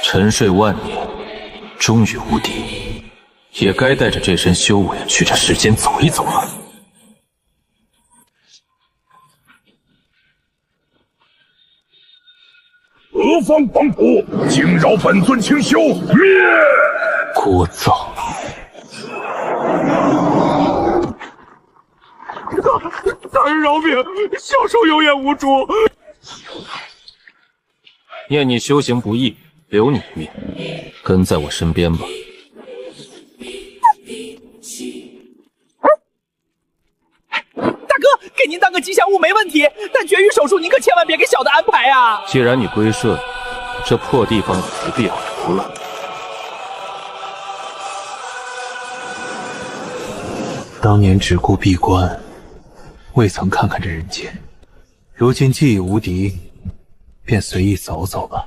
沉睡万年，终于无敌，也该带着这身修为去这世间走一走了。何方狂徒，惊扰本尊清修，灭！聒噪！大人饶命，小兽有眼无珠。念你修行不易，留你一命，跟在我身边吧。大哥，给您当个吉祥物没问题，但绝育手术您可千万别给小的安排啊！既然你归顺，这破地方也没必要留了。当年只顾闭关，未曾看看这人间，如今既已无敌，便随意走走吧。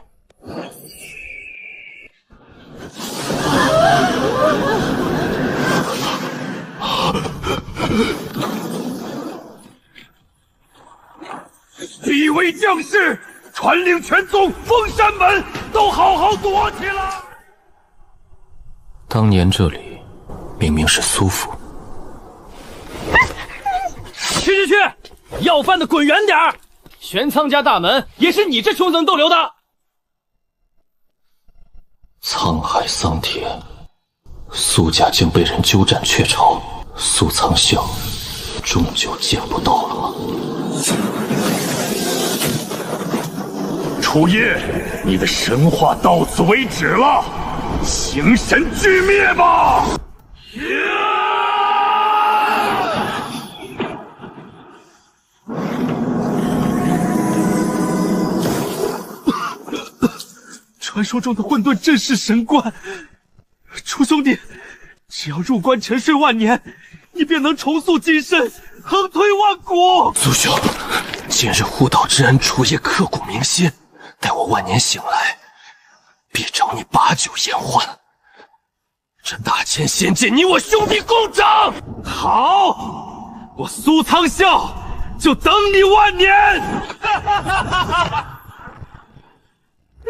几位将士，传令全宗封山门都好好躲起来。当年这里明明是苏府。去！要饭的滚远点儿！玄苍家大门也是你这穷僧逗留的。沧海桑田，苏家竟被人鸠占鹊巢，苏苍笑终究见不到了吗？楚夜，你的神话到此为止了，形神俱灭吧！传说中的混沌真是神冠，楚兄弟，只要入关沉睡万年，你便能重塑金身，横推万古。苏兄，今日护道之恩，楚夜刻骨铭心。待我万年醒来，必找你把酒言欢。这大千仙界，你我兄弟共枕。好，我苏苍笑就等你万年。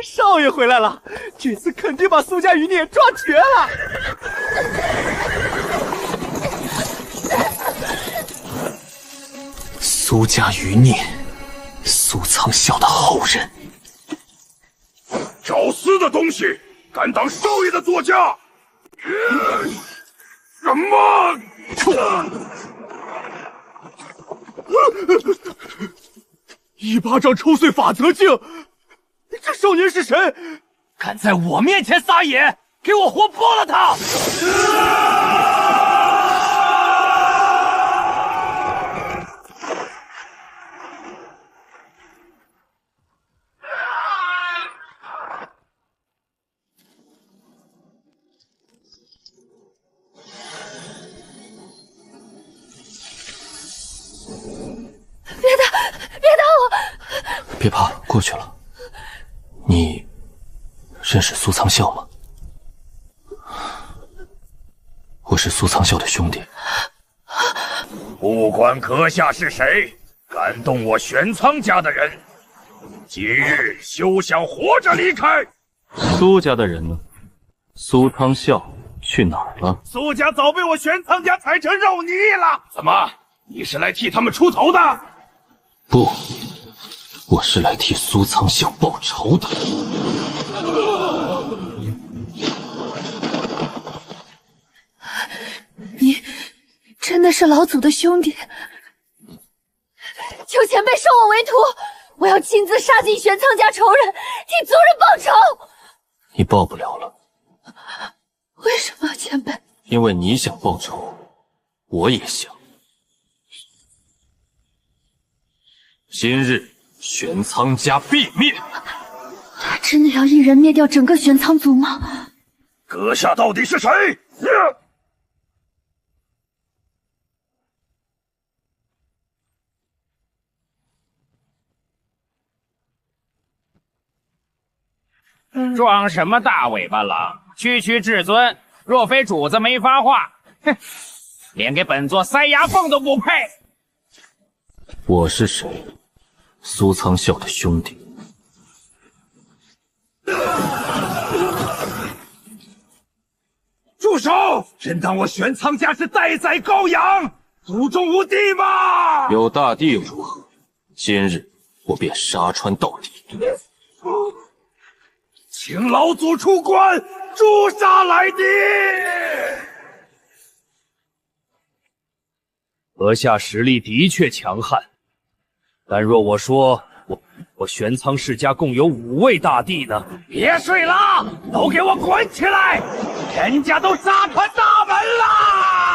少爷回来了，这次肯定把苏家余孽抓绝了。苏家余孽，苏苍笑的后人。找私的东西，敢挡少爷的座驾！什么？一巴掌抽碎法则镜，这少年是谁？敢在我面前撒野，给我活剥了他！别打我！别怕，过去了。你认识苏苍笑吗？我是苏苍笑的兄弟。不管阁下是谁，敢动我玄苍家的人，今日休想活着离开。苏家的人呢？苏苍笑去哪儿了？苏家早被我玄苍家踩成肉泥了。怎么？你是来替他们出头的？不，我是来替苏苍笑报仇的。你真的是老祖的兄弟，求前辈收我为徒，我要亲自杀尽玄苍家仇人，替族人报仇。你报不了了。为什么，前辈？因为你想报仇，我也想。今日玄苍家必灭。他真的要一人灭掉整个玄苍族吗？阁下到底是谁？装什么大尾巴狼？区区至尊若非主子没发话，哼，连给本座塞牙缝都不配。我是谁？苏苍笑的兄弟。住手！真当我玄苍家是待宰羔羊，族中无帝吗？有大帝又如何？今日我便杀穿到底。请老祖出关，诛杀来帝！阁下实力的确强悍，但若我说我玄苍世家共有5位大帝呢？别睡了，都给我滚起来！人家都杀穿大门啦！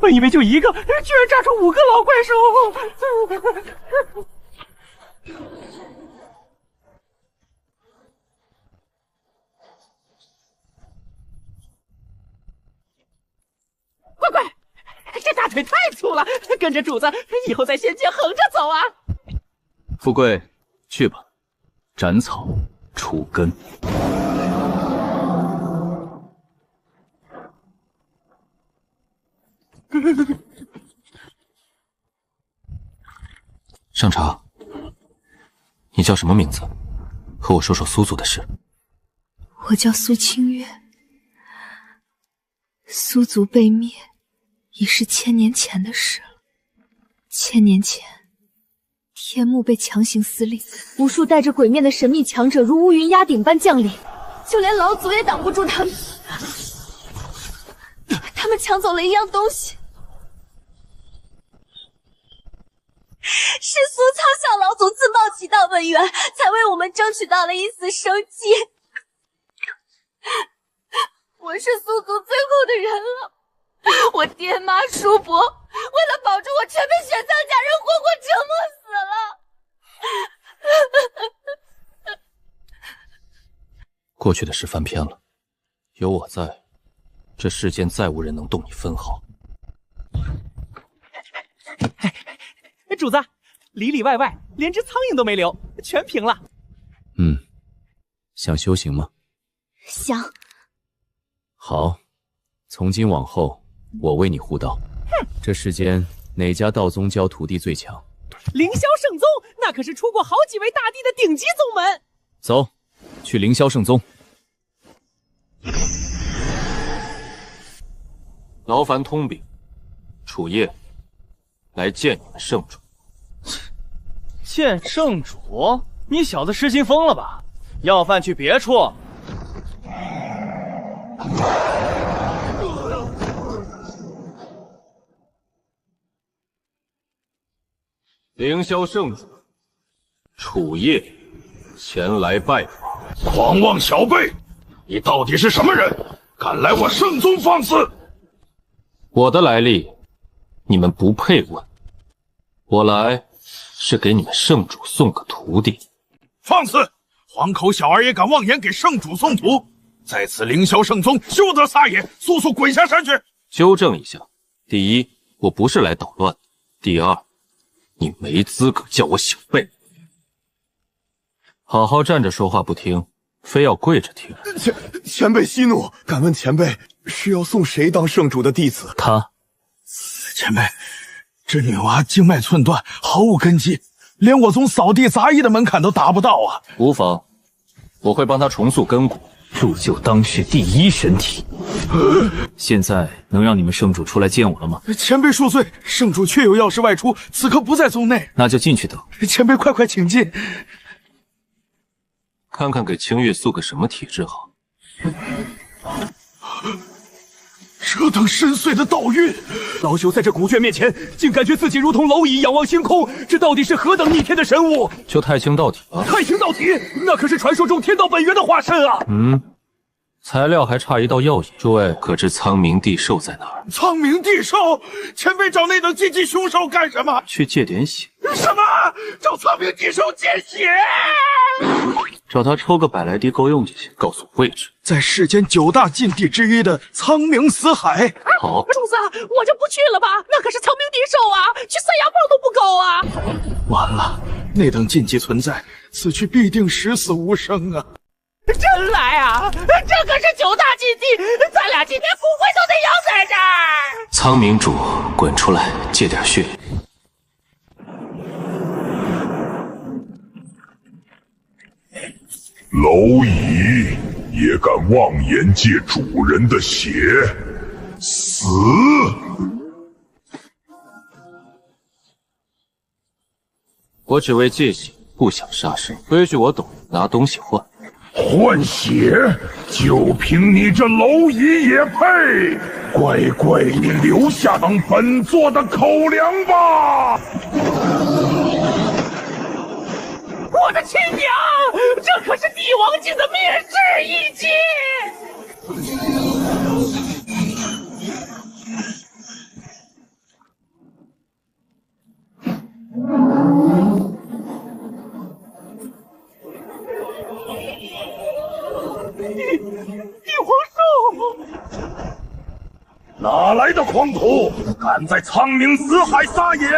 本以为就一个，居然炸出5个老怪兽！乖乖，这大腿太粗了，跟着主子以后在仙界横着走啊！富贵，去吧，斩草除根。上茶，你叫什么名字？和我说说苏族的事。我叫苏清月。苏族被灭，已是1000年前的事了。1000年前，天幕被强行撕裂，无数带着鬼面的神秘强者如乌云压顶般降临，就连老祖也挡不住他们。他们抢走了一样东西。是苏苍向老祖自曝其道本源，才为我们争取到了一丝生机。我是苏族最后的人了，我爹妈叔伯为了保住我，全被玄苍家人活活折磨死了。过去的事翻篇了，有我在，这世间再无人能动你分毫。主子，里里外外连只苍蝇都没留，全平了。想修行吗？想。好，从今往后，我为你护道。这世间哪家道宗教徒弟最强？凌霄圣宗，那可是出过好几位大帝的顶级宗门。走，去凌霄圣宗。劳烦通禀，楚夜，来见你们圣主。见圣主？你小子失心疯了吧？要饭去别处。凌霄圣主，楚夜前来拜访。狂妄小辈，你到底是什么人？敢来我圣宗放肆！我的来历，你们不配问。我来是给你们圣主送个徒弟。放肆！黄口小儿也敢妄言给圣主送徒，在此凌霄圣宗休得撒野，速速滚下山去！纠正一下，第一，我不是来捣乱的；第二，你没资格叫我小辈。好好站着说话不听，非要跪着听。前辈息怒，敢问前辈是要送谁当圣主的弟子？他。前辈，这女娃经脉寸断，毫无根基，连我宗扫地杂役的门槛都达不到啊！无妨，我会帮她重塑根骨，铸就当世第一神体。现在能让你们圣主出来见我了吗？前辈恕罪，圣主确有要事外出，此刻不在宗内。那就进去等。前辈快请进。看看给清月塑个什么体质好。这等深邃的道韵，老朽在这古卷面前，竟感觉自己如同蝼蚁仰望星空，这到底是何等逆天的神物？就太清道体啊！太清道体，那可是传说中天道本源的化身啊！材料还差一道药引。诸位可知苍冥地兽在哪儿？苍冥地兽，前辈找那等阶级凶手干什么？去借点血。什么？找苍冥地兽借血？找他抽个100来滴够用就行。告诉我位置，在世间9大禁地之一的苍冥死海。好，主子，我就不去了吧，那可是苍冥敌手啊，去塞牙棒都不够啊！完了，那等禁忌存在，此去必定十死无生啊！真来啊！这可是9大禁地，咱俩今天骨灰都得扬在这儿。苍冥主，滚出来，借点血。蝼蚁也敢妄言借主人的血，死！我只为借血，不想杀生。规矩我懂，拿东西换。换血？就凭你这蝼蚁也配？乖乖，你留下当本座的口粮吧！我的亲娘，这可是帝王境的灭世一击！帝皇兽！哪来的狂徒，敢在苍冥死海撒野？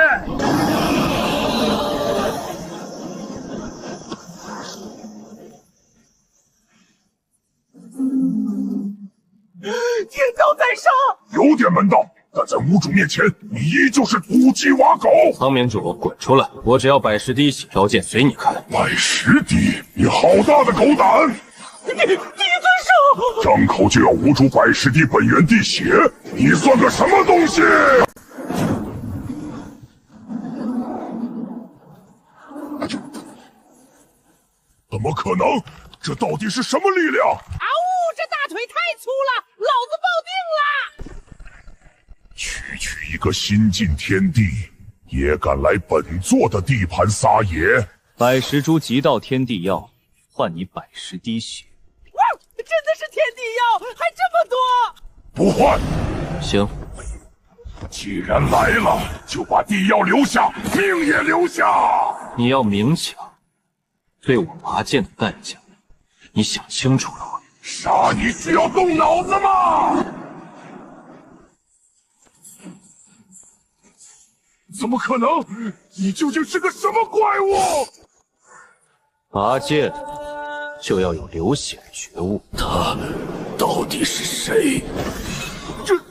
天道在上，有点门道，但在巫主面前，你依旧是土鸡瓦狗。苍冥主，滚出来！我只要110滴血，条件随你开。110滴？你好大的狗胆！帝尊兽，张口就要巫主110滴本源地血，你算个什么东西？怎么可能？这到底是什么力量？啊呜！这大腿太粗了，老子抱定了！区一个新晋天地，也敢来本座的地盘撒野？110株极道天地药，换你110滴血。哇，真的是天地药，还这么多！不换。行，既然来了，就把地药留下，命也留下。你要明抢对我拔剑的代价，你想清楚了吗？杀你需要动脑子吗？怎么可能？你究竟是个什么怪物？拔剑就要有流血的觉悟。他到底是谁？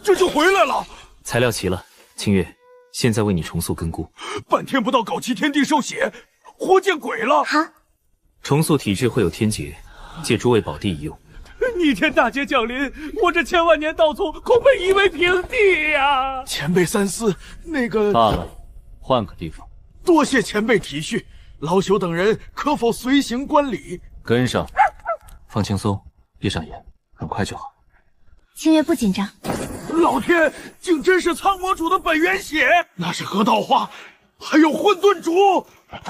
这就回来了。材料齐了，清月，现在为你重塑根菇。半天不到，搞齐天地受血，活见鬼了！好，重塑体质会有天劫，借诸位宝地一用。逆天大劫降临，我这千万年道宗恐被夷为平地呀！前辈三思，那个罢了，换个地方。多谢前辈体恤，老朽等人可否随行观礼？跟上，放轻松，闭上眼，很快就好。清月不紧张。老天，竟真是苍魔主的本源血！那是河道花，还有混沌主，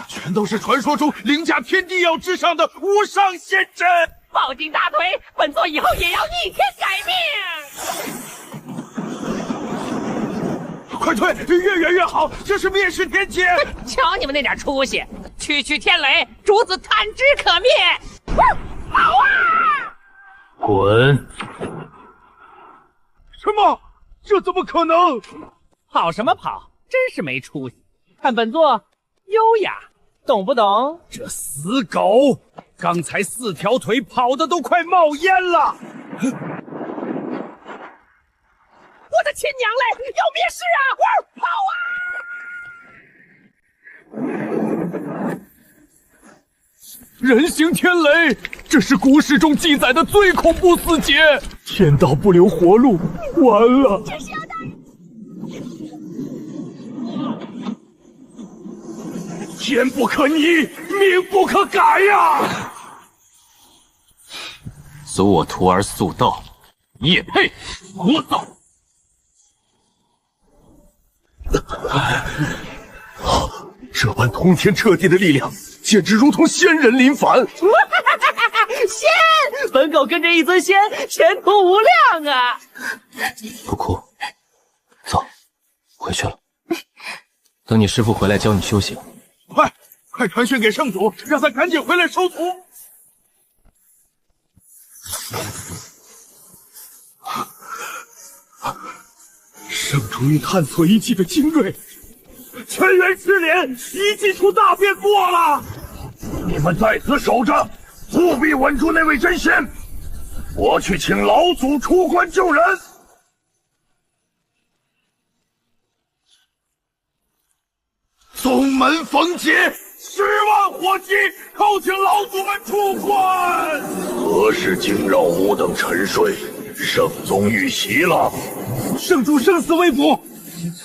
全都是传说中凌驾天地药之上的无上仙真。抱紧大腿，本座以后也要逆天改命！快退，越远越好，这是灭世天劫！瞧你们那点出息，区天雷，主子探之可灭！跑啊！滚！什么？这怎么可能？跑什么跑？真是没出息！看本座优雅，懂不懂？这死狗！刚才4条腿跑的都快冒烟了！我的亲娘嘞，要灭世啊！跑啊！人形天雷，这是古史中记载的最恐怖死劫，天道不留活路，完了！就是要大人。天不可逆，命不可改呀！阻我徒儿速道，你也配？我走。这般通天彻地的力量，简直如同仙人临凡。仙，本狗跟着一尊仙，前途无量啊！不哭，走，回去了。等你师父回来教你修行。快传讯给圣主，让他赶紧回来收徒。圣主欲探索遗迹的精锐，全员失联，遗迹出大变故了！你们在此守着，务必稳住那位真仙。我去请老祖出关救人。宗门逢劫，10万火急，叩请老祖们出关。何事惊扰吾等沉睡？圣宗遇袭了。圣主生死未卜，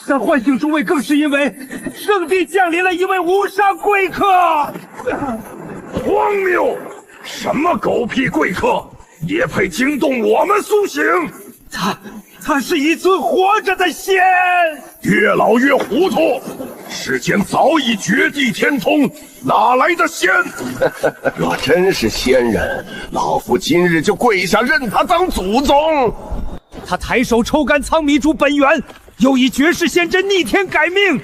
但唤醒诸位更是因为圣地降临了一位无上贵客。荒谬！什么狗屁贵客，也配惊动我们苏醒？他是一尊活着的仙。越老越糊涂，世间早已绝地天通，哪来的仙？若真是仙人，老夫今日就跪下认他当祖宗。他抬手抽干苍迷珠本源，又以绝世仙针逆天改命。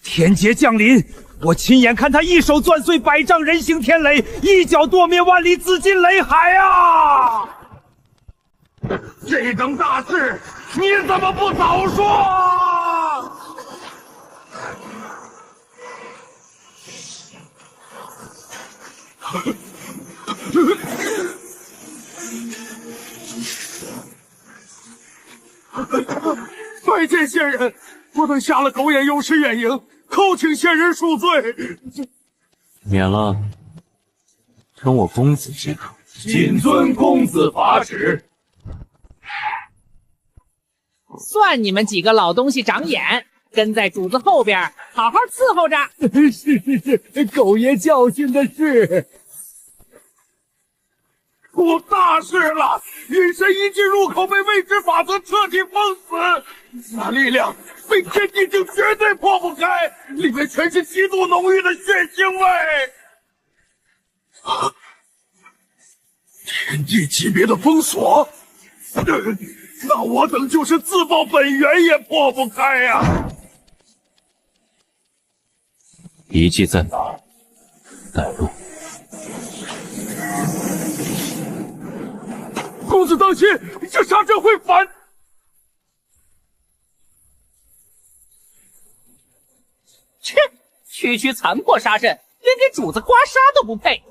天劫降临，我亲眼看他一手攥碎100丈人形天雷，一脚剁灭万里紫金雷海啊！这等大事，你怎么不早说？拜见仙人，我等下了狗眼，有失远迎，叩请仙人恕罪。免了，称我公子即可。谨遵公子法旨。算你们几个老东西长眼，跟在主子后边，好好伺候着。是，狗爷教训的是。出大事了！隐神遗迹入口被未知法则彻底封死，那力量非天地境绝对破不开，里面全是极度浓郁的血腥味。天地级别的封锁，那我等就是自爆本源也破不开呀！遗迹在哪儿？带路。公子当心，这沙阵会反。切，区区残破沙阵，连给主子刮痧都不配。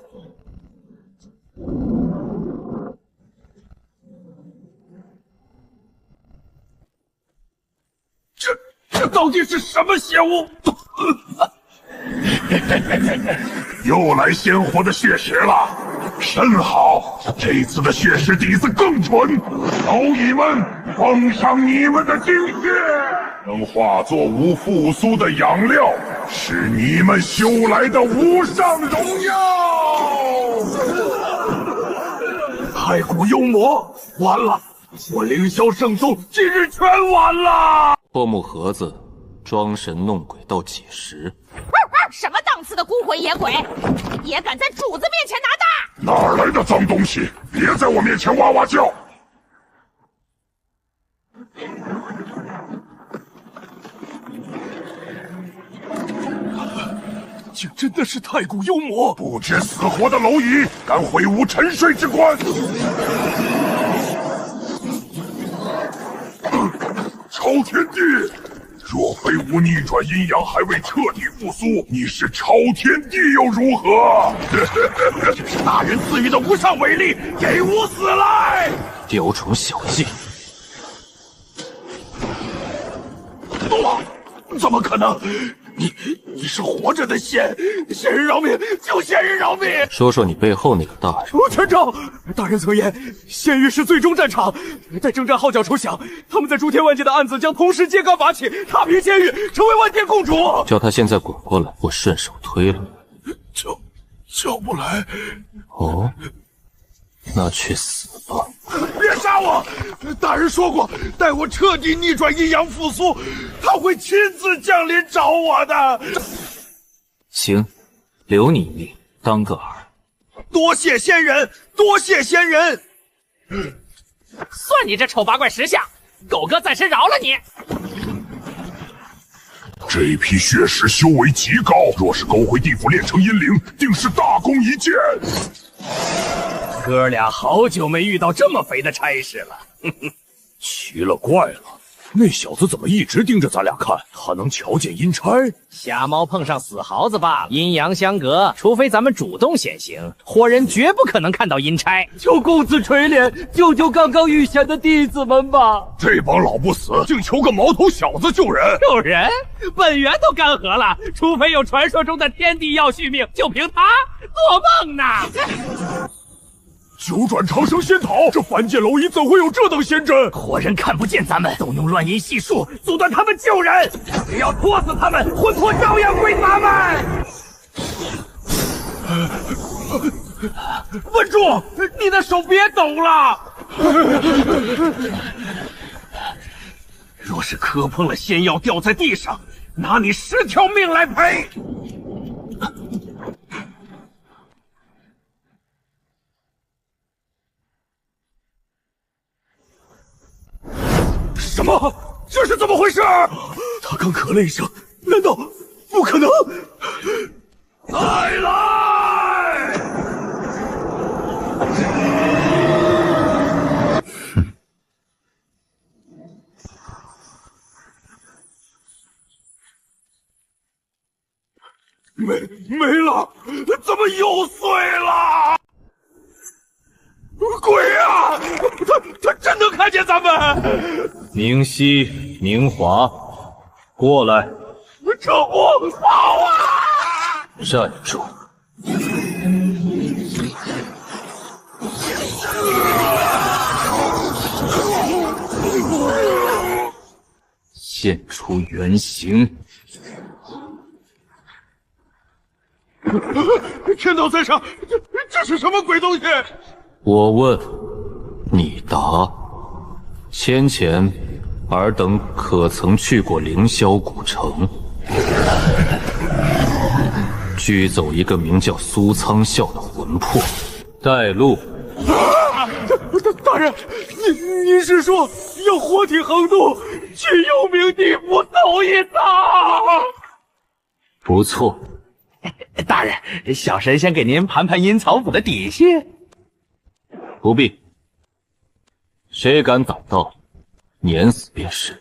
这到底是什么邪物？又来鲜活的血石了，甚好！这次的血石底子更纯，老蚁们奉上你们的精血，能化作吾复苏的养料，是你们修来的无上荣耀。太古幽魔，完了！我凌霄圣宗今日全完了！破木盒子装神弄鬼到几时？什么档次的孤魂野鬼，也敢在主子面前拿大？哪来的脏东西！别在我面前哇哇叫！竟真的是太古幽魔！不知死活的蝼蚁，敢毁吾沉睡之关！超天地！若非吾逆转阴阳还未彻底复苏，你是超天地又如何？这是大人赐予的无上伟力，给吾死来！雕虫小技！怎么可能？你是活着的仙，仙人饶命！救仙人饶命！说说你背后那个大人。全昭，大人曾言，仙域是最终战场。待征战号角抽响，他们在诸天万界的案子将同时揭竿拔起，踏平仙域，成为万天共主。叫他现在滚过来，我顺手推了。叫不来。哦，那去死吧！别杀我！大人说过，待我彻底逆转阴阳复苏，他会亲自降临找我的。行，留你一命，当个饵。多谢仙人，多谢仙人。算你这丑八怪识相，狗哥暂时饶了你。这批血石修为极高，若是勾回地府炼成阴灵，定是大功一件。哥俩好久没遇到这么肥的差事了。奇了怪了，那小子怎么一直盯着咱俩看？他能瞧见阴差？瞎猫碰上死耗子罢了，阴阳相隔，除非咱们主动显形，活人绝不可能看到阴差。求公子垂怜，救救刚刚遇险的弟子们吧！这帮老不死，竟求个毛头小子救人！救人？本源都干涸了，除非有传说中的天地要续命，就凭他？做梦呢！九转长生仙桃，这凡间蝼蚁怎会有这等仙针？活人看不见咱们，动用乱阴系术阻断他们救人。只要拖死他们，魂魄照样归咱们。稳住！你的手别抖了！若是磕碰了仙药掉在地上，拿你10条命来赔！什么？这是怎么回事？他刚咳了一声，难道不可能？再来！没了，怎么又碎了？鬼啊！他真能看见咱们！明熙、明华，过来！这不跑啊！站住！现出原形！天道在上，这是什么鬼东西？我问，你答。先前，尔等可曾去过凌霄古城？拘走一个名叫苏苍啸的魂魄，带路。大人，您是说要活体横渡，去幽冥地府走一遭？不错。大人，小神仙给您盘盘阴曹府的底细。不必，谁敢挡道，碾死便是。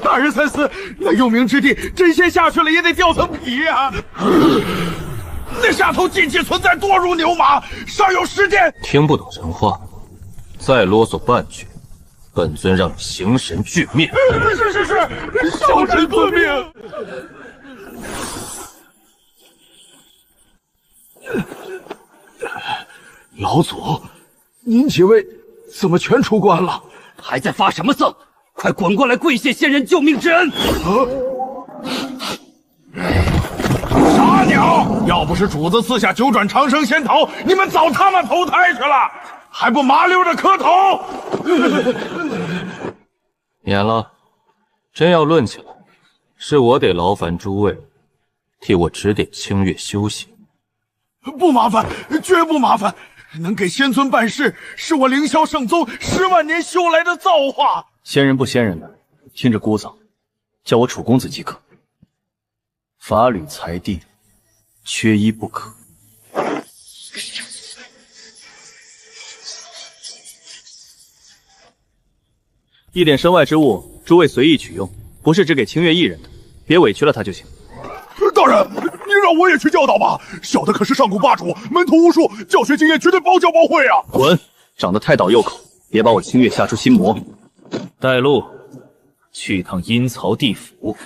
大人三思，那幽冥之地，真仙下去了也得掉层皮啊！那下头禁忌存在多如牛马，尚有时间。听不懂人话，再啰嗦半句，本尊让你形神俱灭。是，小臣遵命。老祖，您几位怎么全出关了？还在发什么丧？快滚过来跪谢仙人救命之恩！傻鸟！要不是主子赐下9转长生仙桃，你们早他妈投胎去了，还不麻溜着磕头？免了。真要论起来，是我得劳烦诸位替我指点清月修行。不麻烦，绝不麻烦。能给仙尊办事，是我凌霄圣宗10万年修来的造化。仙人不仙人的，听着姑嫂，叫我楚公子即可。法履财地，缺一不可。一点身外之物，诸位随意取用，不是只给清月一人的，别委屈了他就行。大人，您让我也去教导吧。小的可是上古霸主，门徒无数，教学经验绝对包教包会啊！滚！长得太倒右口，别把我清月吓出心魔。带路，去一趟阴曹地府。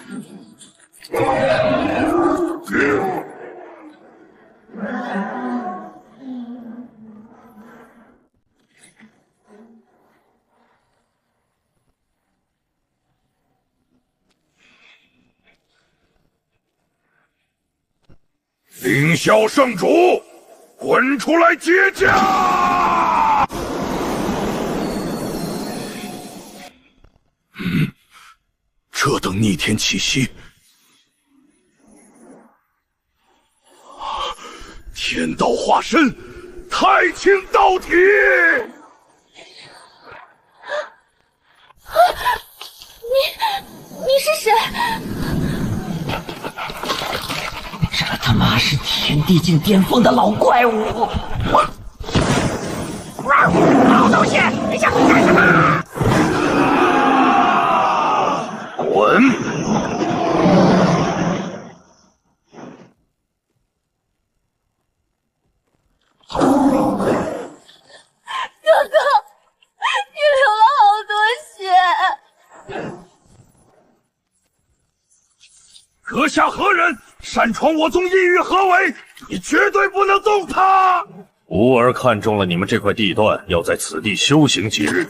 凌霄圣主，滚出来接驾！这等逆天气息，天道化身，太清道体。你是谁？这他妈是天地境巅峰的老怪物！老东西，你想干什么？滚！哥哥，你流了好多血。阁下何人？擅闯我宗，意欲何为？你绝对不能动他！吾儿看中了你们这块地段，要在此地修行几日。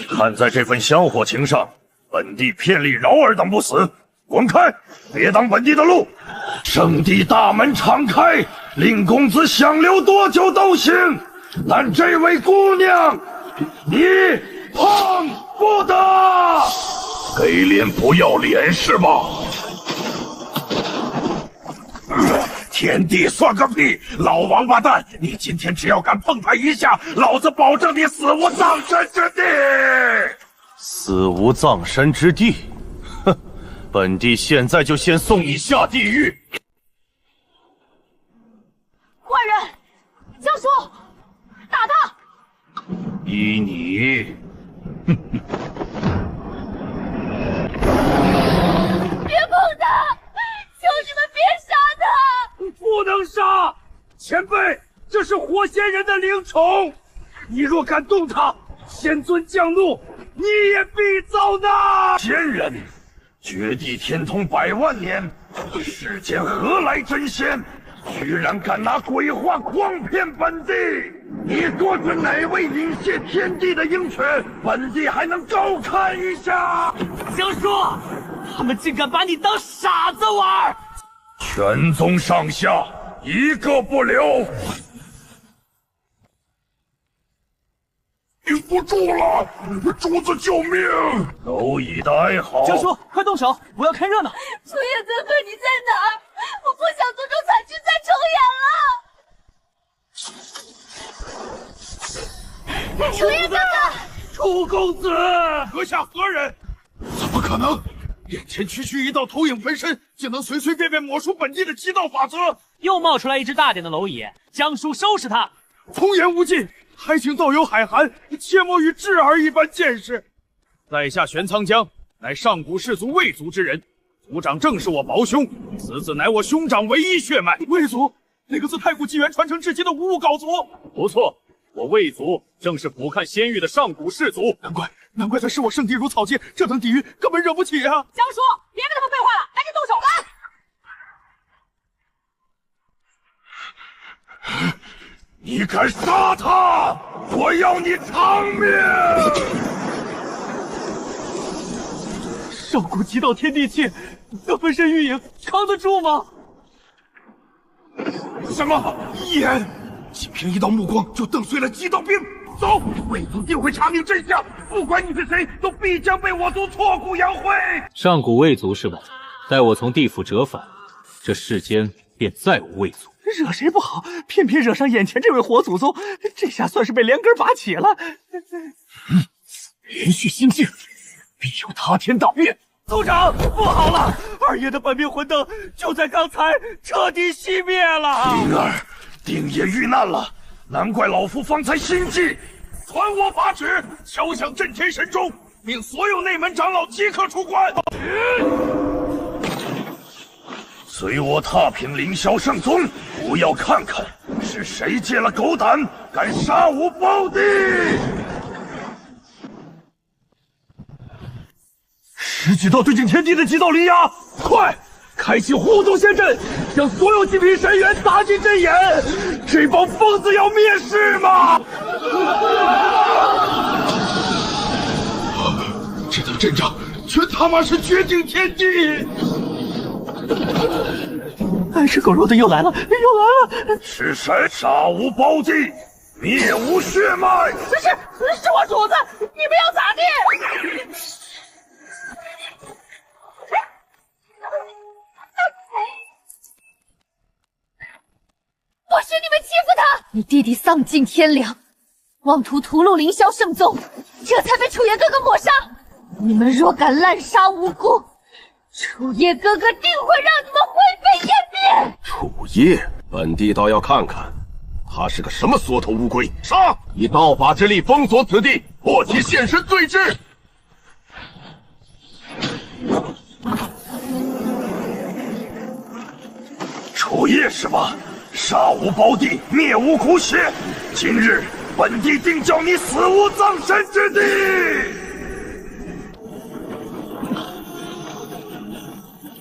看在这份香火情上，本帝片力饶尔等不死。滚开，别挡本帝的路！圣地大门敞开，令公子想留多久都行。但这位姑娘，你碰不得！给脸不要脸是吗？天地算个屁！老王八蛋，你今天只要敢碰他一下，老子保证你死无葬身之地！死无葬身之地？哼！本帝现在就先送你下地狱！坏人，江叔，打他！依你。别碰他！求你们别杀他！不能杀！前辈，这是活仙人的灵宠，你若敢动它，仙尊降怒，你也必遭难！仙人，绝地天通100万年，世间何来真仙？居然敢拿鬼话诓骗本帝！你说是哪位领谢天地的鹰犬？本帝还能高看一下。江叔，他们竟敢把你当傻子玩！全宗上下一个不留！顶不住了，主子救命！蝼蚁的哀嚎。江叔，快动手，不要看热闹。楚叶哥哥，你在哪儿？我不想族中惨剧再重演了。楚叶哥哥，楚公子，阁下何人？怎么可能？眼前区区一道投影分身，竟能随随便便抹除本帝的极道法则？又冒出来一只大点的蝼蚁，江叔收拾他！童言无忌，还请道友海涵，切莫与稚儿一般见识。在下玄苍江，乃上古氏族魏族之人，族长正是我胞兄，此子乃我兄长唯一血脉。魏族，那个自太古纪元传承至今的无物槁族。不错，我魏族正是俯瞰仙域的上古氏族。难怪他视我圣地如草芥，这等地狱根本惹不起啊！江叔，别跟他们废话了，赶紧动手吧！你敢杀他，我要你偿命！上古极道天地气，这分身玉影扛得住吗？什么一眼？仅凭一道目光就蹬碎了极道兵！走，魏族定会查明真相，不管你是谁，都必将被我族挫骨扬灰。上古魏族是吧？待我从地府折返，这世间便再无魏族。惹谁不好，偏偏惹上眼前这位活祖宗，这下算是被连根拔起了。连续心境，必有他天大变。族长，不好了，二爷的本命魂灯就在刚才彻底熄灭了。灵儿，定也遇难了，难怪老夫方才心悸。传我法旨，敲响震天神钟，命所有内门长老即刻出关。随我踏平凌霄圣宗，我要看看是谁借了狗胆，敢杀吾胞弟！十几道对顶天地的极道灵压，快开启护宗仙阵，将所有极品神元打进阵眼！这帮疯子要灭世吗？这等阵仗全他妈是绝顶天地！爱吃狗肉的又来了，又来了！是谁杀吾胞弟，灭吾血脉？是我主子，你们要咋地？不许你们欺负他！你弟弟丧尽天良，妄图屠戮凌霄圣宗，这才被楚叶哥哥抹杀。你们若敢滥杀无辜，楚叶哥哥定会让你们灰飞烟灭！楚叶，本帝倒要看看，他是个什么缩头乌龟？杀！以道法之力封锁此地，迫其现身对质。楚夜是吗？杀无胞弟，灭无骨血。今日本帝定叫你死无葬身之地！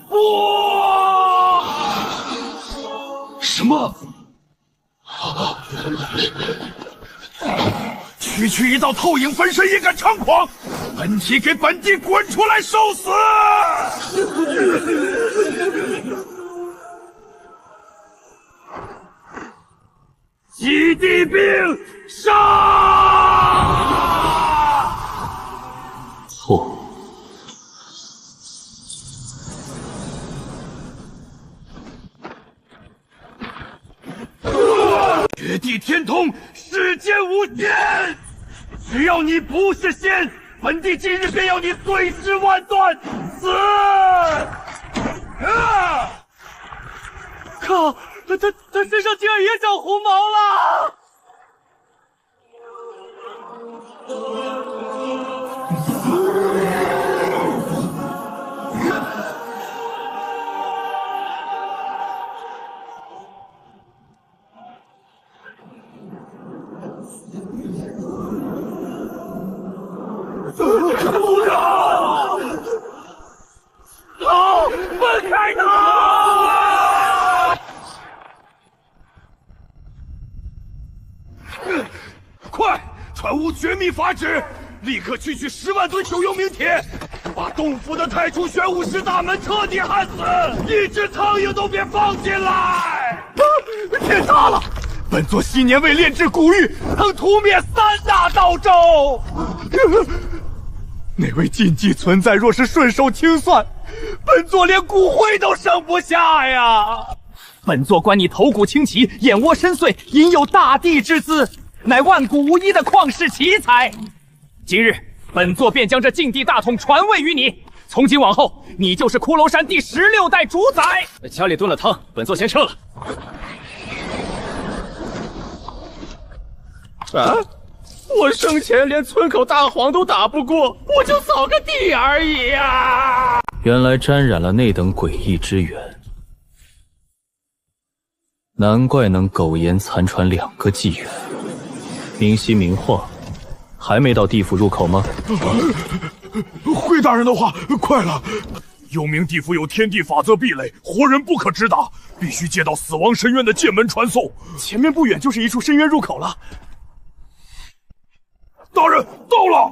哇！什么？区一道透影分身也敢猖狂！本体给本帝滚出来受死！击地兵杀！错。绝地天通，世间无仙。只要你不是仙，本帝今日便要你碎尸万段，死！靠！他身上竟然也长红毛了！逃！分开他！快，传吾绝密法旨，立刻区区10万吨九幽冥铁，把洞府的太初玄武石大门彻底焊死，一只苍蝇都别放进来！天塌了！本座昔年为炼制古玉，曾屠灭3大道咒。那位禁忌存在，若是顺手清算，本座连骨灰都剩不下呀！本座观你头骨清奇，眼窝深邃，隐有大帝之姿，乃万古无一的旷世奇才。今日本座便将这禁地大统传位于你，从今往后，你就是骷髅山第16代主宰。家里炖了汤，本座先撤了。啊！我生前连村口大黄都打不过，我就扫个地而已呀！原来沾染了那等诡异之源，难怪能苟延残喘2个纪元。明晰明化，还没到地府入口吗？回大人的话，快了！幽冥地府有天地法则壁垒，活人不可直达，必须借到死亡深渊的剑门传送。前面不远就是一处深渊入口了。大人，到了！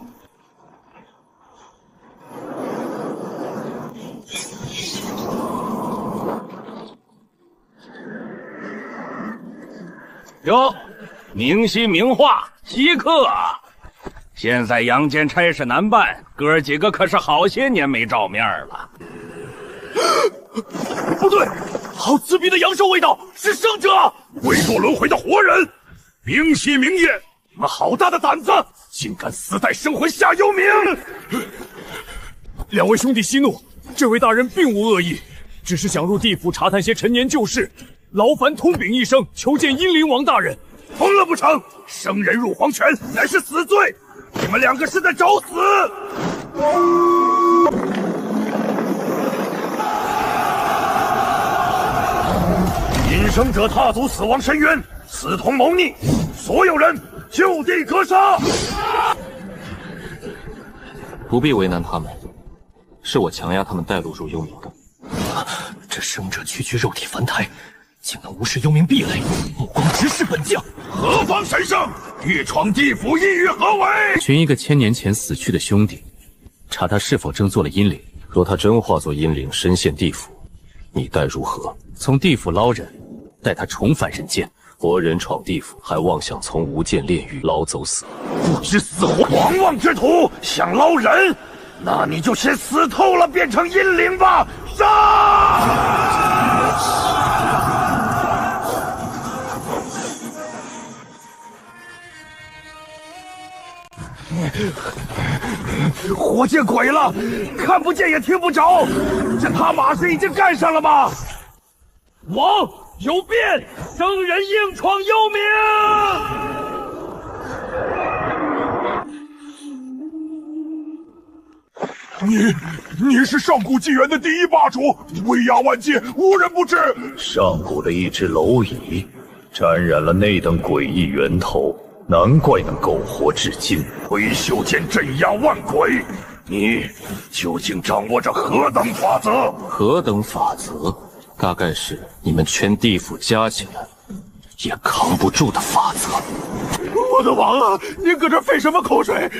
哟，明晰明化，稀客啊！现在阳间差事难办，哥几个可是好些年没照面了。不对，好刺鼻的阳寿味道，是生者，微弱轮回的活人。明晰明夜，你们好大的胆子，竟敢私带生魂下幽冥！两位兄弟息怒，这位大人并无恶意，只是想入地府查探些陈年旧事，劳烦通禀一声，求见阴灵王大人。疯了不成？生人入黄泉乃是死罪，你们2个是在找死！隐生者踏足死亡深渊，私通谋逆，所有人就地格杀！不必为难他们，是我强压他们带路入幽冥的。这生者区区肉体凡胎，竟能无视幽冥壁垒，目光直视本将。何方神圣？欲闯地府，意欲何为？寻一个1000年前死去的兄弟，查他是否真做了阴灵。若他真化作阴灵，身陷地府，你待如何？从地府捞人，待他重返人间。活人闯地府，还妄想从无间炼狱捞走死，不知死活，狂妄之徒，想捞人，那你就先死透了，变成阴灵吧！杀！活见鬼了，看不见也听不着，这他妈是已经干上了吗？王，有变，生人硬闯幽冥。你是上古纪元的第一霸主，威压万界，无人不知。上古的一只蝼蚁，沾染了那等诡异源头，难怪能苟活至今。推修剑镇压万鬼，你究竟掌握着何等法则？何等法则？大概是你们全地府加起来也扛不住的法则。我的王啊，您搁这费什么口水？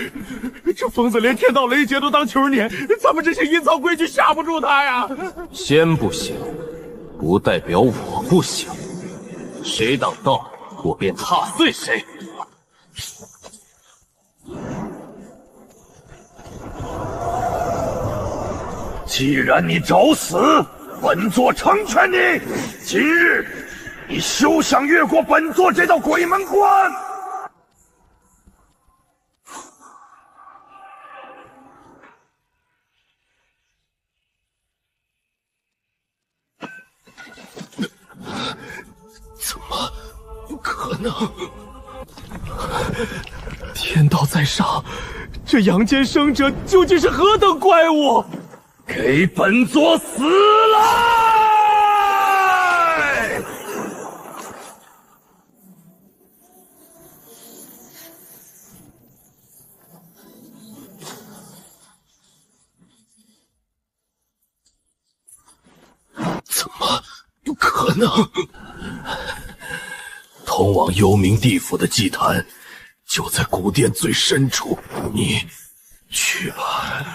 这疯子连天道雷劫都当球撵，咱们这些阴曹规矩吓不住他呀！先不行，不代表我不行。谁挡道，我便踏碎谁。既然你找死，本座成全你。今日，你休想越过本座这道鬼门关！怎么可能？天道在上，这阳间生者究竟是何等怪物？给本座死来！怎么可能？通往幽冥地府的祭坛就在古殿最深处，你去吧。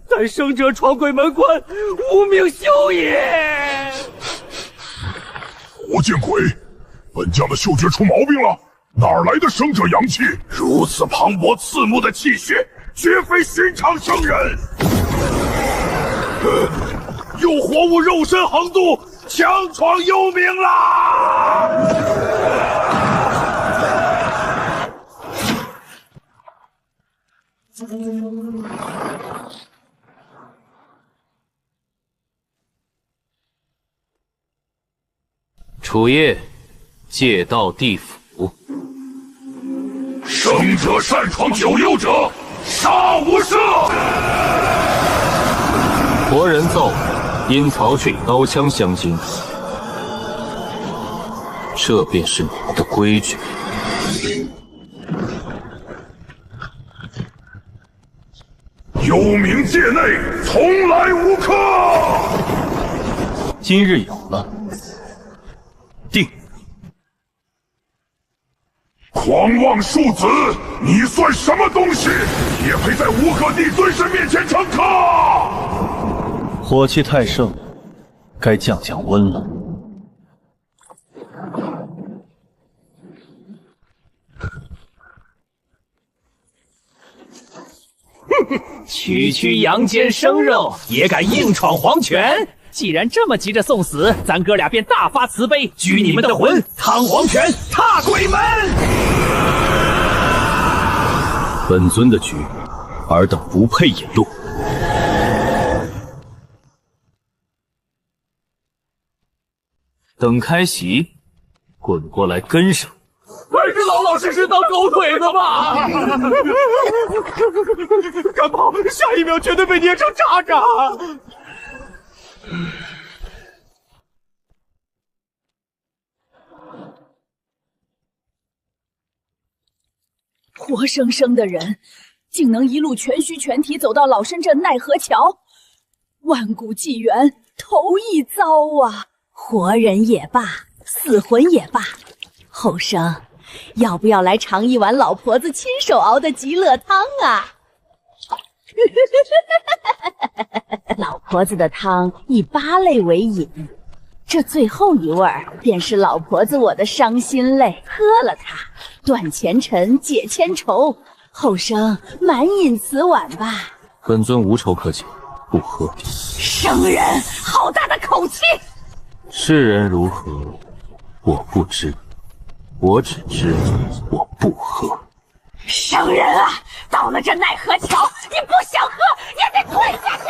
待生者闯鬼门关，无命休也！活见鬼！本将的嗅觉出毛病了，哪来的生者阳气？如此磅礴刺目的气血，绝非寻常生人。有活物肉身横渡，强闯幽冥啦！楚夜，借道地府。生者擅闯九幽者，杀无赦！活人造阴曹却以刀枪相惊，这便是你们的规矩。幽冥界内从来无客。今日有了。定！狂妄庶子，你算什么东西？也配在无可帝尊神面前称客？火气太盛，该降降温了。区阳间生肉，也敢硬闯黄泉？既然这么急着送死，咱哥俩便大发慈悲，拘你们的魂，趟黄泉，踏鬼门。本尊的局，尔等不配引路。等开席，滚过来跟上。还是老老实实当狗腿子吧！敢跑，下一秒绝对被捏成渣渣！活生生的人，竟能一路全虚全体走到老参镇奈何桥，万古纪元头一遭啊！活人也罢，死魂也罢，后生要不要来尝一碗老婆子亲手熬的极乐汤啊？老婆子的汤以8类为饮，这最后一味儿便是老婆子我的伤心泪，喝了它，断前尘，解千愁。后生满饮此碗吧。本尊无愁可解，不喝。生人，好大的口气！世人如何，我不知，我只知我不喝。生人啊，到了这奈何桥，你不想喝也得吞下去。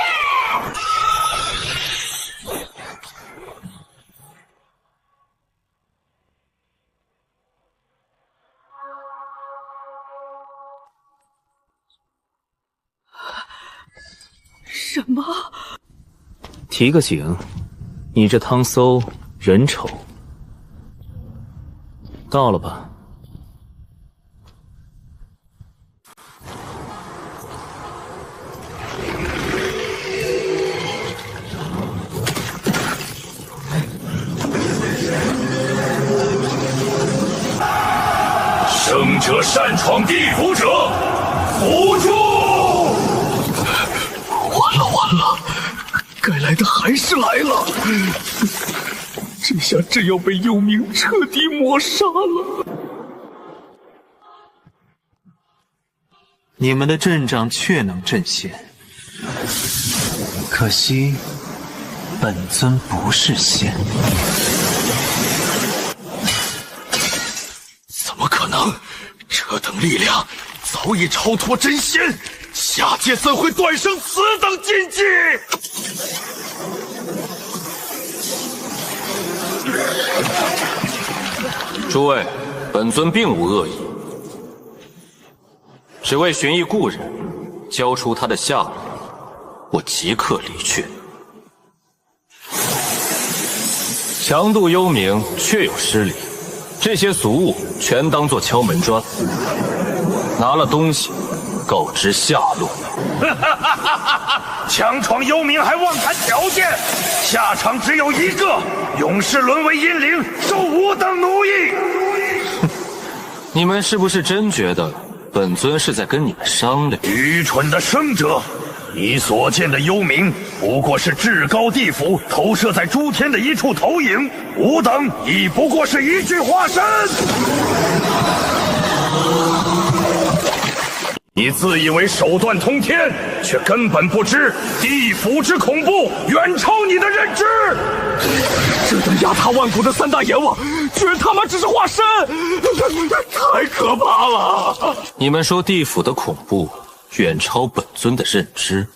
什么？提个醒，你这汤搜人丑，到了吧？生者擅闯地府者，伏诛！完了，该来的还是来了，这下真要被幽冥彻底抹杀了。你们的阵仗确能阵仙，可惜本尊不是仙。怎么可能？这等力量早已超脱真仙，下界怎会断生此等禁忌？诸位，本尊并无恶意，只为寻一故人，交出他的下落，我即刻离去。强渡幽冥确有失礼，这些俗物全当作敲门砖，拿了东西告知下落。强闯幽冥还妄谈条件，下场只有一个，永世沦为阴灵，受吾等奴役。你们是不是真觉得本尊是在跟你们商量？愚蠢的生者，你所见的幽冥不过是至高地府投射在诸天的一处投影，吾等亦不过是一具化身。你自以为手段通天，却根本不知地府之恐怖远超你的认知。这等压塌万古的三大阎王，居然他妈只是化身，太可怕了！你们说地府的恐怖远超本尊的认知，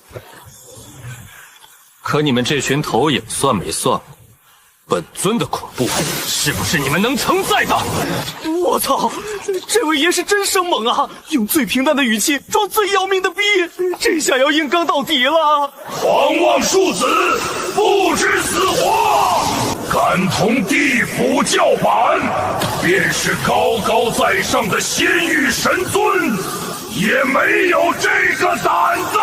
可你们这群投影算没算过？本尊的恐怖是不是你们能承载的？我操，这位爷是真生猛啊！用最平淡的语气装最要命的逼，这下要硬刚到底了！狂妄庶子，不知死活！敢同地府叫板，便是高高在上的仙域神尊，也没有这个胆子！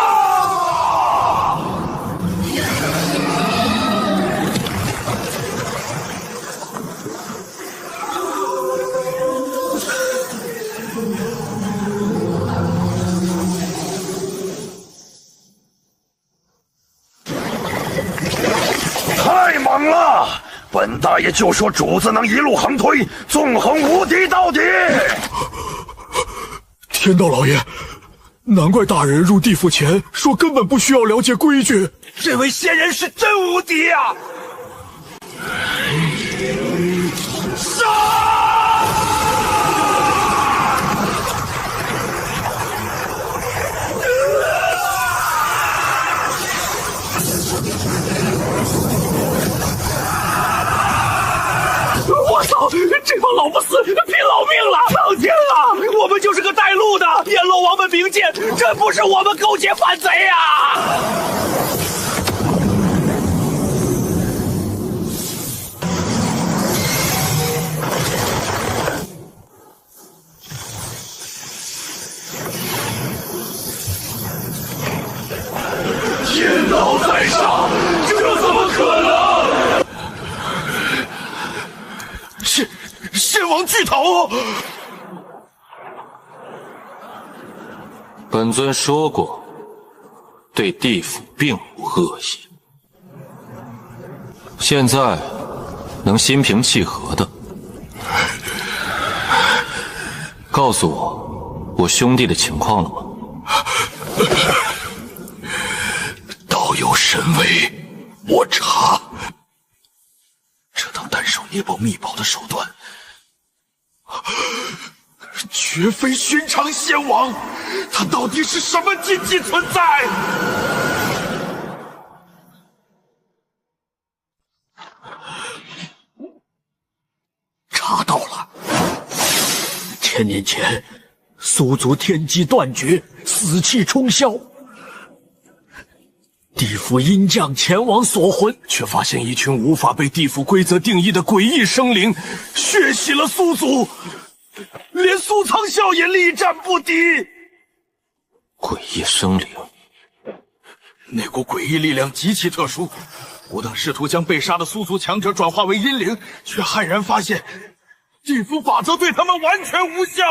太猛了！本大爷就说主子能一路横推，纵横无敌到底。天道老爷，难怪大人入地府前说根本不需要了解规矩。这位仙人是真无敌啊！杀！我操！这帮老不死拼老命了！苍天啊！我们就是个带路的，阎罗王们明鉴，这不是我们勾结反贼呀！天道在上，这怎么可能？仙王巨头！本尊说过，对地府并无恶意。现在能心平气和的告诉我兄弟的情况了吗？道有神威，我查猎豹秘宝的手段，绝非寻常仙王。他到底是什么禁忌存在？查到了，1000年前，苏族天机断绝，死气冲霄。地府阴将前往锁魂，却发现一群无法被地府规则定义的诡异生灵，血洗了苏族，连苏苍啸也力战不敌。诡异生灵，那股诡异力量极其特殊，吾等试图将被杀的苏族强者转化为阴灵，却骇然发现，地府法则对他们完全无效。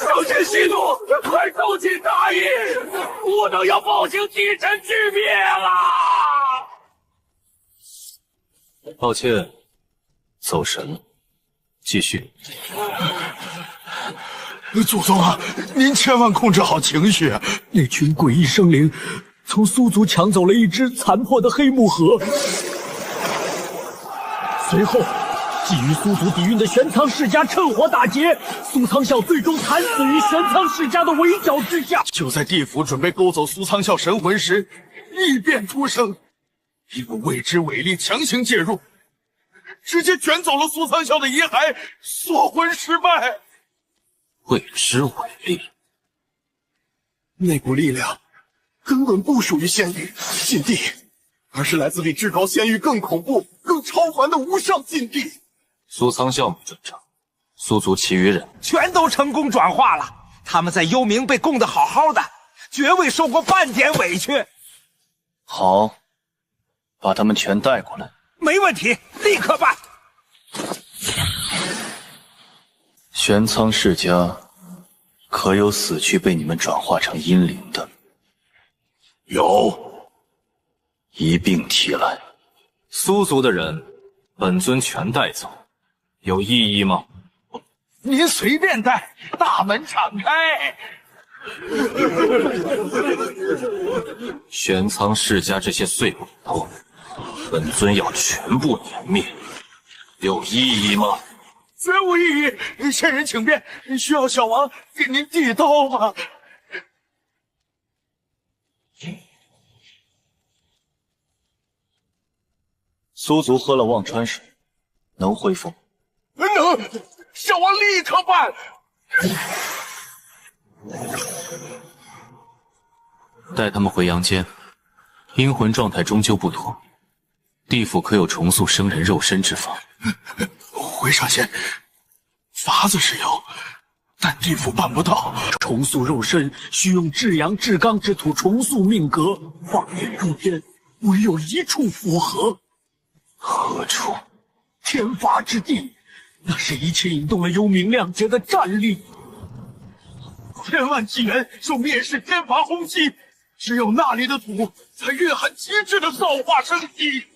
上仙息怒，快收起大意！吾等要报请帝臣具灭了。抱歉，走神了。继续。祖宗啊，您千万控制好情绪啊！那群诡异生灵从苏族抢走了一只残破的黑木盒，随后。觊觎苏族底蕴的玄苍世家趁火打劫，苏苍啸最终惨死于玄苍世家的围剿之下。就在地府准备勾走苏苍啸神魂时，异变出生，一股未知伟力强行介入，直接卷走了苏苍啸的遗骸，锁魂失败。未知伟力，那股力量根本不属于仙域禁地，而是来自比至高仙域更恐怖、更超凡的无上禁地。苏苍啸没准成，苏族其余人全都成功转化了。他们在幽冥被供得好好的，绝未受过半点委屈。好，把他们全带过来。没问题，立刻办。玄苍世家可有死去被你们转化成阴灵的？有，一并提来。苏族的人，本尊全带走。有异议吗？您随便带，大门敞开。玄苍世家这些碎骨头，本尊要全部湮灭。有异议吗？绝无异议。仙人请便，需要小王给您递刀吗？苏族喝了忘川水，能恢复？能，小王立刻办。带他们回阳间，阴魂状态终究不妥，地府可有重塑生人肉身之法？回上仙，法子是有，但地府办不到。重塑肉身需用至阳至刚之土重塑命格，放眼诸天，唯有一处符合。何处？天罚之地。那是一切引动了幽冥亮劫的战力，千万纪元受灭世天罚轰击，只有那里的土才蕴含极致的造化生机。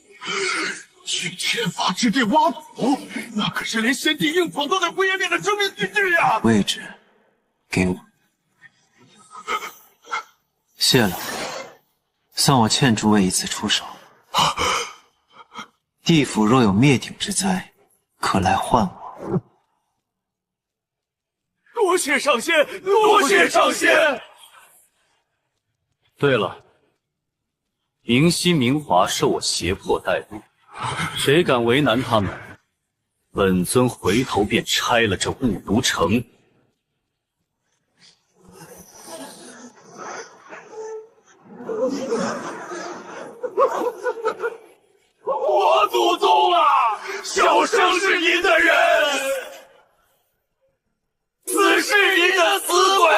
去天罚之地挖土，那可是连先帝硬否都得毁灭的生命之地呀！位置，给我。谢了，算我欠诸位一次出手。地府若有灭顶之灾，可来唤我。多谢上仙，多谢上仙。对了，明熙、明华受我胁迫带路，谁敢为难他们，本尊回头便拆了这雾毒城。我祖宗啊！小生是您的人，此是您的死鬼！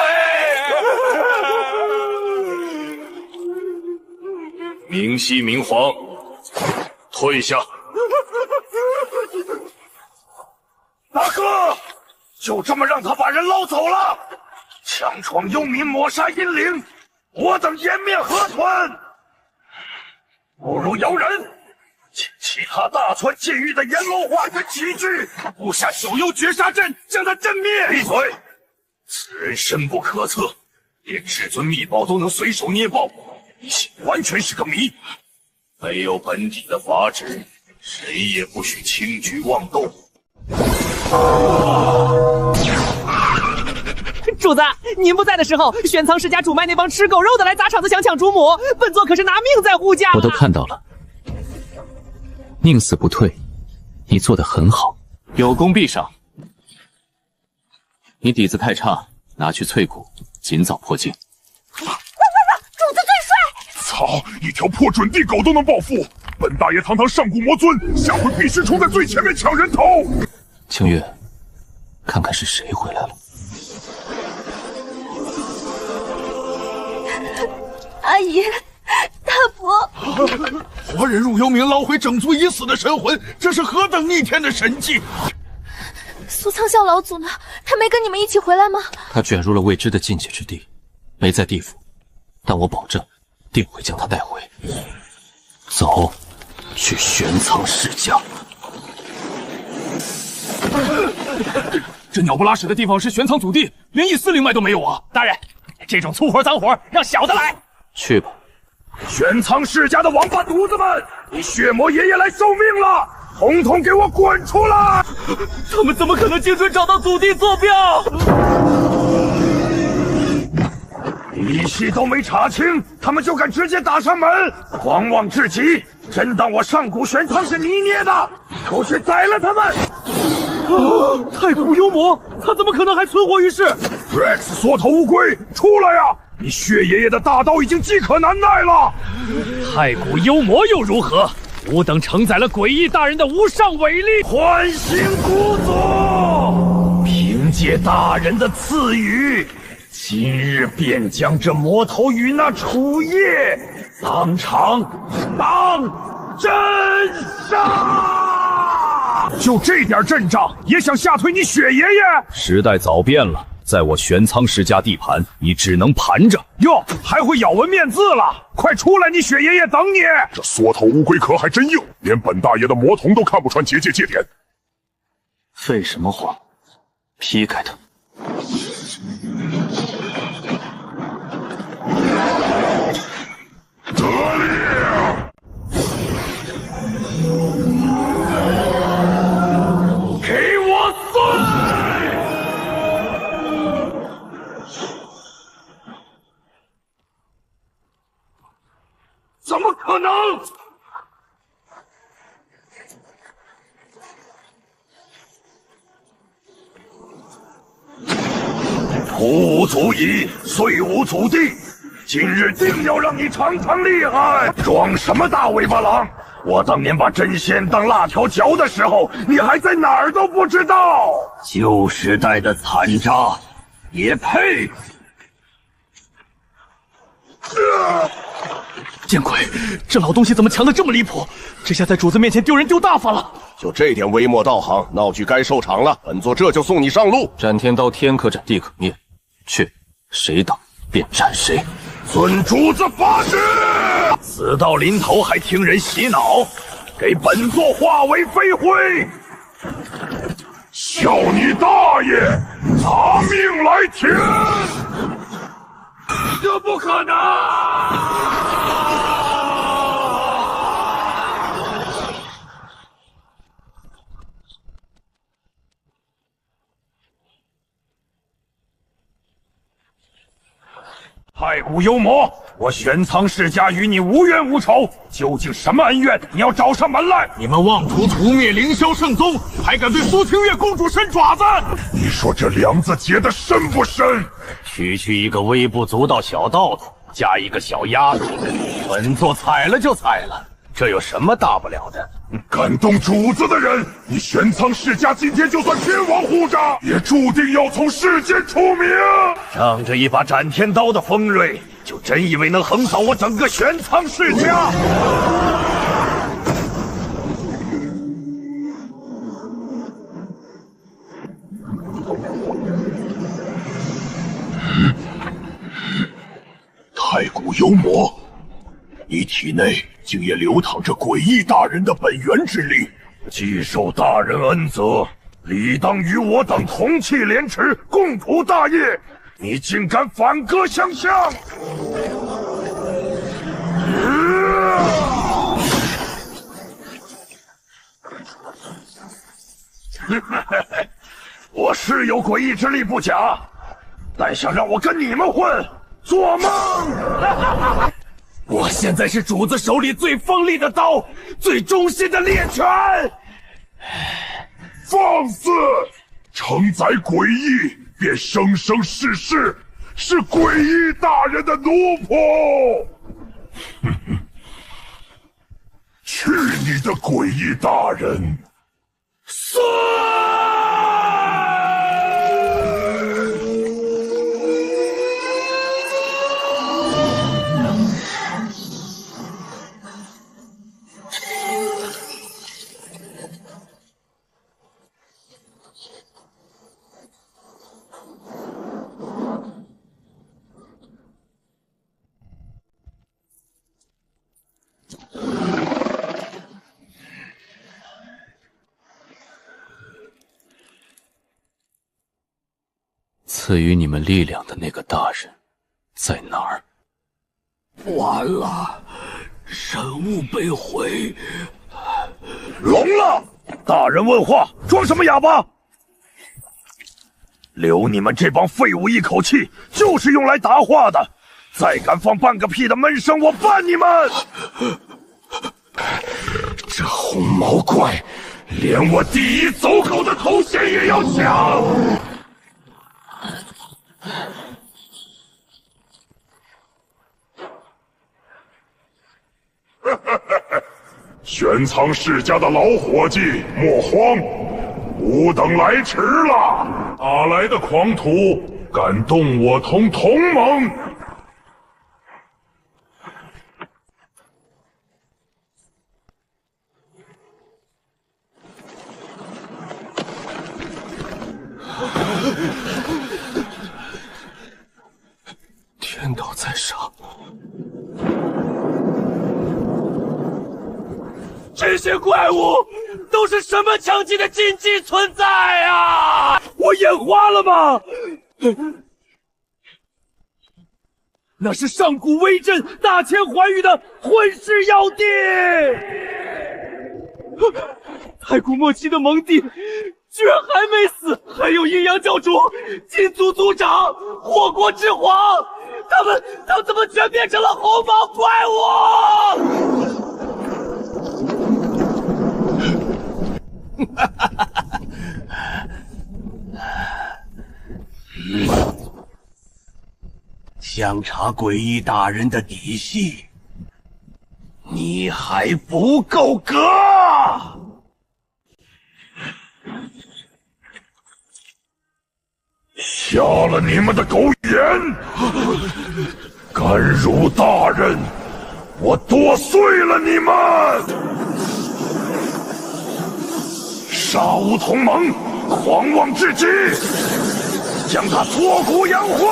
明熙、明皇，退下！大哥，就这么让他把人捞走了？强闯幽冥，抹杀阴灵，我等颜面何存？不如由人！其他大川禁域的阎罗花跟齐聚，布下九幽绝杀阵，将他震灭。闭嘴！此人深不可测，连至尊秘宝都能随手捏爆，完全是个谜。没有本体的法旨，谁也不许轻举妄动。主子，您不在的时候，玄苍世家主卖那帮吃狗肉的来砸场子想抢主母，本座可是拿命在护驾。我都看到了，宁死不退，你做得很好，有功必赏。你底子太差，拿去淬骨，尽早破境。主子最帅！操，一条破准地狗都能报复！本大爷堂堂上古魔尊，下回必须冲在最前面抢人头。清月，看看是谁回来了。阿姨，大伯，活人入幽冥，捞回整族已死的神魂，这是何等逆天的神迹！苏苍笑老祖呢？他没跟你们一起回来吗？他卷入了未知的境界之地，没在地府，但我保证，定会将他带回。走，去玄苍世家。这鸟不拉屎的地方是玄苍祖地，连一丝灵脉都没有啊！大人，这种粗活脏活让小的来。去吧。玄苍世家的王八犊子们，你血魔爷爷来受命了！统统给我滚出来！他们怎么可能精准找到祖地坐标？底细都没查清，他们就敢直接打上门，狂妄至极！真当我上古玄苍是泥捏的？出去宰了他们！太古幽魔，他怎么可能还存活于世 ？Rex 缩头乌龟，出来呀！你血爷爷的大刀已经饥渴难耐了。太古幽魔又如何？吾等承载了诡异大人的无上伟力，唤醒古祖！凭借大人的赐予，今日便将这魔头与那楚夜当场真杀！就这点阵仗，也想吓退你血爷爷？时代早变了。在我玄苍世家地盘，你只能盘着。哟，还会咬文面字了！快出来，你血爷爷等你！这缩头乌龟壳还真硬，连本大爷的魔童都看不穿结界界点。废什么话！劈开他！得力！给我碎！怎么可能？屠无足矣，碎无祖地。今日定要让你尝尝厉害！装什么大尾巴狼？我当年把真仙当辣条嚼的时候，你还在哪儿都不知道。旧时代的残渣，也配？见鬼！这老东西怎么强得这么离谱？这下在主子面前丢人丢大发了。就这点微末道行，闹剧该收场了。本座这就送你上路。斩天刀，天可斩，地可灭。去，谁挡便斩谁。遵主子法旨！死到临头还听人洗脑，给本座化为飞灰！笑你大爷！拿命来填！这不可能！太古幽魔，我玄苍世家与你无冤无仇，究竟什么恩怨？你要找上门来！你们妄图屠灭凌霄圣宗，还敢对苏清月公主伸爪子？你说这梁子结得深不深？区区一个微不足道小道主，加一个小丫头，本座踩了就踩了，这有什么大不了的？敢动主子的人，你玄苍世家今天就算天王护驾，也注定要从世间出名。仗着一把斩天刀的锋锐，就真以为能横扫我整个玄苍世家？太古幽魔，你体内竟也流淌着诡异大人的本源之力，既受大人恩泽，理当与我等同气连池，共图大业。你竟敢反戈相向！我是有诡异之力不假，但想让我跟你们混，做梦！我现在是主子手里最锋利的刀，最忠心的猎犬。放肆！承载诡异，便生生世世是诡异大人的奴仆。去你的诡异大人！死！赐予你们力量的那个大人在哪儿？完了，神物被毁，聋了！大人问话，装什么哑巴？留你们这帮废物一口气，就是用来答话的。再敢放半个屁的闷声，我办你们！这红毛怪，连我第一走狗的头衔也要抢！玄苍世家的老伙计，莫慌，吾等来迟了。哪来的狂徒敢动我同盟？天道在上，这些怪物都是什么强劲的禁忌存在啊！我眼花了吗？那是上古威震、大千寰宇的混世要地，太古末期的蒙帝居然还没死，还有阴阳教主、金族族长、火国之皇，他们怎么全变成了红毛怪物？想查诡异大人的底细，你还不够格！瞎了你们的狗眼！敢辱大人，我剁碎了你们！杀无同盟，狂妄至极，将他挫骨扬灰！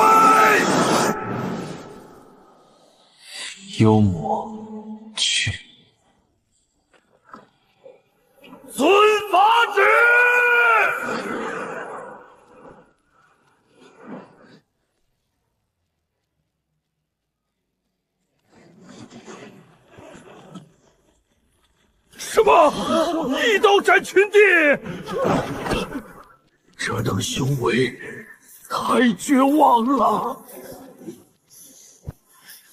幽魔，去！遵法旨！什么？一刀斩群帝？这等修为，太绝望了！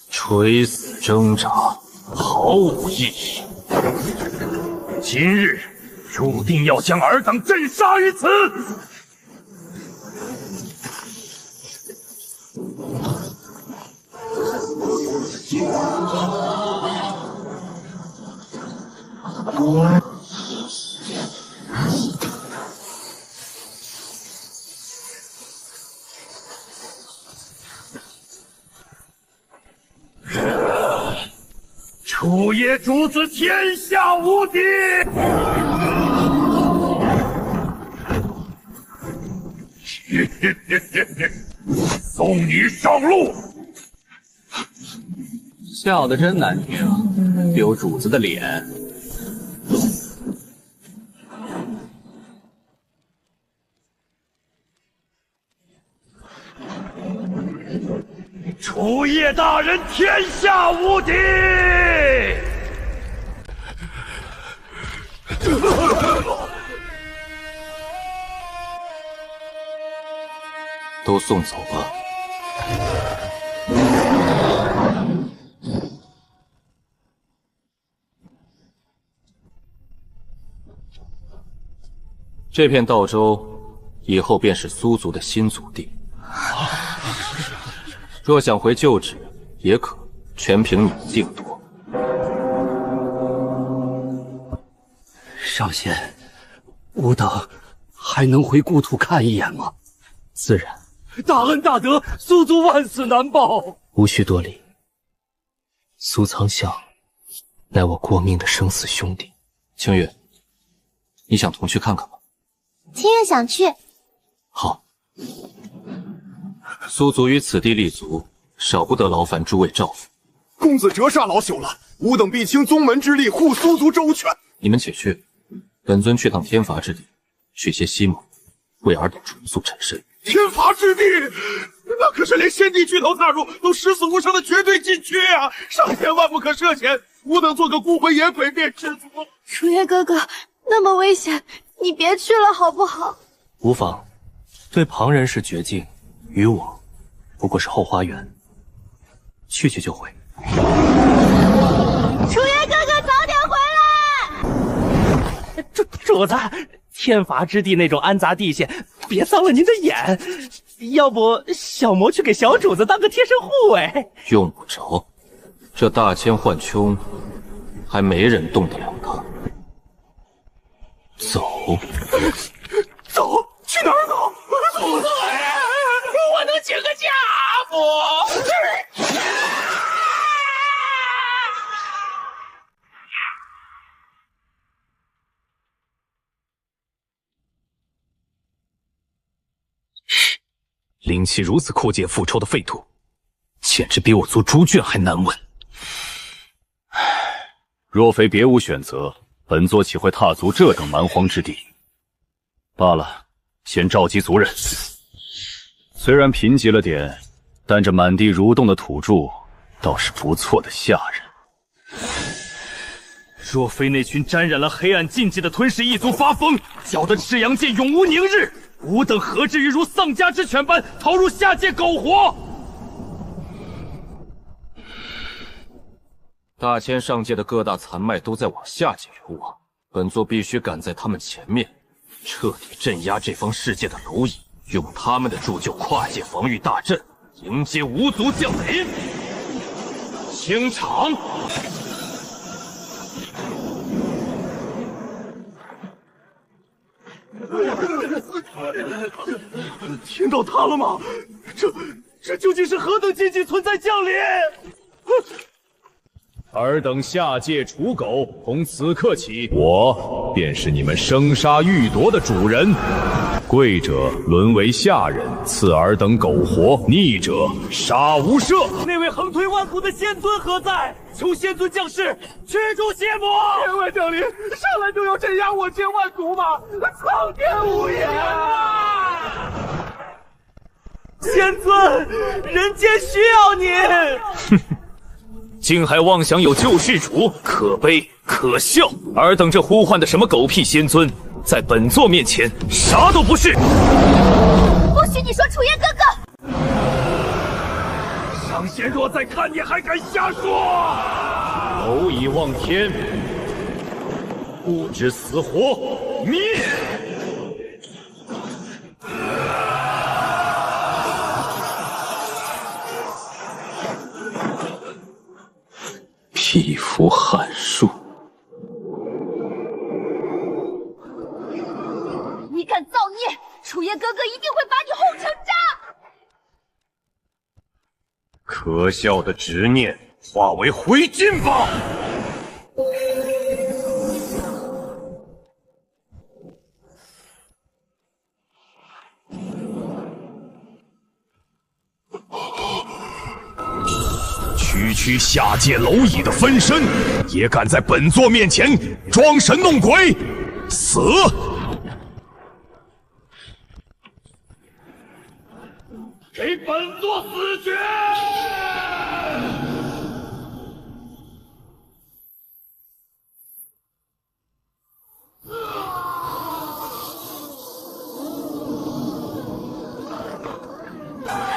垂死挣扎毫无意义。今日注定要将尔等震杀于此！楚野主子天下无敌！送你上路！笑得真难听，丢主子的脸。楚叶大人天下无敌！都送走吧。这片道州以后便是苏族的新祖地。若想回旧址，也可，全凭你定夺。少仙，吾等还能回故土看一眼吗？自然。大恩大德，苏族万死难报。无需多礼。苏苍象乃我过命的生死兄弟。清月，你想同去看看吗？清月想去。好。苏族于此地立足，少不得劳烦诸位照拂。公子折煞老朽了，吾等必倾宗门之力护苏族周全。你们且去，本尊去趟天罚之地，取些西蒙，为尔等重塑陈身。天罚之地，那可是连先帝巨头踏入都十死无生的绝对禁区啊！上天万不可涉险，吾等做个孤魂野鬼便知足。楚月哥哥，那么危险，你别去了好不好？无妨，对旁人是绝境，于我不过是后花园，去就回。楚月哥哥，早点回来！主子，天罚之地那种安杂地线，别脏了您的眼。要不小魔去给小主子当个贴身护卫？用不着，这大千幻穹还没人动得了他。走，走，去哪儿走？主子，我能请个假不？灵气如此阔剑复仇的废土，简直比我做猪圈还难闻。若非别无选择，本座岂会踏足这等蛮荒之地？罢了，先召集族人。虽然贫瘠了点，但这满地蠕动的土著倒是不错的下人。若非那群沾染了黑暗禁忌的吞噬一族发疯，搅得赤阳界永无宁日，吾等何至于如丧家之犬般逃入下界苟活？大千上界的各大残脉都在往下界流亡，本座必须赶在他们前面，彻底镇压这方世界的蝼蚁，用他们的铸就跨界防御大阵，迎接无族降临。清场！听到他了吗？这究竟是何等禁忌存在降临？尔等下界刍狗，从此刻起，我便是你们生杀予夺的主人。贵者沦为下人，赐尔等苟活；逆者杀无赦。那位横推万古的仙尊何在？求仙尊降世，驱逐邪魔！天外降临，上来就要镇压我界万族吗？苍天无言啊！仙尊，人间需要您。竟还妄想有救世主，可悲可笑！尔等这呼唤的什么狗屁仙尊，在本座面前啥都不是。不许你说楚月哥哥！上仙若再看你还敢瞎说！蝼蚁望天，不知死活，灭！匹夫撼树！你敢造孽，楚月哥哥一定会把你轰成渣！可笑的执念，化为灰烬吧！区区下界蝼蚁的分身，也敢在本座面前装神弄鬼，死！给本座死去！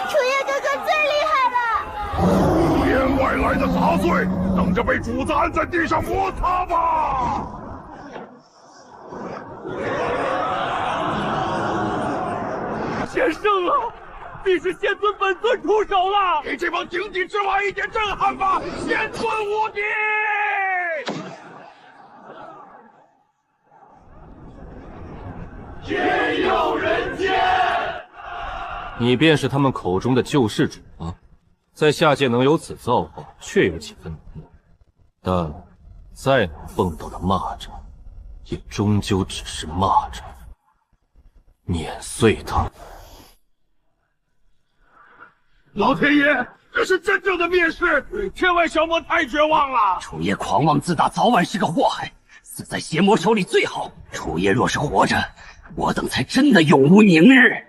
楚叶哥哥最厉害了！天外来的杂碎，等着被主子按在地上摩擦吧！先生啊，必是仙尊本尊出手了！给这帮井底之蛙一点震撼吧！仙尊无敌！天佑人间！你便是他们口中的救世主吗？在下界能有此造化，确有几分难得。但再能蹦跶的蚂蚱，也终究只是蚂蚱。碾碎他！老天爷，这是真正的灭世！天外小魔太绝望了！楚叶狂妄自大，早晚是个祸害，死在邪魔手里最好。楚叶若是活着，我等才真的永无宁日。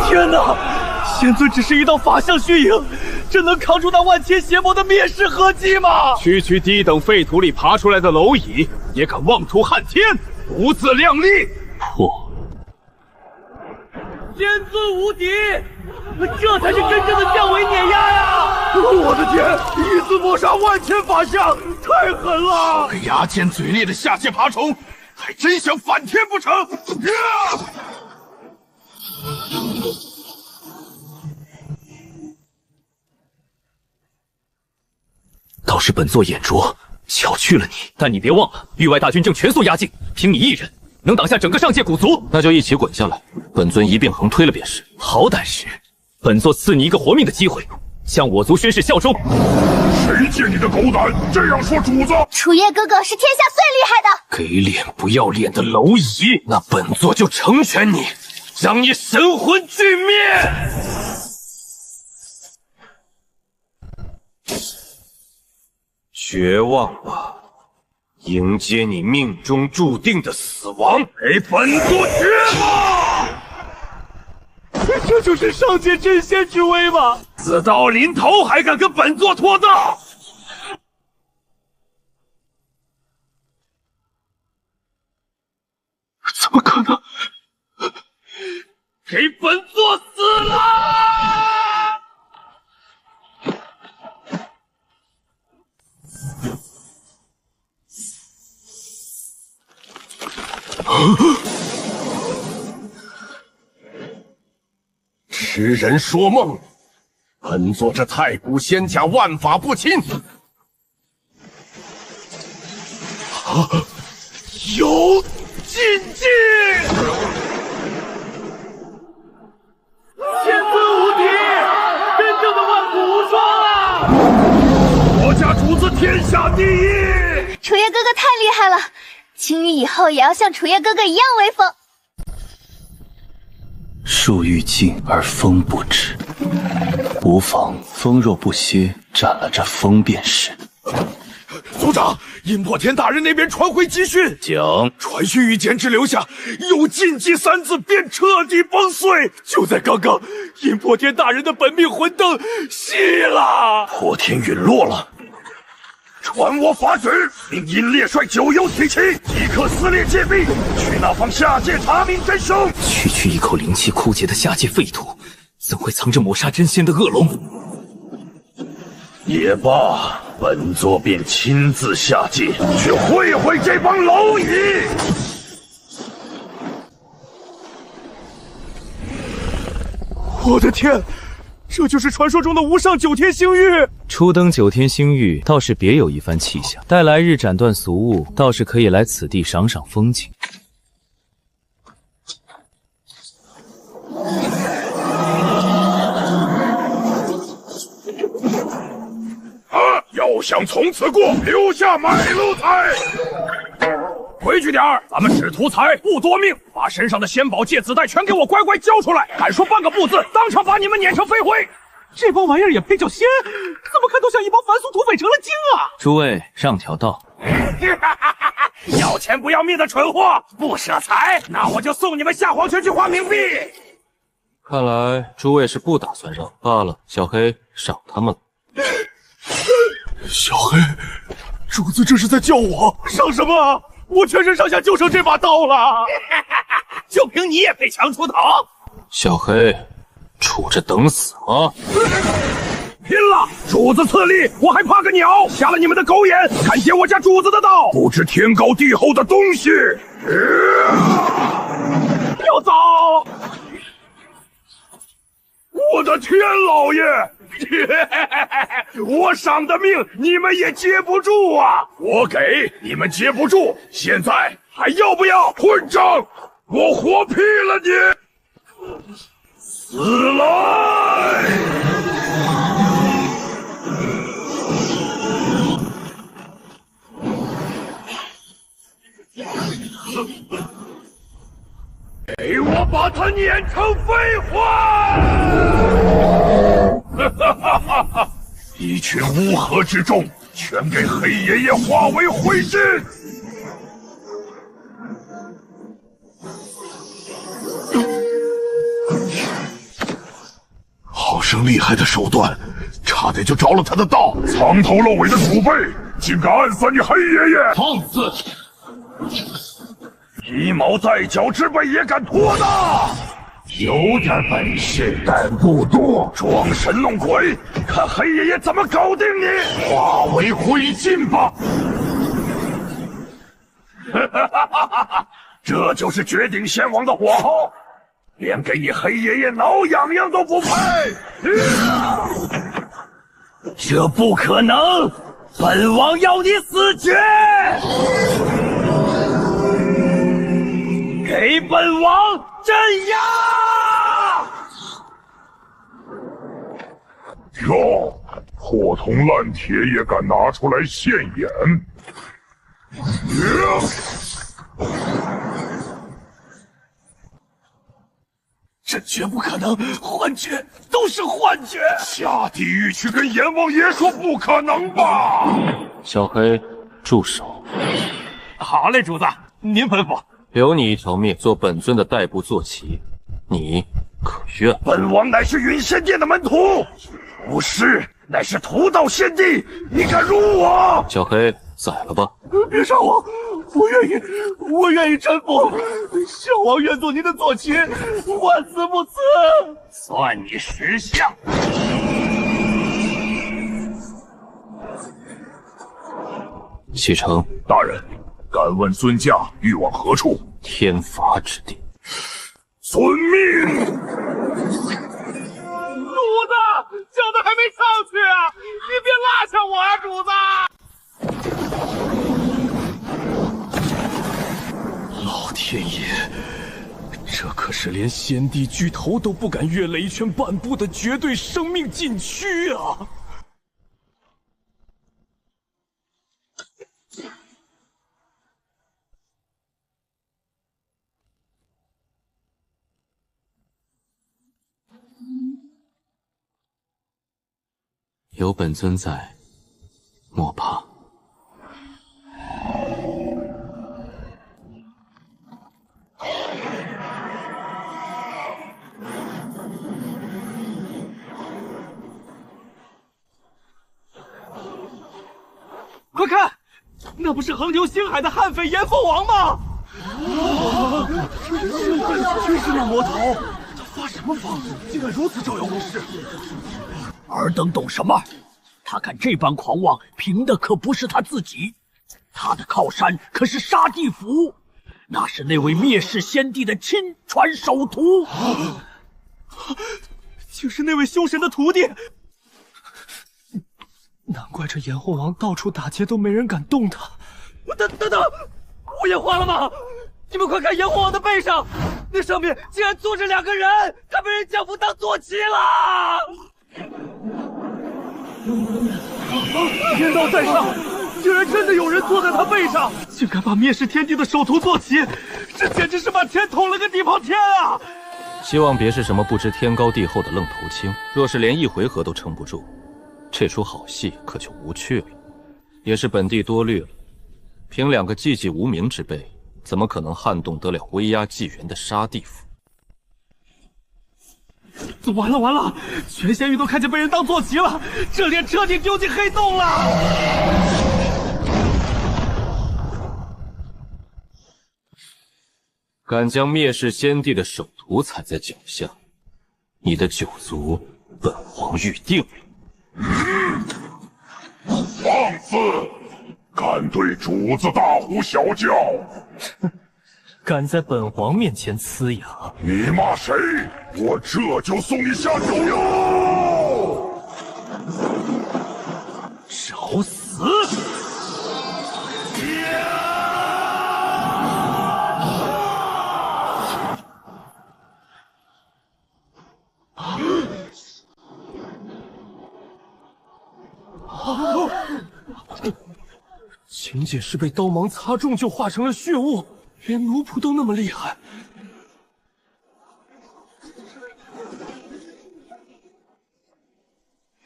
天哪！仙尊只是一道法相虚影，真能扛住那万千邪魔的灭世合击吗？区区低等废土里爬出来的蝼蚁，也敢妄出撼天，不自量力！破！仙尊无敌，这才是真正的降维碾压呀！我的天，一字抹杀万千法相，太狠了！这个牙尖嘴利的下界爬虫，还真想反天不成？倒是本座眼拙，小觑了你。但你别忘了，域外大军正全速压境，凭你一人能挡下整个上界古族？那就一起滚下来，本尊一并横推了便是。好胆识，本座赐你一个活命的机会，向我族宣誓效忠。谁借你的狗胆这样说主子？楚叶哥哥是天下最厉害的。给脸不要脸的蝼蚁，那本座就成全你，将你神魂俱灭！绝望吧，迎接你命中注定的死亡！给本座绝望！这就是上界真仙之威吗？自到临头还敢跟本座拖大？怎么可能？给本座死了！痴人说梦，本座这太古仙家万法不侵。有禁忌！仙尊无敌，真正的万古无双啊！我家主子天下第一！楚叶哥哥太厉害了，青羽以后也要像楚叶哥哥一样威风。树欲静而风不止，无妨，风若不歇，斩了这风便是。族长，阴破天大人那边传回急讯，讲传讯与简之留下有禁忌三字，便彻底崩碎。就在刚刚，阴破天大人的本命魂灯熄了，破天陨落了。传我法旨，令殷烈率九幽体骑即刻撕裂界壁，去那方下界查明真凶。区一口灵气枯竭的下界废土，怎会藏着抹杀真仙的恶龙？也罢，本座便亲自下界，去会会这帮蝼蚁。我的天，这就是传说中的无上九天星域。初登九天星域，倒是别有一番气象。待来日斩断俗物，倒是可以来此地赏赏风景。要好想从此过，留下买路财。规矩点儿，咱们只图财不夺命，把身上的仙宝戒子带全给我乖乖交出来！敢说半个不字，当场把你们碾成飞灰！这帮玩意儿也配叫仙？怎么看都像一帮凡俗土匪成了精啊！诸位让条道。要钱不要命的蠢货，不舍财，那我就送你们下黄泉去换冥币。看来诸位是不打算让罢了。小黑，赏他们了。小黑，主子这是在叫我赏什么？我全身上下就剩这把刀了，就凭你也配强出头？小黑，杵着等死吗？拼了！主子赐力，我还怕个鸟！瞎了你们的狗眼，看见我家主子的刀，不知天高地厚的东西！要走！我的天老爷！我赏的命你们也接不住啊！我给你们接不住，现在还要不要？混账！我活劈了你！死来！给我把他碾成废话！一群乌合之众，全给黑爷爷化为灰烬！好生厉害的手段，差点就着了他的道！藏头露尾的鼠辈，竟敢暗算你黑爷爷！放肆！一毛在脚之辈也敢托大？有点本事，但不多。装神弄鬼，看黑爷爷怎么搞定你！化为灰烬吧！这就是绝顶仙王的火候，连给你黑爷爷挠痒痒都不配！这不可能！本王要你死绝！给本王镇压！哟，破铜烂铁也敢拿出来现眼！这绝不可能，幻觉，都是幻觉！下地狱去跟阎王爷说不可能吧！小黑，住手！好嘞，主子，您吩咐。留你一条命，做本尊的代步坐骑，你可愿？本王乃是云仙殿的门徒，不是，乃是屠道仙帝，你敢辱我？小黑，宰了吧！别杀我，我愿意臣服。小王愿做您的坐骑，万死不辞。算你识相。启程。大人，敢问尊驾欲往何处？天罚之地。遵命。主子，叫的还没上去，你别落下我啊，主子！老天爷，这可是连先帝巨头都不敢越雷圈半步的绝对生命禁区啊！有本尊在，莫怕。快看，那不是横流星海的悍匪炎凤王吗？真是那魔头！他发什么疯，竟敢如此招摇过市？尔等懂什么？他敢这般狂妄，凭的可不是他自己，他的靠山可是沙地府，那是那位灭世先帝的亲传首徒，竟是那位凶神的徒弟。难怪这炎后王到处打劫都没人敢动他。等等，我眼花了吗？你们快看炎后王的背上，那上面竟然坐着2个人，他被人降服当坐骑了。天道在上，竟然真的有人坐在他背上，竟敢把灭世天帝的首徒坐骑，这简直是把天捅了个地包天啊！希望别是什么不知天高地厚的愣头青。若是连一回合都撑不住，这出好戏可就无趣了。也是本帝多虑了，凭2个寂寂无名之辈，怎么可能撼动得了威压纪元的杀地府？完了！全仙域都看见被人当坐骑了，这脸彻底丢进黑洞了！敢将灭世先帝的首徒踩在脚下，你的九族本皇预定了。放肆！敢对主子大呼小叫！敢在本皇面前呲牙！你骂谁？我这就送你下九幽！找死！秦姐是被刀芒擦中就化成了血雾，连奴仆都那么厉害。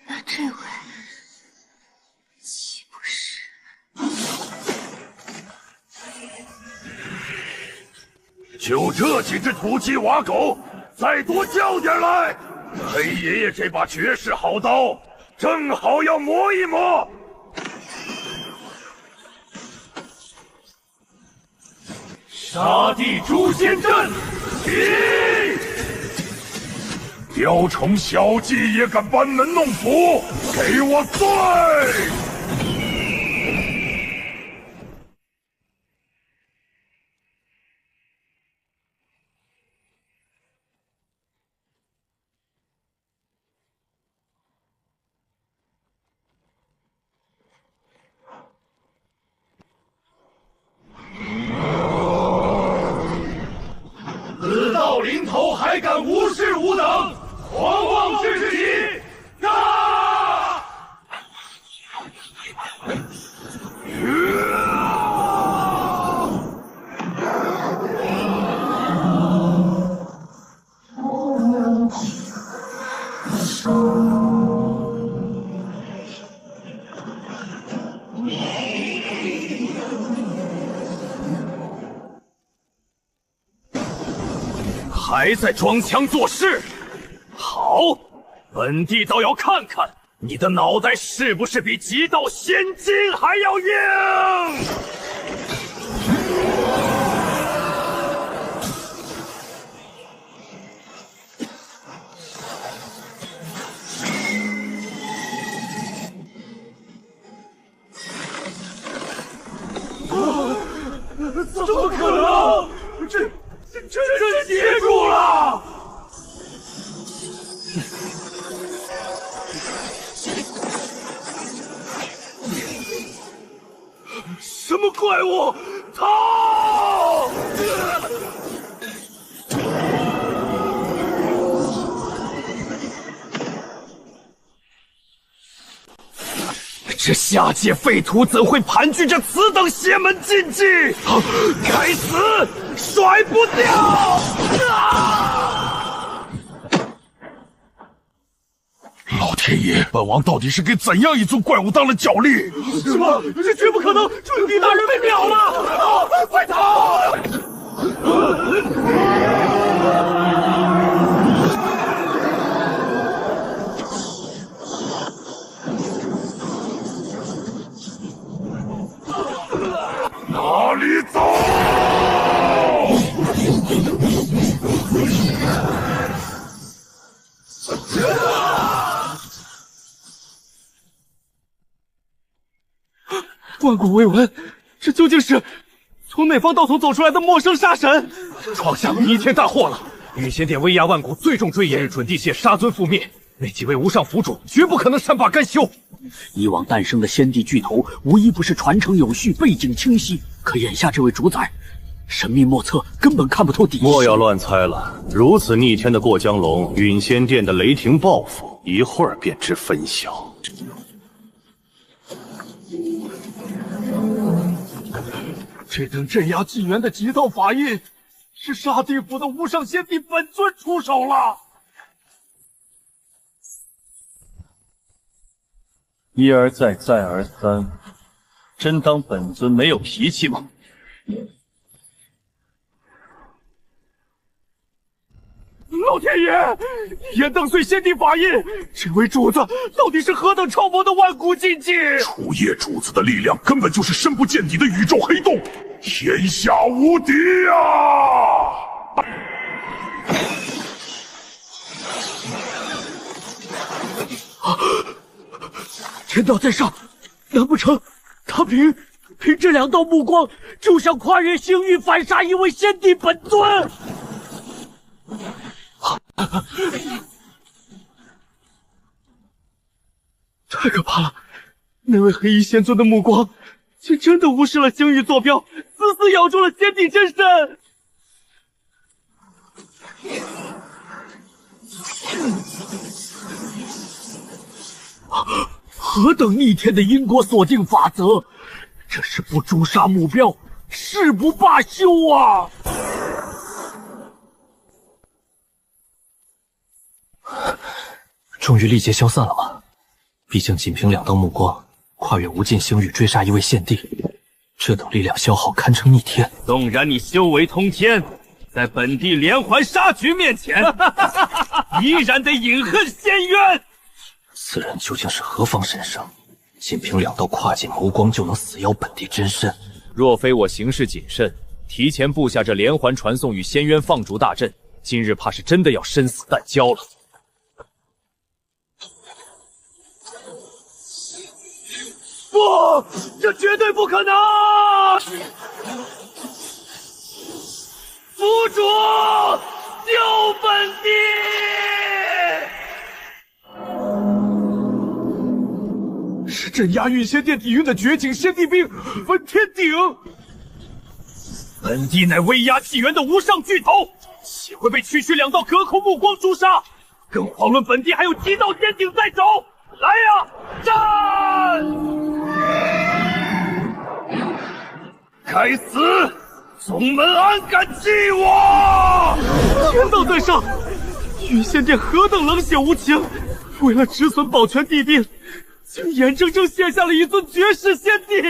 那这位岂不是？就这几只土鸡瓦狗，再多叫点来！黑爷爷这把绝世好刀，正好要磨一磨。杀地诛仙阵，起！雕虫小技也敢班门弄斧，给我醉！死到临头还敢无视吾等，狂妄至极！啊！还在装腔作势？好，本帝倒要看看你的脑袋是不是比极道仙金还要硬！怎么可能？真接住了！什么怪物？逃！这下界废土怎会盘踞着此等邪门禁忌？该死，甩不掉！老天爷，本王到底是给怎样一尊怪物当了脚力？什么？这绝不可能！准帝大人被秒了！快逃！哪里走？万古未闻，这究竟是从哪方道统走出来的陌生杀神？闯下弥天大祸了！御仙殿威压万古，最重追严，准帝谢杀尊覆灭，那几位无上府主绝不可能善罢甘休。以往诞生的先帝巨头，无一不是传承有序、背景清晰。可眼下这位主宰，神秘莫测，根本看不透底细。莫要乱猜了，如此逆天的过江龙，陨仙殿的雷霆报复，一会儿便知分晓。这等镇压纪元的极道法印，是杀地府的无上仙帝本尊出手了。一而再，再而三，真当本尊没有脾气吗？老天爷，严当岁仙帝法印，这位主子到底是何等超薄的万古禁忌？楚夜主子的力量根本就是深不见底的宇宙黑洞，天下无敌啊！天道在上，难不成他凭这2道目光就想跨越星域反杀一位仙帝本尊？太可怕了！那位黑衣仙尊的目光，竟真的无视了星域坐标，死死咬住了仙帝真身。何等逆天的因果锁定法则！这是不诛杀目标，誓不罢休啊！终于力竭消散了吗？毕竟仅凭2道目光，跨越无尽星域追杀一位献帝，这等力量消耗堪称逆天。纵然你修为通天，在本地连环杀局面前，依然得饮恨仙渊。此人究竟是何方神圣？仅凭2道跨境眸光就能死咬本地真身？若非我行事谨慎，提前布下这连环传送与仙渊放逐大阵，今日怕是真的要生死蛋交了。不，这绝对不可能！府主，救本地！是镇压御仙殿底蕴的绝景仙帝兵分天鼎。本地乃威压纪元的无上巨头，岂会被区区2道隔空目光诛杀？更遑论本地还有7道仙鼎在手！来呀，战！该死！宗门安敢欺我！天道在上，御仙殿何等冷血无情！为了止损保全帝兵，竟眼睁睁献下了一尊绝世仙帝。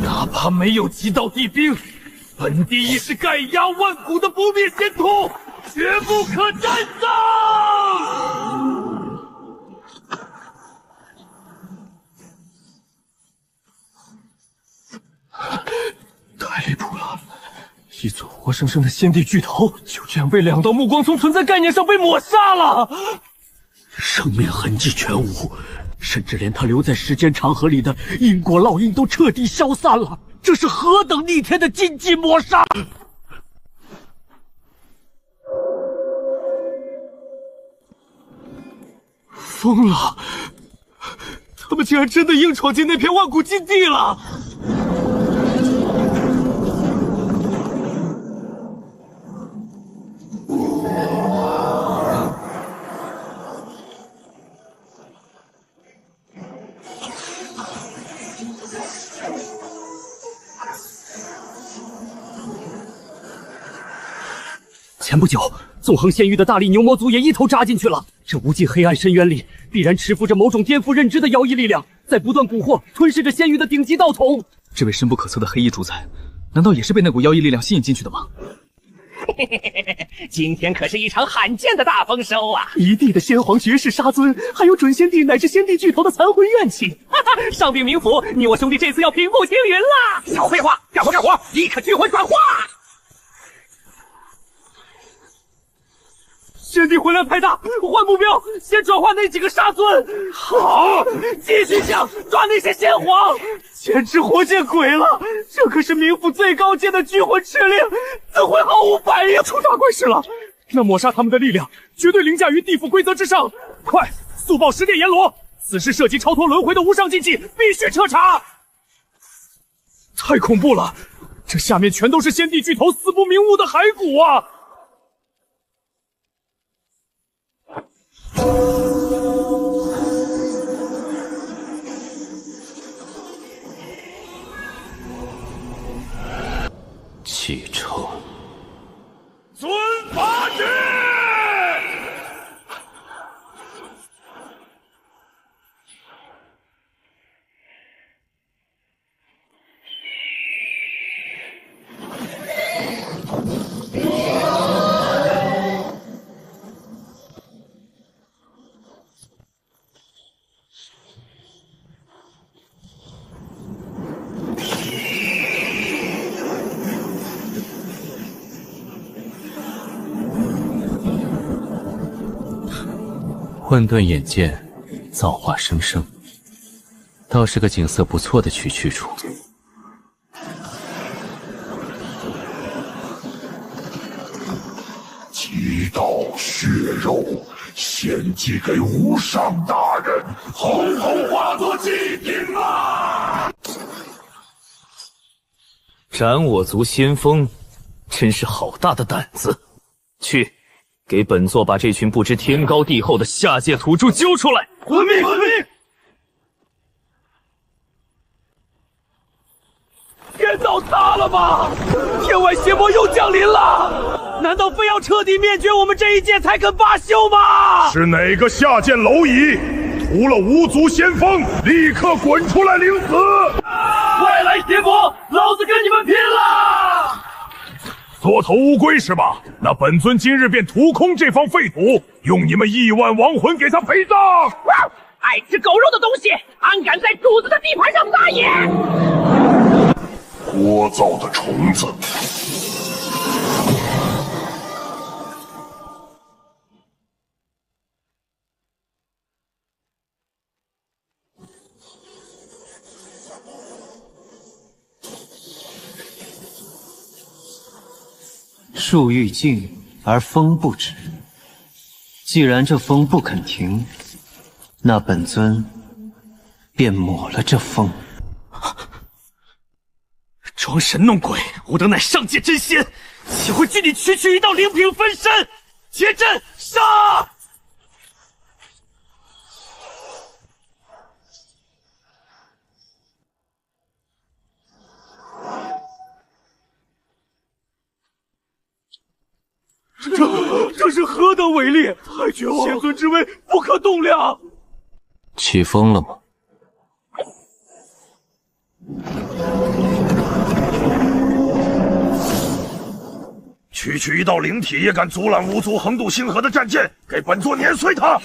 哪怕没有7道帝兵，本地亦是盖压万古的不灭仙土，绝不可战胜！太离谱了！一尊活生生的仙帝巨头，就这样被2道目光从存在概念上被抹杀了，生命痕迹全无，甚至连他留在时间长河里的因果烙印都彻底消散了。这是何等逆天的禁忌抹杀！疯了！他们竟然真的硬闯进那片万古禁地了！前不久，纵横仙域的大力牛魔族也一头扎进去了。这无尽黑暗深渊里，必然持缚着某种颠覆认知的妖异力量，在不断蛊惑、吞噬着仙域的顶级道统。这位深不可测的黑衣主宰，难道也是被那股妖异力量吸引进去的吗？今天可是一场罕见的大丰收啊！一地的先皇绝世杀尊，还有准仙帝乃至仙帝巨头的残魂怨气。上禀冥府，你我兄弟这次要平步青云啦！少废话，干活干活，立刻聚魂转化！仙帝魂量太大，换目标，先转化那几个杀尊。好，继续想抓那些先皇，简直活见鬼了！这可是冥府最高阶的聚魂敕令，怎会毫无反应？出大怪事了！那抹杀他们的力量，绝对凌驾于地府规则之上。快，速报10殿阎罗，此事涉及超脱轮回的无上禁忌，必须彻查。太恐怖了，这下面全都是仙帝巨头死不瞑目的骸骨啊！遵法旨。混沌眼见，造化生生，倒是个景色不错的取去处。几道血肉献祭给无上大人，统统化作祭品啊！斩我族先锋，真是好大的胆子！去，给本座把这群不知天高地厚的下界土著揪出来！遵命，遵命！天道塌了吗？天外邪魔又降临了！难道非要彻底灭绝我们这一界才肯罢休吗？是哪个下贱蝼蚁屠了无族先锋？立刻滚出来领死！外来邪魔，老子跟你们拼了！做头乌龟是吧？那本尊今日便屠空这方废土，用你们亿万亡魂给他陪葬！爱吃狗肉的东西，安敢在主子的地盘上撒野！聒噪的虫子！树欲静而风不止，既然这风不肯停，那本尊便抹了这风。装神弄鬼，吾等乃上界真仙，岂会惧你区区一道灵品分身？结阵杀！这是何等伟力！太绝望了！仙尊之威不可动量。起风了吗？区区一道灵体也敢阻拦无族横渡星河的战舰，给本座碾碎他！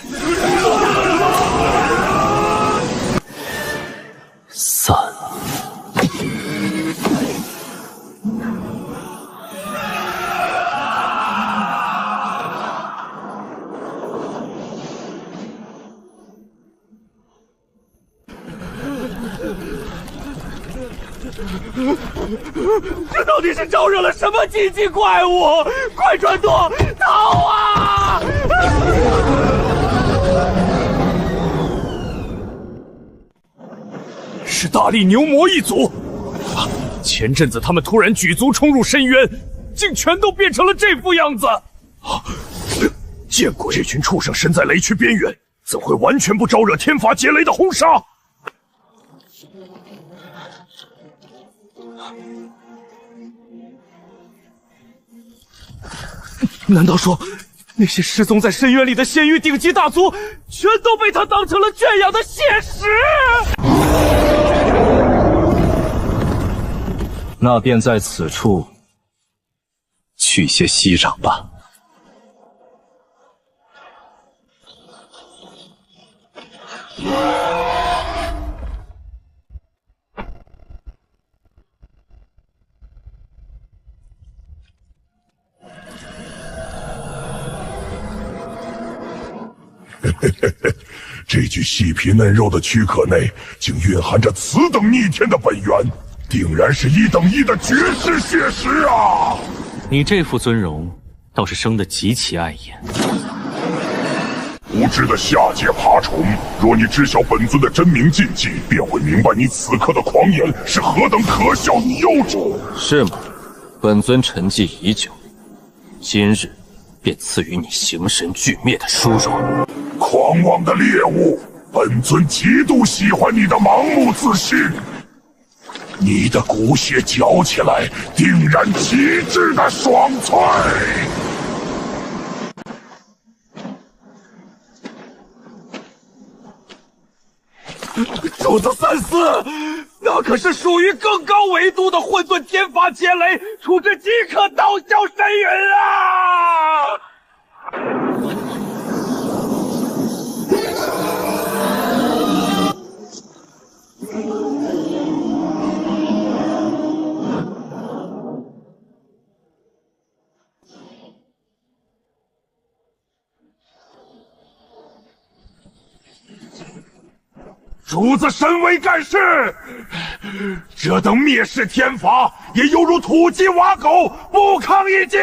散。这到底是招惹了什么禁忌怪物？快转舵，逃啊！是大力牛魔一族。前阵子他们突然举族冲入深渊，竟全都变成了这副样子。见鬼！这群畜生身在雷区边缘，怎会完全不招惹天罚劫雷的轰杀？难道说，那些失踪在深渊里的仙域顶级大族，全都被他当成了圈养的血食？那便在此处去些息壤吧。这具细皮嫩肉的躯壳内，竟蕴含着此等逆天的本源，定然是1等1的绝世血石啊！你这副尊容，倒是生得极其碍眼。无知的下界爬虫，若你知晓本尊的真名禁忌，便会明白你此刻的狂言是何等可笑与幼稚。是吗？本尊沉寂已久，今日便赐予你形神俱灭的殊荣。狂妄的猎物，本尊极度喜欢你的盲目自信。你的骨血嚼起来，定然极致的爽脆。主子三思，那可是属于更高维度的混沌天罚劫雷，处置即可道消深云啊！主子身为干事，这等蔑视天罚，也犹如土鸡瓦狗，不抗一击。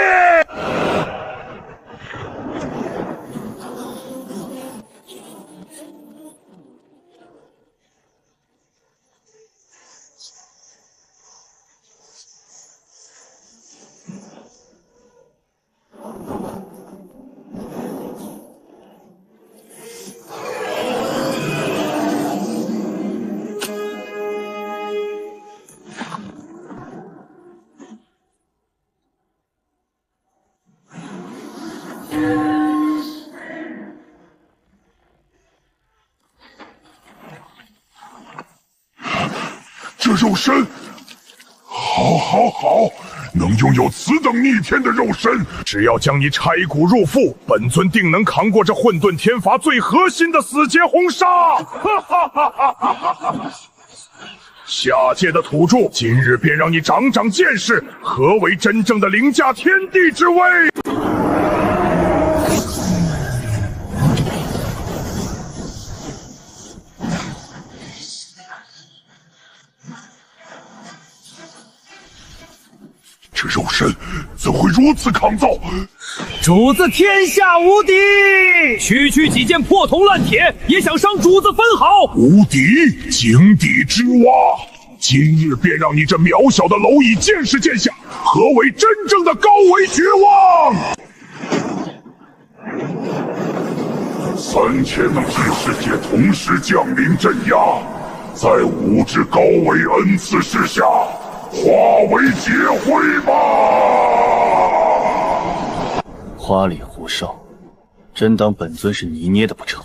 这肉身，好，能拥有此等逆天的肉身，只要将你拆骨入腹，本尊定能扛过这混沌天罚最核心的死劫轰杀！下界的土著，今日便让你长长见识，何为真正的凌驾天地之威！这肉身怎会如此抗造？主子天下无敌，区区几件破铜烂铁也想伤主子分毫？无敌，井底之蛙。今日便让你这渺小的蝼蚁见识见下，何为真正的高维绝望！3000的巨世界同时降临镇压，在无之高维恩赐之下，化为劫灰吧！花里胡哨，真当本尊是泥捏的不成？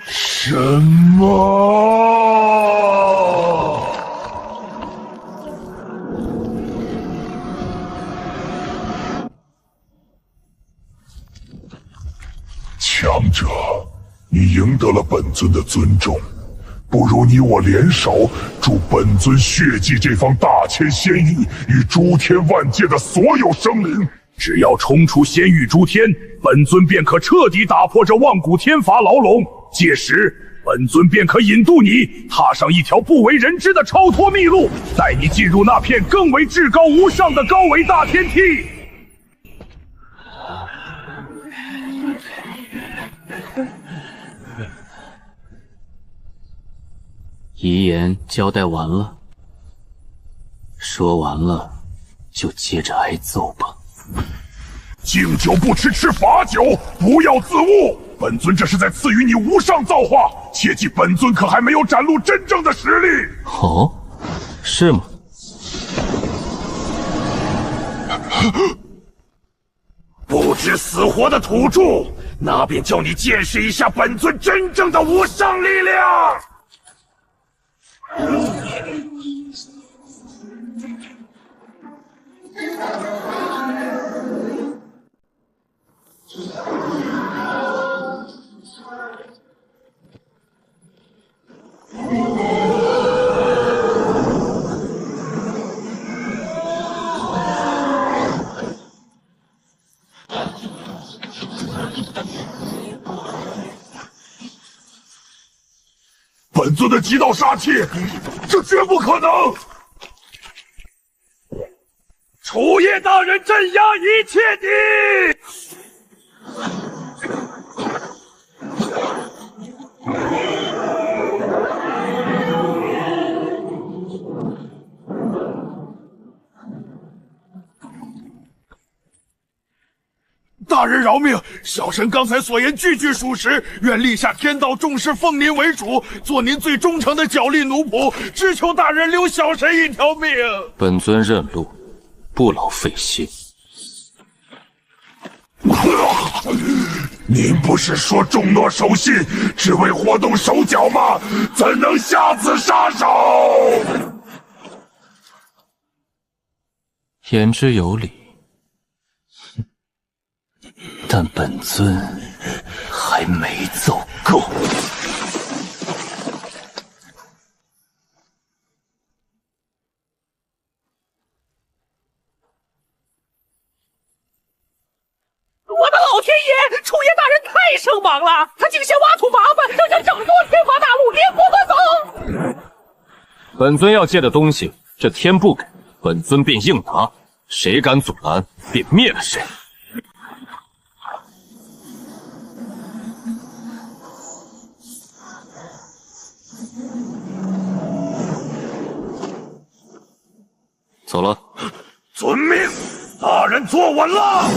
什么？强者，你赢得了本尊的尊重，不如你我联手，助本尊血祭这方大千仙域与诸天万界的所有生灵。只要冲出仙域诸天，本尊便可彻底打破这万古天罚牢笼。届时，本尊便可引渡你踏上一条不为人知的超脱秘路，带你进入那片更为至高无上的高维大天梯。遗言交代完了，说完了就接着挨揍吧。敬酒不吃吃罚酒，不要自误。本尊这是在赐予你无上造化，切记本尊可还没有展露真正的实力。哦，是吗？不知死活的土著，那便叫你见识一下本尊真正的无上力量。本尊的极道杀气，这绝不可能！楚叶大人镇压一切敌！大人饶命！小神刚才所言句句属实，愿立下天道重视，奉您为主，做您最忠诚的脚力奴仆，只求大人留小神一条命。本尊认路，不劳费心。您不是说重诺守信，只为活动手脚吗？怎能下此杀手？言之有理。但本尊还没走够。我的老天爷，楚爷大人太生忙了，他竟先挖土麻烦，让这整座天罚大陆连不得走。本尊要借的东西，这天不给，本尊便硬拿，谁敢阻拦，便灭了谁。走了。遵命，大人坐稳了。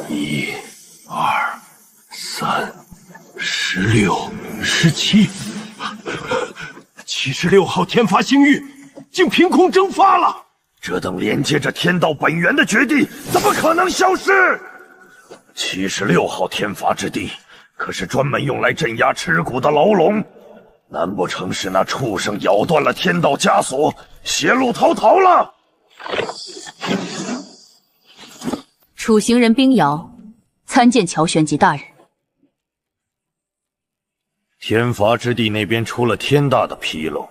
1、2、3、16、17， 76号天罚星域竟凭空蒸发了。这等连接着天道本源的绝地，怎么可能消失？76号天罚之地，可是专门用来镇压赤骨的牢笼。难不成是那畜生咬断了天道枷锁，泄露逃了？楚行人冰瑶，参见乔玄吉大人。天罚之地那边出了天大的纰漏，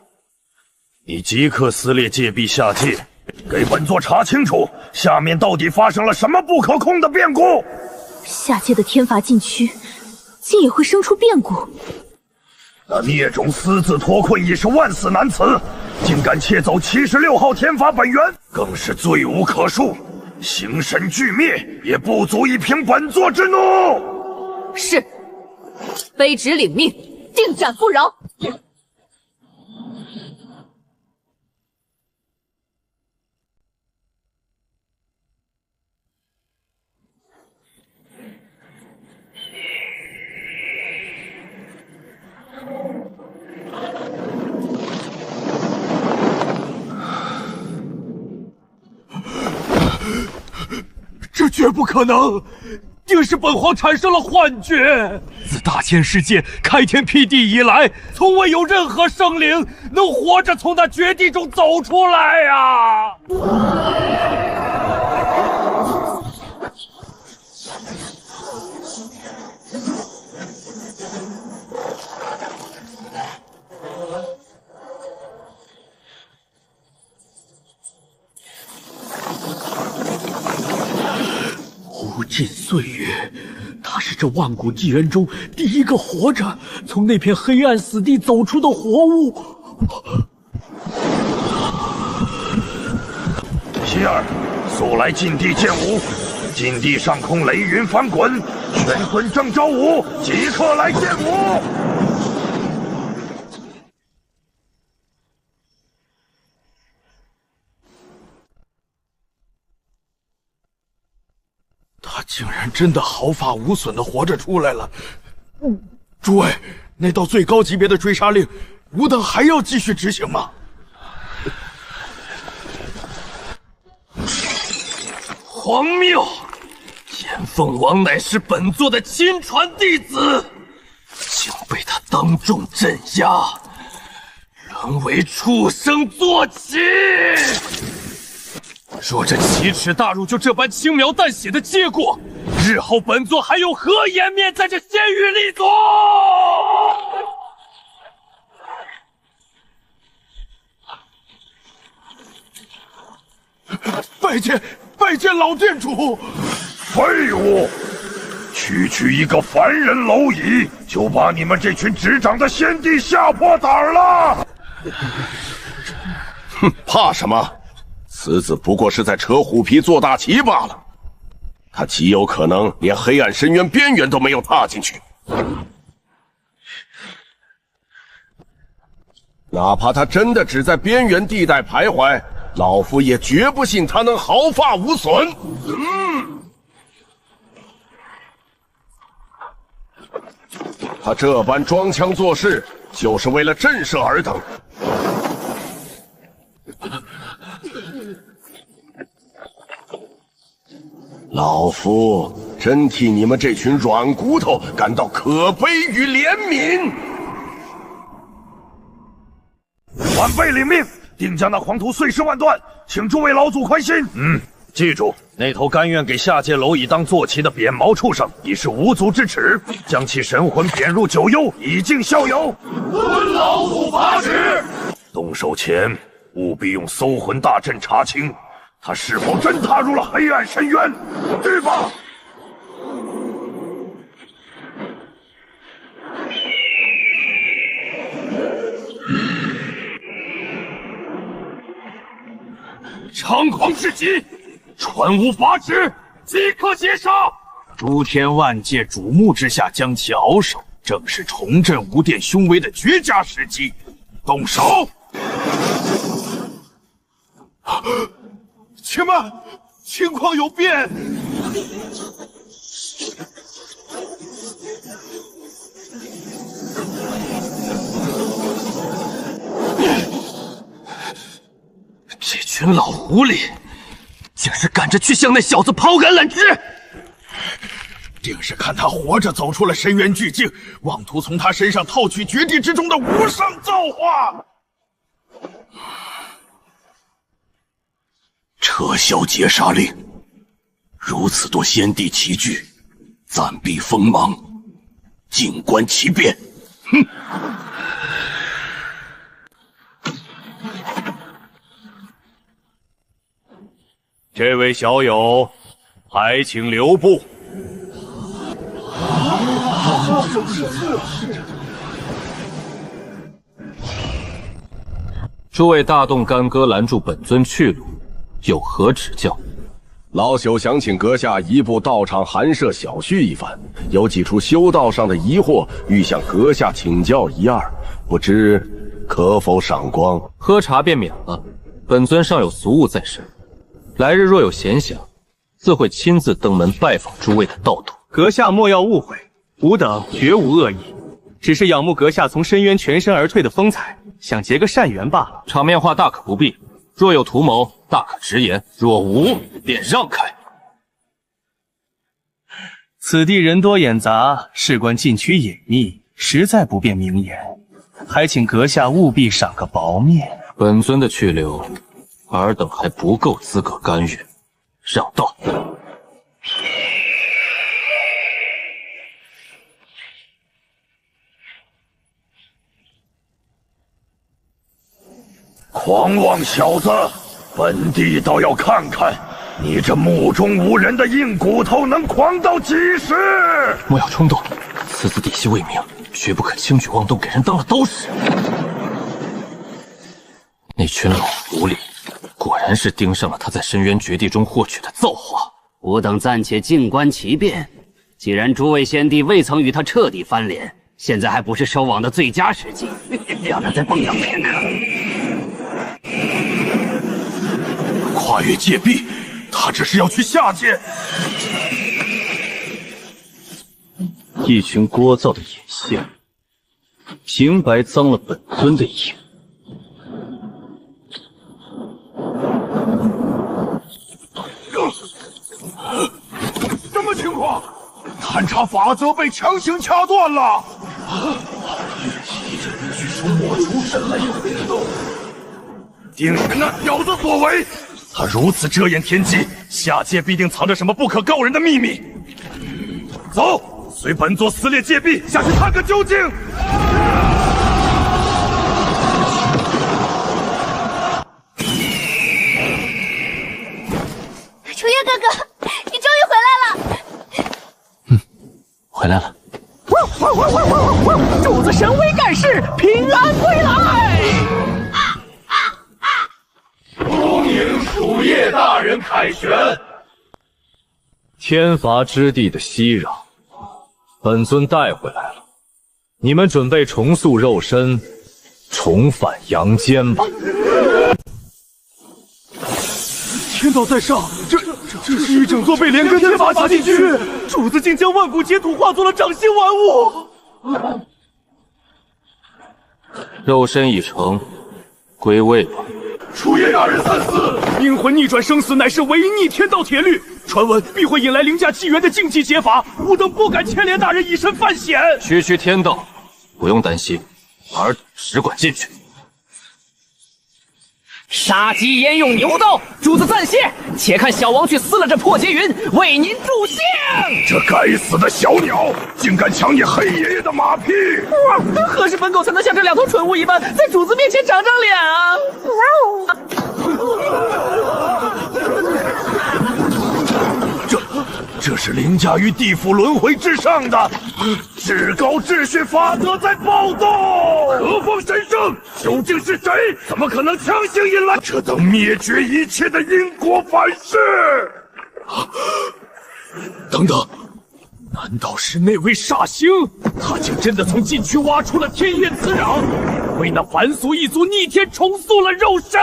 你即刻撕裂戒壁下界，给本座查清楚，下面到底发生了什么不可控的变故？下界的天罚禁区，竟也会生出变故。那孽种私自脱困已是万死难辞，竟敢窃走76号天罚本源，更是罪无可恕。形神俱灭，也不足以平本座之怒。是，卑职领命，定斩不饶。这绝不可能，定是本皇产生了幻觉。自大千世界开天辟地以来，从未有任何生灵能活着从那绝地中走出来呀！无尽岁月，他是这万古纪元中第一个活着从那片黑暗死地走出的活物。希儿，速来禁地见武！禁地上空雷云翻滚，玄孙正招武，即刻来见武！他竟然真的毫发无损的活着出来了。诸位，那道最高级别的追杀令，吾等还要继续执行吗？荒谬！炎凤王乃是本座的亲传弟子，竟被他当众镇压，沦为畜生坐骑。若这奇耻大辱就这般轻描淡写的接过，日后本座还有何颜面在这仙域立足？拜见老店主！废物！区一个凡人蝼蚁，就把你们这群执掌的先帝吓破胆了！哼，怕什么？此子不过是在扯虎皮做大旗罢了，他极有可能连黑暗深渊边缘都没有踏进去。哪怕他真的只在边缘地带徘徊，老夫也绝不信他能毫发无损。他这般装腔作势，就是为了震慑尔等。老夫真替你们这群软骨头感到可悲与怜悯。晚辈领命，定将那黄土碎尸万段，请诸位老祖宽心。记住，那头甘愿给下界蝼蚁当坐骑的扁毛畜生，已是无足之耻，将其神魂贬入九幽，以儆效尤。遵老祖法旨。动手前务必用搜魂大阵查清，他是否真踏入了黑暗深渊。去吧。猖狂至极，传吾法旨，即刻截杀！诸天万界瞩目之下将其鳌首，正是重振无殿凶威的绝佳时机。动手！且慢，情况有变。这群老狐狸，竟是赶着去向那小子抛橄榄枝！定是看他活着走出了深渊巨境，妄图从他身上套取绝地之中的无上造化。撤销截杀令，如此多先帝齐聚，暂避锋芒，静观其变。哼！这位小友，还请留步。诸位大动干戈，拦住本尊去路，有何指教？老朽想请阁下移步道场寒舍小叙一番，有几处修道上的疑惑，欲向阁下请教一二，不知可否赏光？喝茶便免了，本尊尚有俗务在身，来日若有闲暇，自会亲自登门拜访诸位的道途。阁下莫要误会，吾等绝无恶意，只是仰慕阁下从深渊全身而退的风采，想结个善缘罢了。场面话大可不必，若有图谋，大可直言；若无，便让开。此地人多眼杂，事关禁区隐秘，实在不便明言，还请阁下务必赏个薄面。本尊的去留，尔等还不够资格干预，让道。狂妄小子，本帝倒要看看你这目中无人的硬骨头能狂到几时！莫要冲动，此子底细未明，绝不可轻举妄动，给人当了刀使。那群老狐狸，果然是盯上了他在深渊绝地中获取的造化。吾等暂且静观其变。既然诸位先帝未曾与他彻底翻脸，现在还不是收网的最佳时机，让他再蹦跶片刻。跨越界壁，他这是要去下界。一群聒噪的眼线，平白脏了本尊的眼。什么情况？探查法则被强行掐断了。抹除神来回动。定是那小子所为。他如此遮掩天机，下界必定藏着什么不可告人的秘密。走，随本座撕裂界壁，下去探个究竟。楚月哥哥，你终于回来了。回来了。主子神威盖世，平安归来。恭迎鼠夜大人凯旋。天罚之地的熙壤，本尊带回来了。你们准备重塑肉身，重返阳间吧。天道在上，这是一整座被连根天法砸进去，主子竟将万古劫土化作了掌心玩物。肉身已成，归位吧。楚爷大人三思，阴魂逆转生死乃是违逆天道铁律，传闻必会引来凌驾纪元的禁忌劫法，吾等不敢牵连大人以身犯险。区天道，不用担心，尔等只管进去。杀鸡焉用牛刀，主子暂歇，且看小王去撕了这破劫云，为您助兴。这该死的小鸟，竟敢抢你黑爷爷的马屁！何时本狗才能像这两头蠢物一般，在主子面前长长脸啊？这是凌驾于地府轮回之上的至高秩序法则在暴动！何方神圣？究竟是谁？怎么可能强行引来这等灭绝一切的因果反噬？等等，难道是那位煞星？他竟真的从禁区挖出了天焰磁壤，为那凡俗一族逆天重塑了肉身？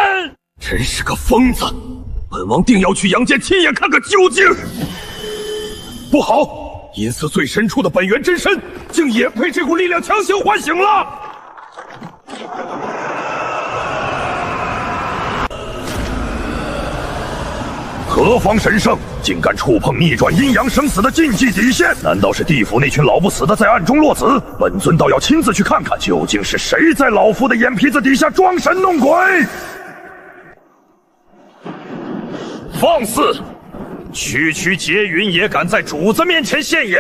真是个疯子！本王定要去阳间亲眼看个究竟！不好，阴司最深处的本源真身，竟也被这股力量强行唤醒了。何方神圣，竟敢触碰逆转阴阳生死的禁忌底线？难道是地府那群老不死的在暗中落子？本尊倒要亲自去看看，究竟是谁在老夫的眼皮子底下装神弄鬼！放肆！区区劫云也敢在主子面前现眼，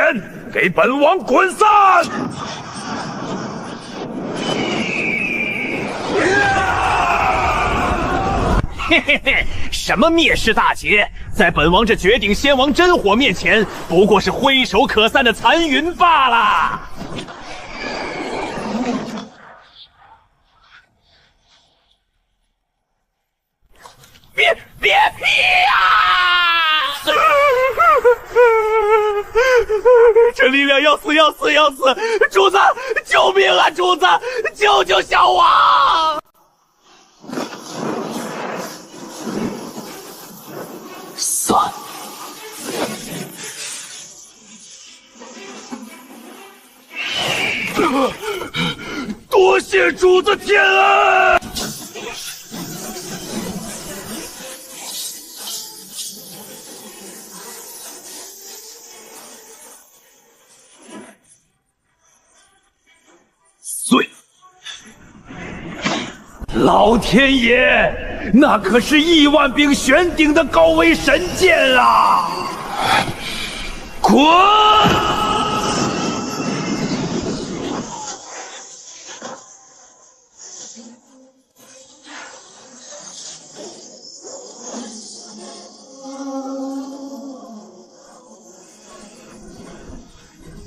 给本王滚散！嘿嘿嘿，什么灭世大劫，在本王这绝顶仙王真火面前，不过是挥手可散的残云罢了。别劈呀！这力量要死要死要死！主子，救命啊！主子，救救小王！散。多谢主子天恩！碎！老天爷，那可是亿万柄玄鼎的高维神剑啊！滚！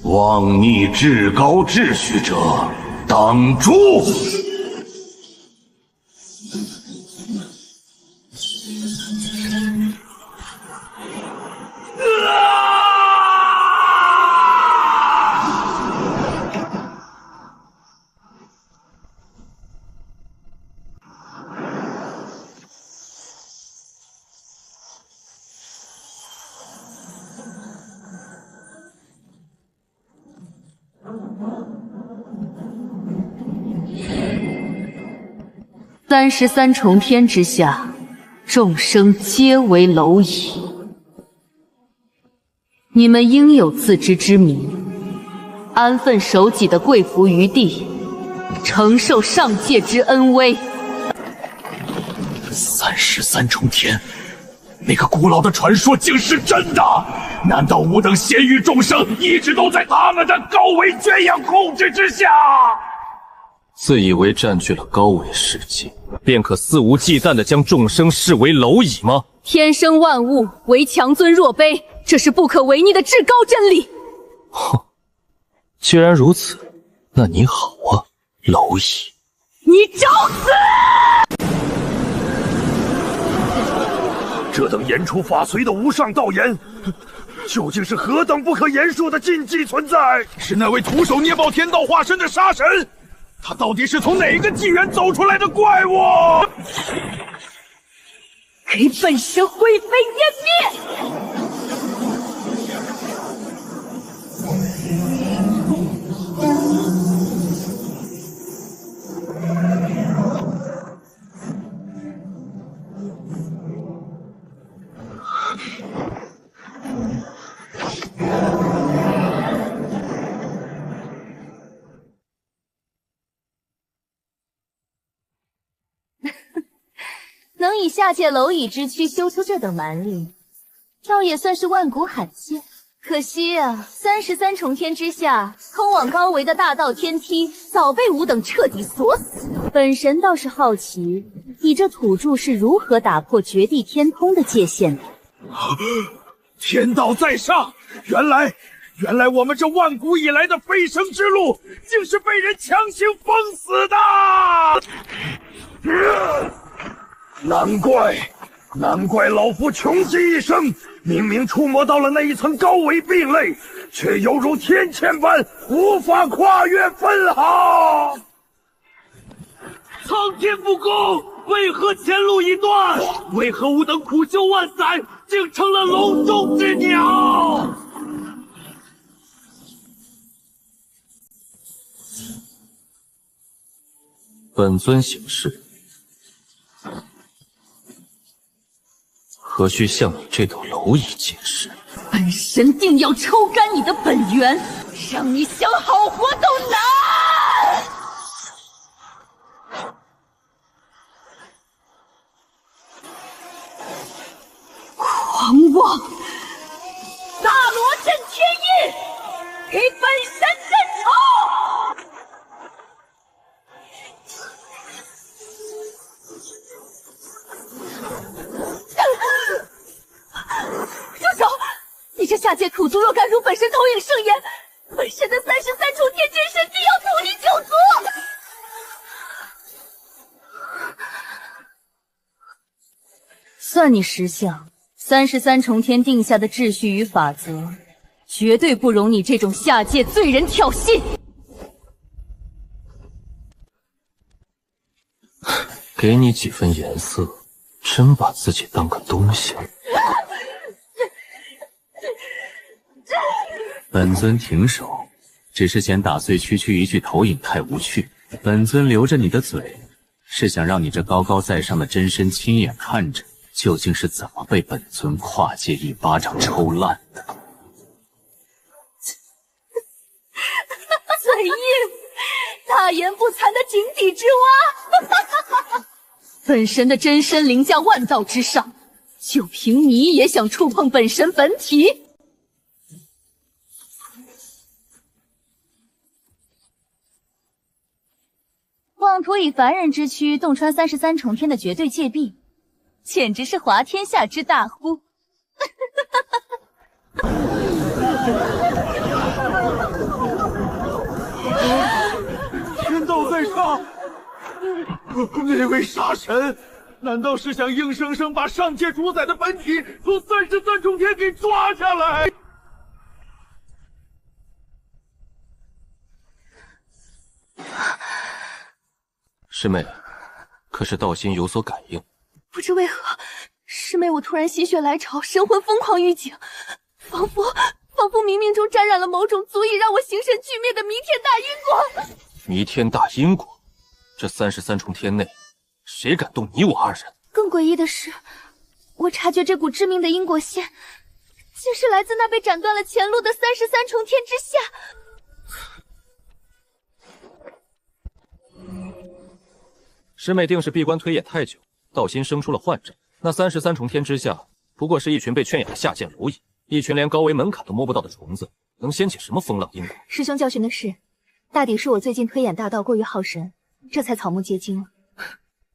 妄逆至高秩序者，当诛！33重天之下，众生皆为蝼蚁。你们应有自知之明，安分守己的跪伏于地，承受上界之恩威。33重天，那个古老的传说竟是真的？难道吾等仙域众生一直都在他们的高维圈养控制之下？自以为占据了高维世界，便可肆无忌惮地将众生视为蝼蚁吗？天生万物，唯强尊弱卑，这是不可违逆的至高真理。哼，既然如此，那你好啊，蝼蚁！你找死！这等言出法随的无上道言，究竟是何等不可言述的禁忌存在？是那位徒手捏爆天道化身的杀神，他到底是从哪个纪元走出来的怪物？给本神灰飞烟灭！能以下界蝼蚁之躯修出这等蛮力，倒也算是万古罕见。可惜啊，33重天之下，通往高维的大道天梯早被吾等彻底锁死。本神倒是好奇，你这土著是如何打破绝地天通的界限的？天道在上，原来我们这万古以来的飞升之路，竟是被人强行封死的。难怪老夫穷极一生，明明触摸到了那一层高维壁垒，却犹如天堑般无法跨越分毫。苍天不公，为何前路已断？为何吾等苦修万载，竟成了笼中之鸟？本尊行事，何须向你这头蝼蚁解释？本神定要抽干你的本源，让你想好活都难！狂妄！大罗震天印，给本神镇仇！住手！你这下界土族若敢辱本神投影圣言，本神的33重天真神定要屠你9族！算你识相，33重天定下的秩序与法则，绝对不容你这种下界罪人挑衅。给你几分颜色，真把自己当个东西？本尊停手，只是嫌打碎区区一具投影太无趣。本尊留着你的嘴，是想让你这高高在上的真身亲眼看着，究竟是怎么被本尊跨界一巴掌抽烂的。嘴硬，大言不惭的井底之蛙。本神的真身凌驾万道之上，就凭你也想触碰本神本体？妄图以凡人之躯洞穿33重天的绝对界壁，简直是滑天下之大乎！天道在上，那位杀神，难道是想硬生生把上界主宰的本体从33重天给抓下来？师妹，可是道心有所感应？不知为何，师妹我突然心血来潮，神魂疯狂预警，仿佛冥冥中沾染了某种足以让我形神俱灭的弥天大因果。弥天大因果，这33重天内，谁敢动你我二人？更诡异的是，我察觉这股致命的因果线，竟是来自那被斩断了前路的33重天之下。师妹定是闭关推演太久，道心生出了幻症。那33重天之下，不过是一群被圈养的下贱蝼蚁，一群连高维门槛都摸不到的虫子，能掀起什么风浪因果？师兄教训的是，大抵是我最近推演大道过于耗神，这才草木皆惊了。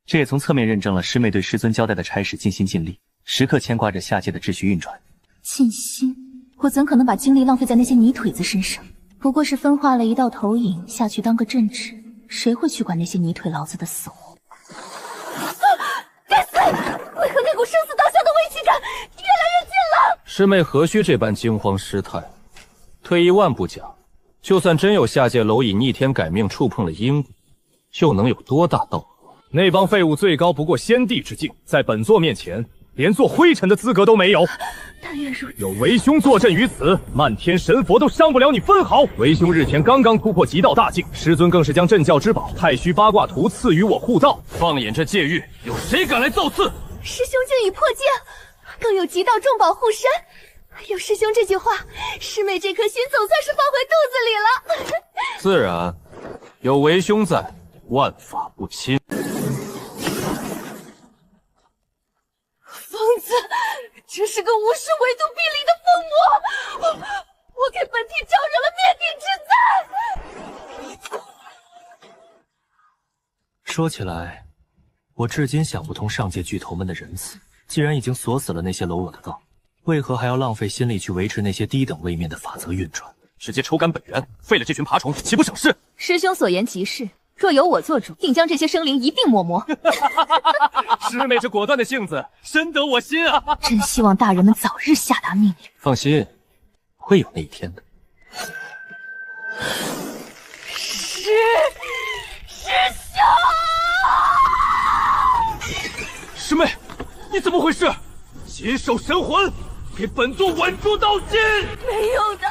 这也从侧面认证了师妹对师尊交代的差事尽心尽力，时刻牵挂着下界的秩序运转。尽心？我怎可能把精力浪费在那些泥腿子身上？不过是分化了一道投影下去当个镇止，谁会去管那些泥腿老子的死活？该死！为何那股生死当下的危机感越来越近了？师妹何须这般惊慌失态？退一万步讲，就算真有下界蝼蚁逆天改命触碰了因果，又能有多大道？那帮废物最高不过先帝之境，在本座面前连做灰尘的资格都没有。但愿如此。有为兄坐镇于此，漫天神佛都伤不了你分毫。为兄日前刚刚突破极道大境，师尊更是将镇教之宝太虚八卦图赐予我护道。放眼这界域，有谁敢来造次？师兄竟已破戒，更有极道重宝护身。有师兄这句话，师妹这颗心总算是放回肚子里了。自然，有为兄在，万法不侵。疯子，这是个无视唯独必灵的疯魔！我给本体招惹了灭顶之灾。说起来，我至今想不通上界巨头们的仁慈。既然已经锁死了那些搂我的道，为何还要浪费心力去维持那些低等位面的法则运转？直接抽干本源，废了这群爬虫，岂不省事？师兄所言极是，若由我做主，定将这些生灵一并抹魔。师妹这果断的性子，深得我心啊！真希望大人们早日下达命令。放心，会有那一天的。师兄，师妹，你怎么回事？紧守神魂，给本座稳住道心！没用的，根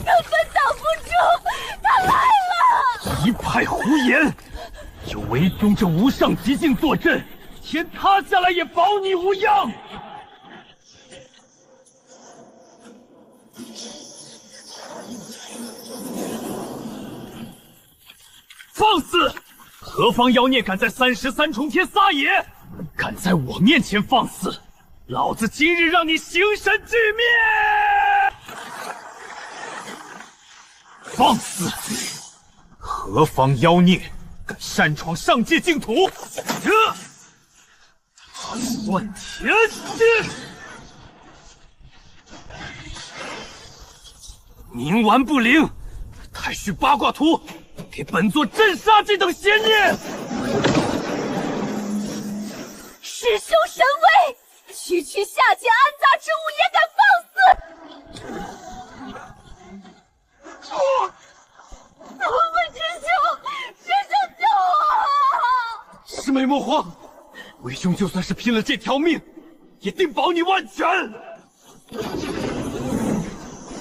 本挡不住，他来了！一派胡言！有为兄这无上极境坐镇，天塌下来也保你无恙！放肆！何方妖孽敢在33重天撒野？敢在我面前放肆！老子今日让你形神俱灭！放肆！何方妖孽敢擅闯上界净土？算天机！冥顽不灵，太虚八卦图，给本座镇杀这等邪孽！师兄神威！区区下界安杂之物也敢放肆！师兄救我！师妹莫慌，为兄就算是拼了这条命，也定保你万全。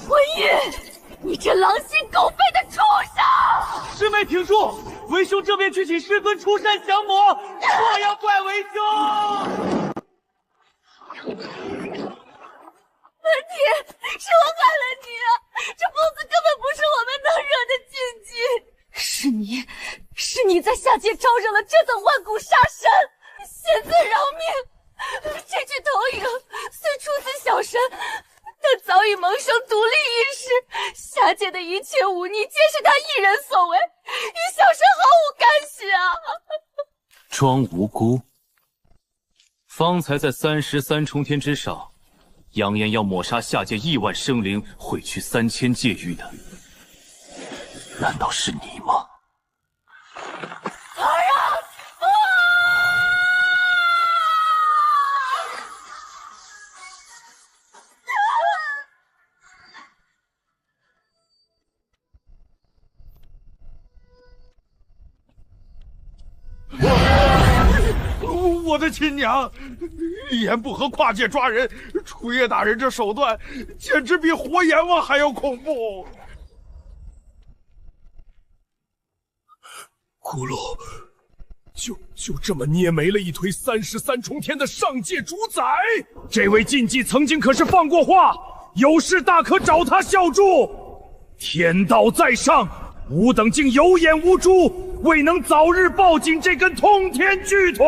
文玉，你这狼心狗肺的畜生！师妹挺住，为兄这边去请师尊出山降魔，莫要怪为兄。本体是我害了你啊！这疯子根本不是我们能惹的禁忌。是你在下界招惹了这等万古杀神，现在饶命！这具投影虽出自小神，但早已萌生独立意识，下界的一切忤逆皆是他一人所为，与小神毫无干系啊！装无辜。方才在33重天之上，扬言要抹杀下界亿万生灵，毁去3000界域的，难道是你吗？我的亲娘，一言不合跨界抓人，楚叶大人这手段简直比活阎王还要恐怖。骷髅就这么捏没了一推33重天的上界主宰。这位禁忌曾经可是放过话，有事大可找他效助。天道在上，吾等竟有眼无珠，未能早日抱紧这根通天巨腿。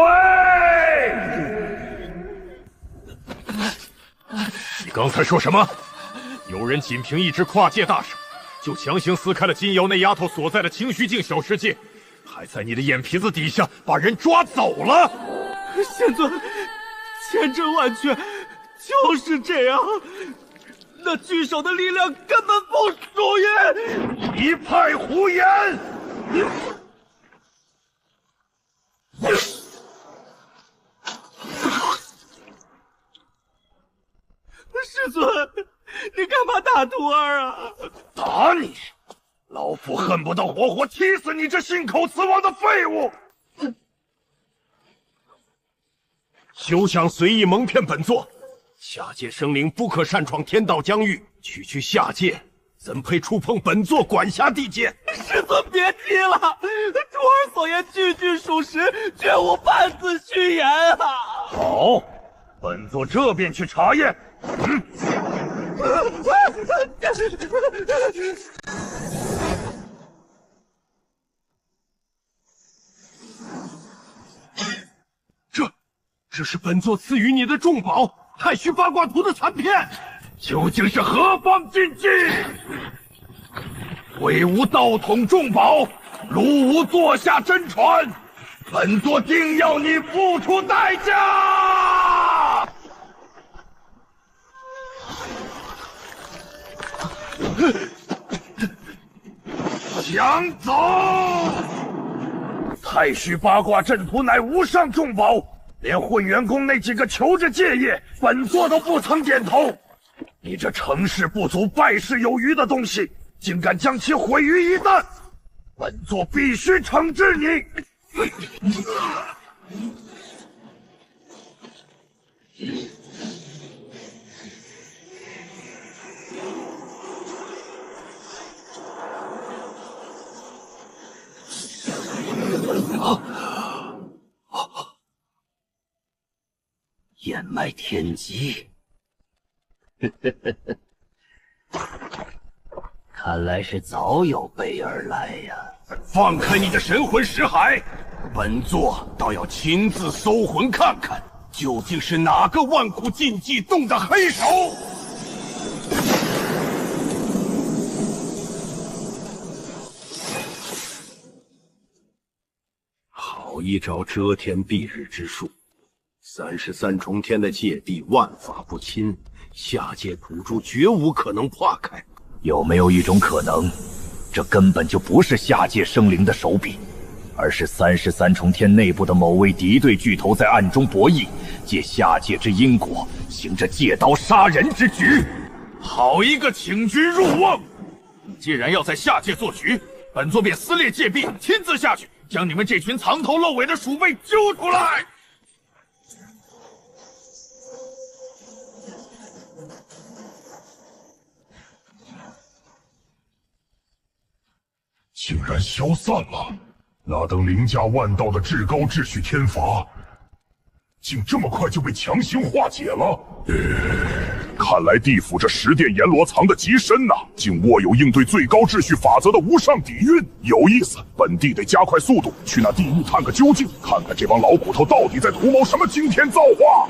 你刚才说什么？有人仅凭一只跨界大手，就强行撕开了金瑶那丫头所在的清虚境小世界，还在你的眼皮子底下把人抓走了。仙尊，千真万确，就是这样。那巨手的力量根本不属于。一派胡言！师尊，你干嘛打徒儿啊？打你！老夫恨不得活活踢死你这信口雌黄的废物！休想随意蒙骗本座。下界生灵不可擅闯天道疆域，区下界怎配触碰本座管辖地界？师尊别提了，珠儿所言句句属实，绝无半字虚言啊！好，本座这便去查验。这是本座赐予你的重宝——太虚八卦图的残片，究竟是何方禁忌？挥无道统重宝，卢无座下真传，本座定要你付出代价！抢走！太虚八卦阵图乃无上重宝。连混元宫那几个求着借业，本座都不曾点头。你这成事不足败事有余的东西，竟敢将其毁于一旦，本座必须惩治你！燕麦天机，看来是早有备而来呀！放开你的神魂识海，本座倒要亲自搜魂看看，究竟是哪个万古禁忌动的黑手！好一招遮天蔽日之术！33重天的界地万法不侵，下界土著绝无可能破开。有没有一种可能，这根本就不是下界生灵的手笔，而是33重天内部的某位敌对巨头在暗中博弈，借下界之因果，行着借刀杀人之举？好一个请君入瓮！既然要在下界做局，本座便撕裂界壁，亲自下去，将你们这群藏头露尾的鼠辈揪出来！竟然消散了！那等凌驾万道的至高秩序天罚，竟这么快就被强行化解了。看来地府这10殿阎罗藏得极深呐，竟握有应对最高秩序法则的无上底蕴，有意思。本帝得加快速度，去那地狱探个究竟，看看这帮老骨头到底在图谋什么惊天造化。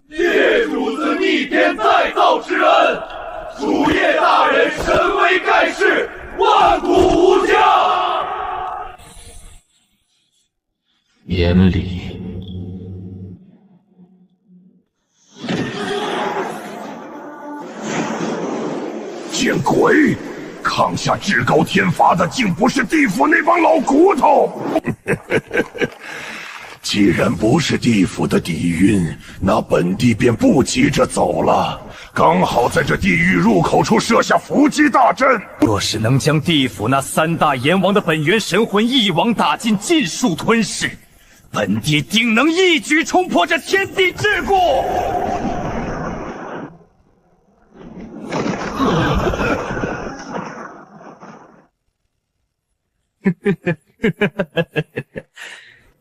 业主子逆天再造之恩，主业大人神威盖世，万古无价。眼里见鬼！抗下至高天罚的，竟不是地府那帮老骨头。既然不是地府的底蕴，那本帝便不急着走了。刚好在这地狱入口处设下伏击大阵。若是能将地府那3大阎王的本源神魂一网打尽，尽数吞噬，本帝定能一举冲破这天地桎梏。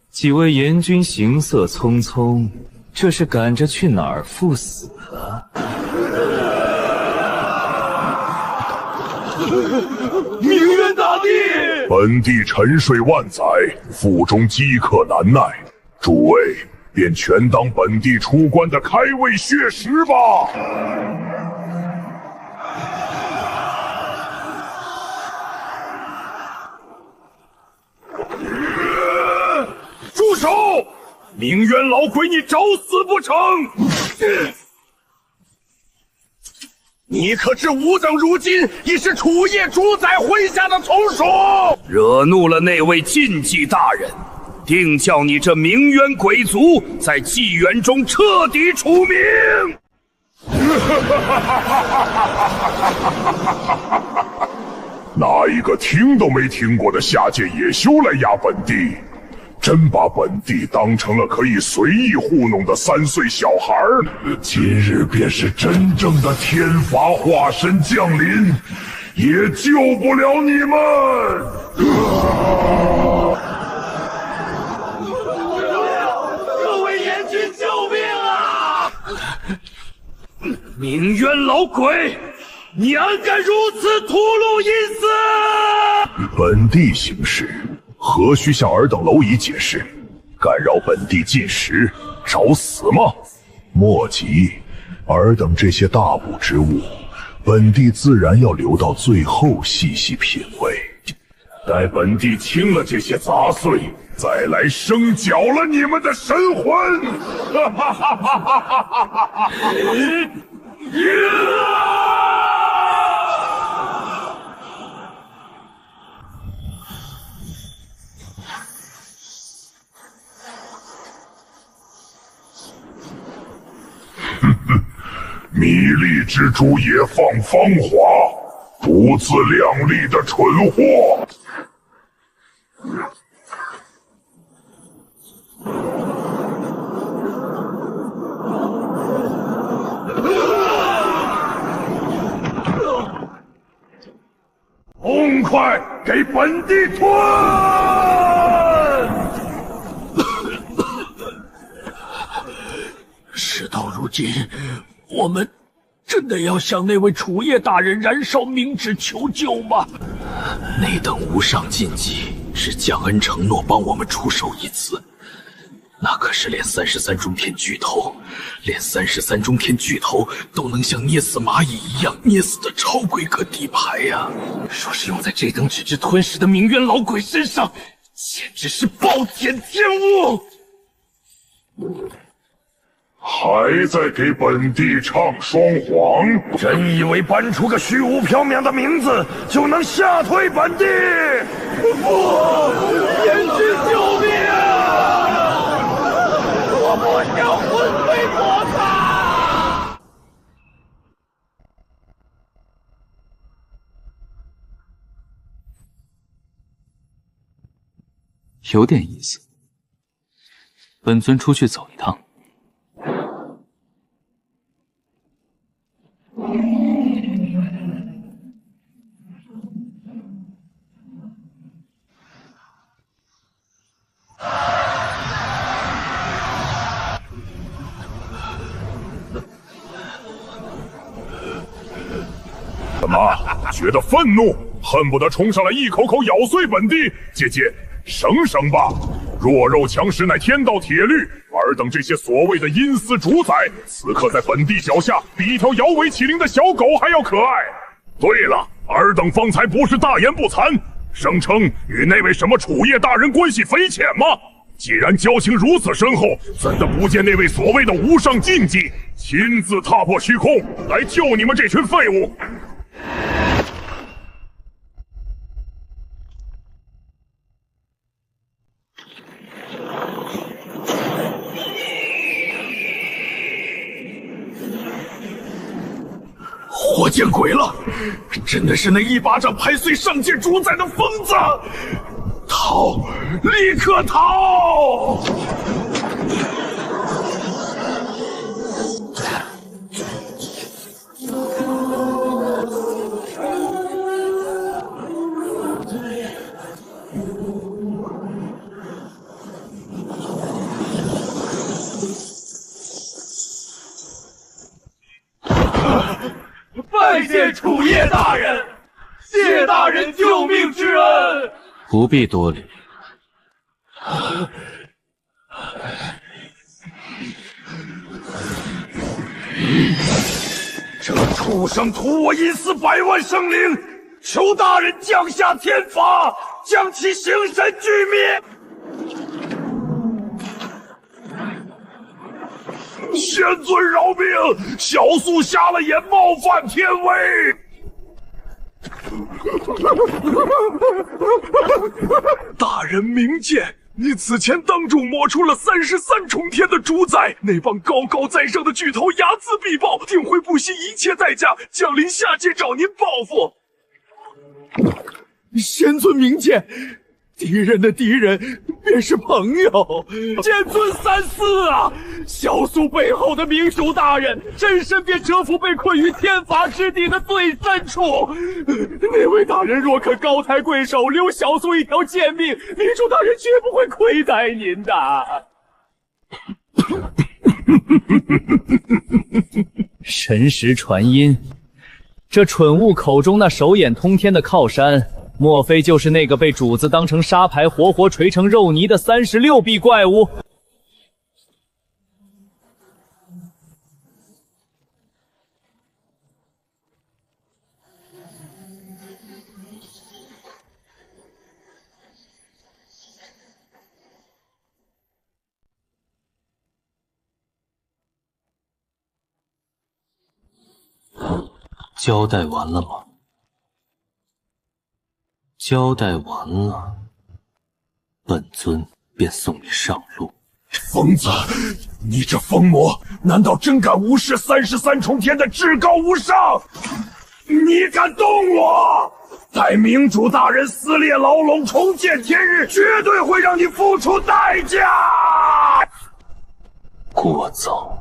几位阎君行色匆匆，这是赶着去哪儿赴死啊？明渊大帝，本帝沉睡万载，腹中饥渴难耐，诸位便全当本帝出关的开胃血食吧。住手！明渊老鬼，你找死不成？你可知吾等如今已是楚业主宰麾下的从属？惹怒了那位禁忌大人，定叫你这明渊鬼族在纪元中彻底除名！拿一个听都没听过的下界野修来压本地，真把本地当成了可以随意糊弄的3岁小孩儿。今日便是真正的天罚化身降临，也救不了你们。各位阎君，救命啊！鸣冤老鬼，你安敢如此屠戮阴司？本地行事，何须向尔等蝼蚁解释？干扰本地进食，找死吗？莫急，尔等这些大补之物，本地自然要留到最后细细品味。待本地清了这些杂碎，再来生搅了你们的神魂！哈哈哈哈哈哈！米粒之珠也放芳华，不自量力的蠢货！痛快给本地吞！事到如今，我们真的要向那位楚叶大人燃烧冥纸求救吗？那等无上禁忌是江恩承诺帮我们出手一次，那可是连33中天巨头，连33中天巨头都能像捏死蚂蚁一样捏死的超规格底牌呀！说是用在这等只知吞噬的鸣冤老鬼身上，简直是暴殄天物！还在给本地唱双簧？真以为搬出个虚无缥缈的名字就能吓退本地？不，阎君救命啊！我不想魂飞魄散！有点意思。本尊出去走一趟。怎么觉得愤怒，恨不得冲上来一口口咬碎本地？姐姐，省省吧！弱肉强食乃天道铁律，尔等这些所谓的阴司主宰，此刻在本地脚下，比一条摇尾乞灵的小狗还要可爱。对了，尔等方才不是大言不惭，声称与那位什么楚叶大人关系匪浅吗？既然交情如此深厚，怎的不见那位所谓的无上禁忌亲自踏破虚空来救你们这群废物？我见鬼了！真的是那一巴掌拍碎上界主宰的疯子！逃！立刻逃！拜见楚叶大人，谢大人救命之恩。不必多礼。这畜生屠我阴司100万生灵，求大人降下天罚，将其形神俱灭。仙尊饶命，小素瞎了眼，冒犯天威。大人明鉴，你此前当众抹出了33重天的主宰，那帮高高在上的巨头睚眦必报，定会不惜一切代价降临下界找您报复。仙尊明鉴，敌人的敌人便是朋友。剑尊三思啊！小苏背后的明主大人，真身便蛰伏被困于天罚之地的最深处。那位大人若肯高抬贵手，留小苏一条贱命，明主大人绝不会亏待您的。神识传音，这蠢物口中那手眼通天的靠山，莫非就是那个被主子当成沙牌活活锤成肉泥的36臂怪物？交代完了吗？交代完了，本尊便送你上路。疯子，你这疯魔，难道真敢无视33重天的至高无上？你敢动我？待明主大人撕裂牢笼，重见天日，绝对会让你付出代价！聒噪！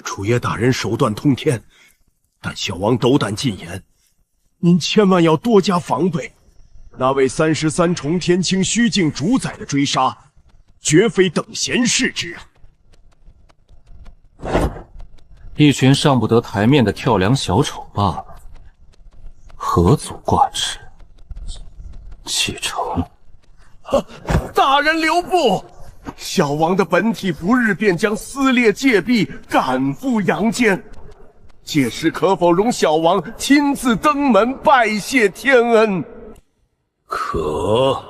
楚爷大人手段通天，但小王斗胆禁言，您千万要多加防备。那位33重天清虚境主宰的追杀，绝非等闲视之啊！一群上不得台面的跳梁小丑罢了，何足挂齿？启程！大人留步！小王的本体不日便将撕裂戒壁，赶赴阳间。届时可否容小王亲自登门拜谢天恩？可。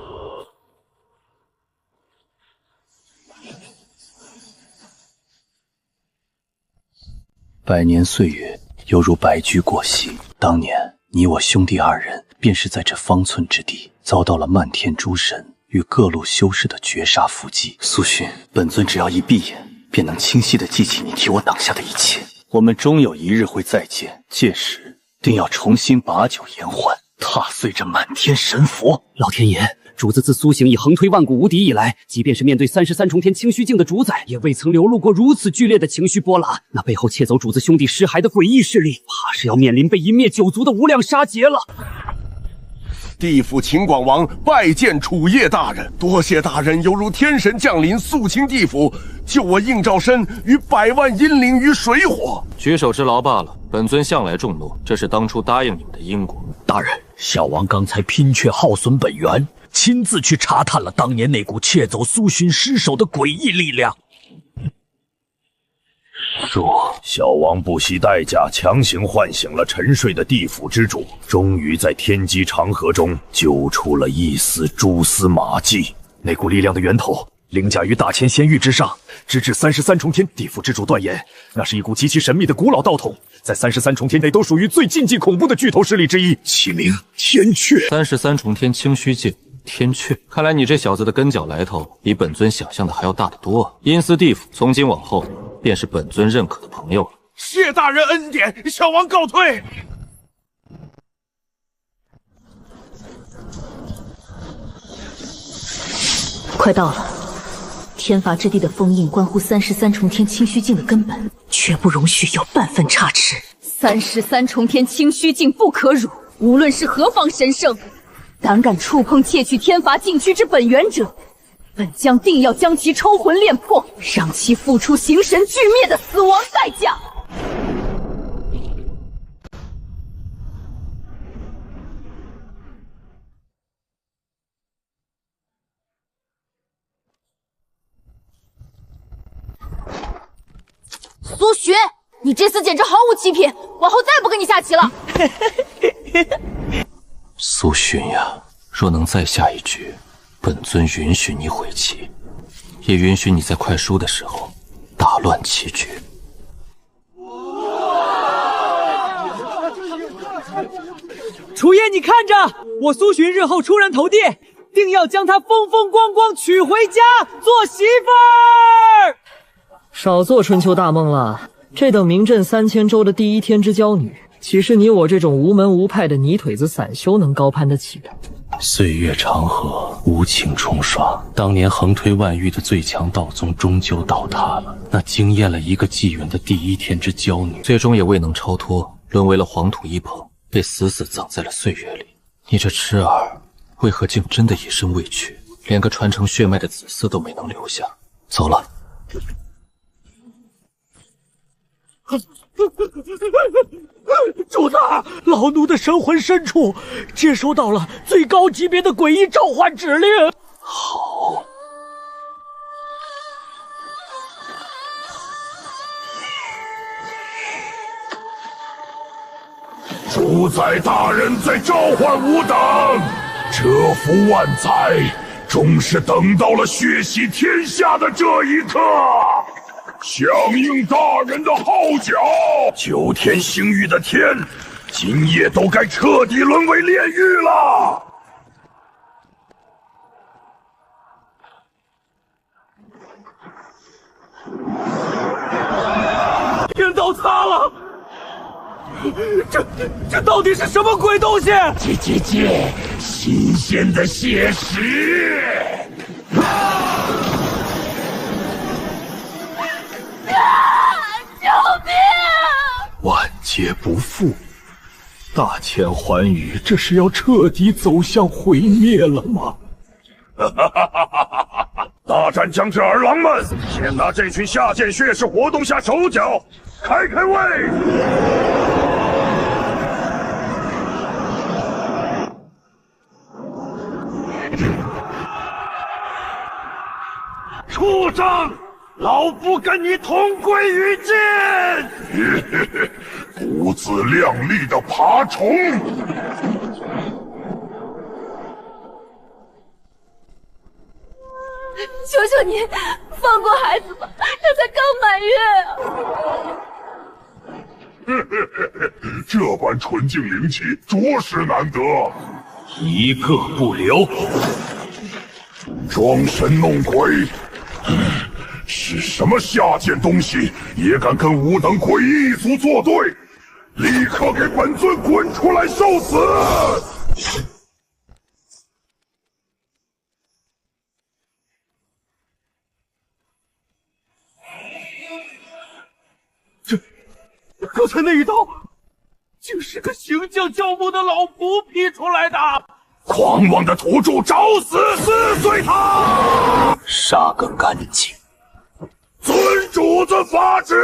百年岁月犹如白驹过隙，当年你我兄弟二人便是在这方寸之地遭到了漫天诸神与各路修士的绝杀伏击。苏洵，本尊只要一闭眼，便能清晰地记起你替我挡下的一切。我们终有一日会再见，届时定要重新把酒言欢，踏碎这满天神佛。老天爷，主子自苏醒以横推万古无敌以来，即便是面对33重天清虚境的主宰，也未曾流露过如此剧烈的情绪波澜。那背后窃走主子兄弟尸骸的诡异势力，怕是要面临被一灭九族的无量杀劫了。地府秦广王拜见楚夜大人，多谢大人犹如天神降临，肃清地府，救我应兆申与100万阴灵于水火。举手之劳罢了，本尊向来重诺，这是当初答应你们的因果。大人，小王刚才拼却耗损本源，亲自去查探了当年那股窃走苏洵尸首的诡异力量。若小王不惜代价强行唤醒了沉睡的地府之主，终于在天机长河中揪出了一丝蛛丝马迹。那股力量的源头凌驾于大千仙域之上，直至33重天。地府之主断言，那是一股极其神秘的古老道统，在33重天内都属于最禁忌恐怖的巨头势力之一，其名天阙。33重天清虚境。天阙，看来你这小子的根脚来头比本尊想象的还要大得多。阴司地府从今往后便是本尊认可的朋友了。谢大人恩典，小王告退。快到了，天罚之地的封印关乎33重天清虚境的根本，绝不容许有半分差池。33重天清虚境不可辱，无论是何方神圣，胆敢触碰窃取天罚禁区之本源者，本将定要将其抽魂炼魄，让其付出形神俱灭的死亡代价。苏洵，你这次简直毫无欺骗，往后再不跟你下棋了。苏洵呀，若能再下一局，本尊允许你悔棋，也允许你在快输的时候打乱棋局。楚爷，你看着，我苏洵日后出人头地，定要将她风风光光娶回家做媳妇儿。少做春秋大梦了，这等名震3000州的第一天之娇女，岂是你我这种无门无派的泥腿子散修能高攀得起的？岁月长河，无情冲刷。当年横推万域的最强道宗终究倒塌了，那惊艳了一个纪元的第一天之娇女，最终也未能超脱，沦为了黄土一捧，被死死葬在了岁月里。你这痴儿，为何竟真的一生未娶，连个传承血脉的子嗣都没能留下？走了。主子，老奴的神魂深处接收到了最高级别的诡异召唤指令。好。主宰大人在召唤吾等，蛰伏万载，终是等到了血洗天下的这一刻。响应大人的号角，9天星域的天，今夜都该彻底沦为炼狱了。天道塌了！这到底是什么鬼东西？新鲜的血石！救命！万劫不复，大千寰宇，这是要彻底走向毁灭了吗？大战将至，儿郎们，先拿这群下贱血士活动下手脚，开开胃！畜生！老夫跟你同归于尽！不自量力的爬虫！求求你放过孩子吧，他才刚满月。这般纯净灵气，着实难得，一个不留。装神弄鬼！是什么下贱东西，也敢跟吾等诡异一族作对？立刻给本尊滚出来受死！刚才那一刀，竟是个行将教母的老仆劈出来的！狂妄的土著，找死！撕碎他！杀个干净！遵主子法旨！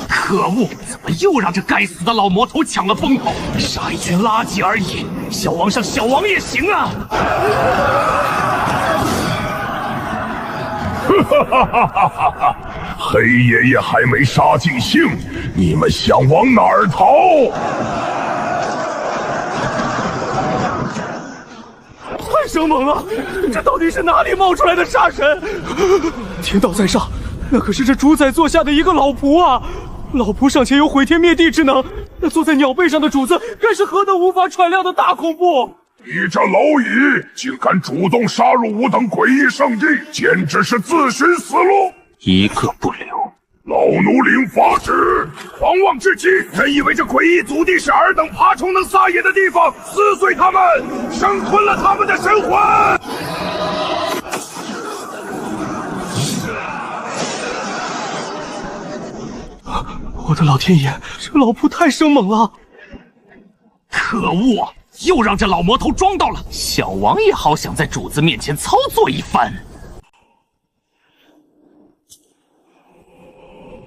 可恶！怎么又让这该死的老魔头抢了风头？杀一群垃圾而已，小王上小王也行啊！黑爷爷还没杀尽兴，你们想往哪儿逃？太生猛了！这到底是哪里冒出来的杀神？天道在上，那可是这主宰座下的一个老仆啊！老仆尚且有毁天灭地之能，那坐在鸟背上的主子该是何等无法喘量的大恐怖！你这蝼蚁竟敢主动杀入吾等诡异圣地，简直是自寻死路！一个不留！老奴领法旨！狂妄至极！真以为这诡异祖地是尔等爬虫能撒野的地方？撕碎他们，生吞了他们的神魂！我的老天爷，这老仆太生猛了！可恶！又让这老魔头装到了，小王也好想在主子面前操作一番。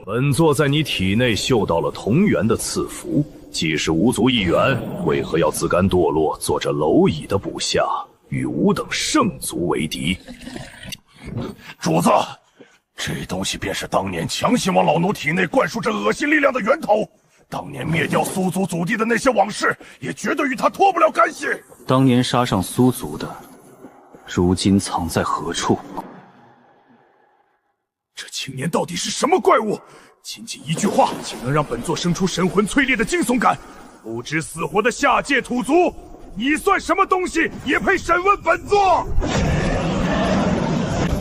本座在你体内嗅到了同源的赐福，既是无足一员，为何要自甘堕落，做这蝼蚁的部下，与吾等圣族为敌？主子，这东西便是当年强行往老奴体内灌输这恶心力量的源头。当年灭掉苏族祖地的那些往事，也绝对与他脱不了干系。当年杀上苏族的，如今藏在何处？这青年到底是什么怪物？仅仅一句话，竟能让本座生出神魂淬裂的惊悚感。不知死活的下界土族，你算什么东西，也配审问本座？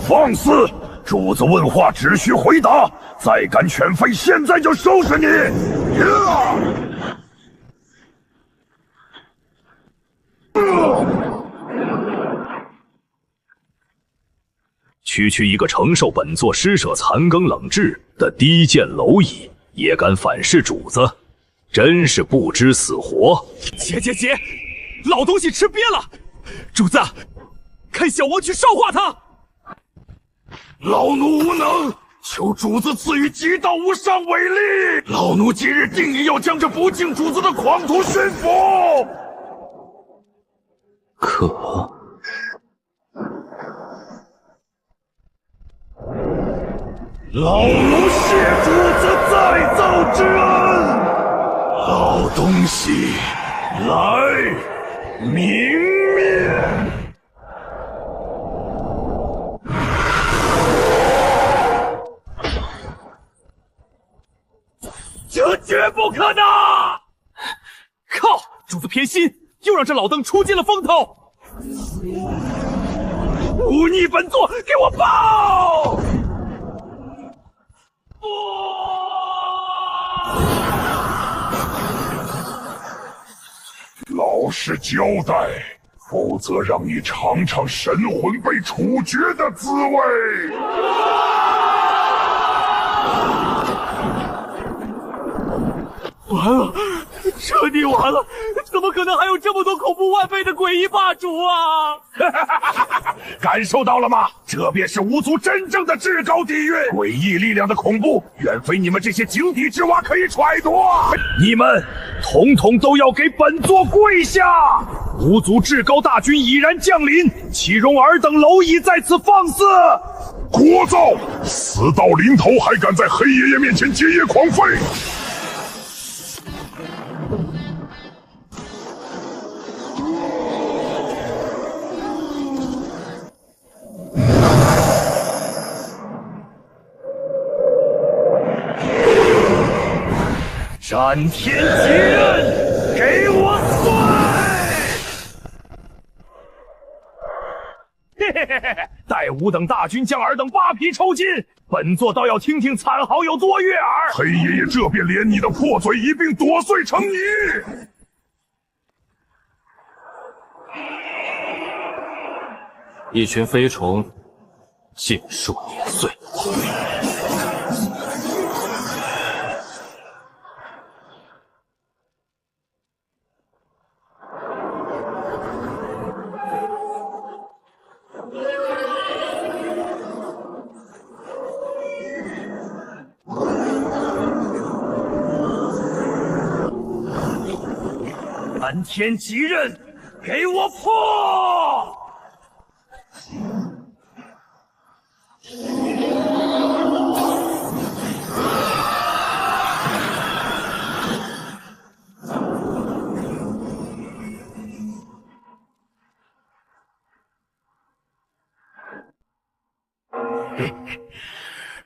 放肆！主子问话只需回答，再敢犬吠，现在就收拾你！区区一个承受本座施舍残羹冷炙的低贱蝼蚁，也敢反噬主子，真是不知死活！姐，老东西吃瘪了，主子，看小王去烧化他。老奴无能，求主子赐予极道无上伟力。老奴今日定义要将这不敬主子的狂徒驯服。可。老奴谢主子再造之恩。老东西，来明面。这绝不可能！靠！主子偏心，又让这老邓出尽了风头。忤逆本座，给我报！老实交代，否则让你尝尝神魂被处决的滋味。完了，彻底完了！怎么可能还有这么多恐怖万倍的诡异霸主啊！感受到了吗？这便是巫族真正的至高底蕴，诡异力量的恐怖，远非你们这些井底之蛙可以揣度。你们统统都要给本座跪下！巫族至高大军已然降临，岂容尔等蝼蚁在此放肆？聒噪！死到临头还敢在黑爷爷面前结业狂吠！斩天极刃，给我碎！嘿，待吾等大军将尔等扒皮抽筋，本座倒要听听惨嚎有多悦耳。黑爷爷这便连你的破嘴一并剁碎成泥。一群飞虫，尽数碾碎。斩天极刃，给我破！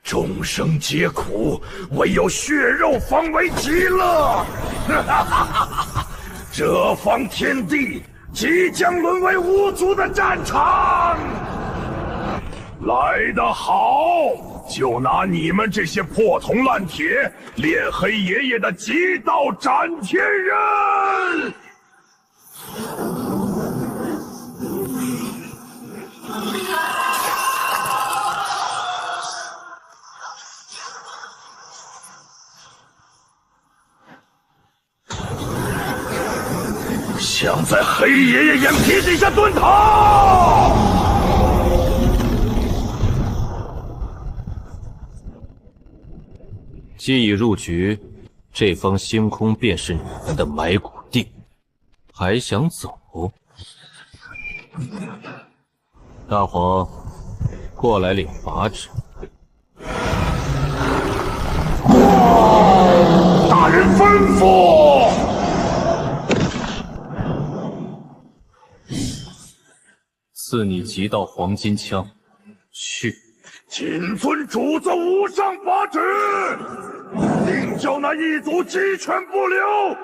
众生皆苦，唯有血肉方为极乐。这方天地即将沦为巫族的战场。来得好，就拿你们这些破铜烂铁练黑爷爷的极道斩天刃！想在黑爷爷眼皮底下蹲逃！既已入局，这方星空便是你们的埋骨地，还想走？大黄，过来领法旨。大人吩咐。赐你极道黄金枪，去。谨遵主子无上法旨。定叫那一族鸡犬不留！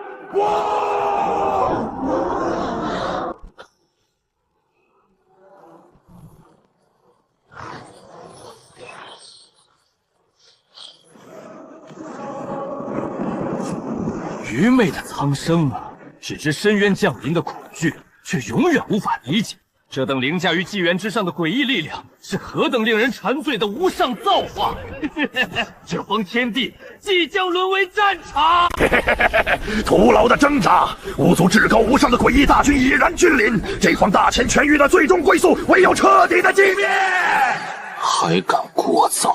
愚昧的苍生啊，只知深渊降临的恐惧，却永远无法理解这等凌驾于纪元之上的诡异力量是何等令人馋醉的无上造化。这方天地即将沦为战场。徒劳的挣扎，五族至高无上的诡异大军已然君临，这方大千全域的最终归宿，唯有彻底的击灭。还敢聒噪！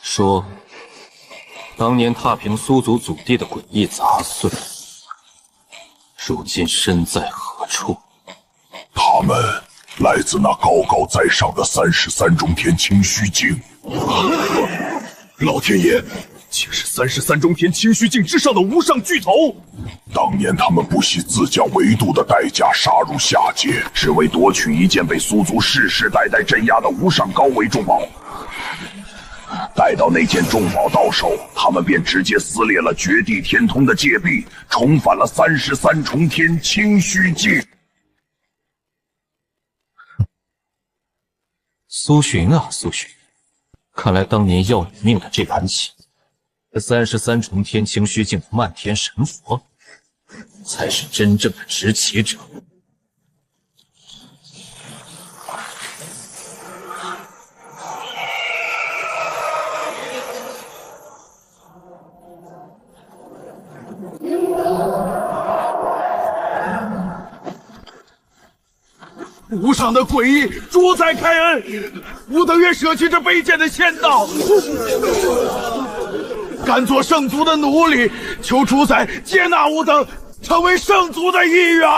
说，当年踏平苏族祖地的诡异杂碎，如今身在何处？他们来自那高高在上的33中天清虚境。老天爷，竟是33中天清虚境之上的无上巨头！当年他们不惜自降维度的代价杀入下界，只为夺取一件被苏族世世代代镇压的无上高维重宝。待到那件重宝到手，他们便直接撕裂了绝地天通的界壁，重返了33重天清虚境。苏洵啊，苏洵，看来当年要你命的这盘棋，这33重天清虚境的漫天神佛，才是真正的执棋者。无上的诡异，主宰开恩！吾等愿舍弃这卑贱的仙道，甘做圣族的奴隶，求主宰接纳吾等，成为圣族的一员。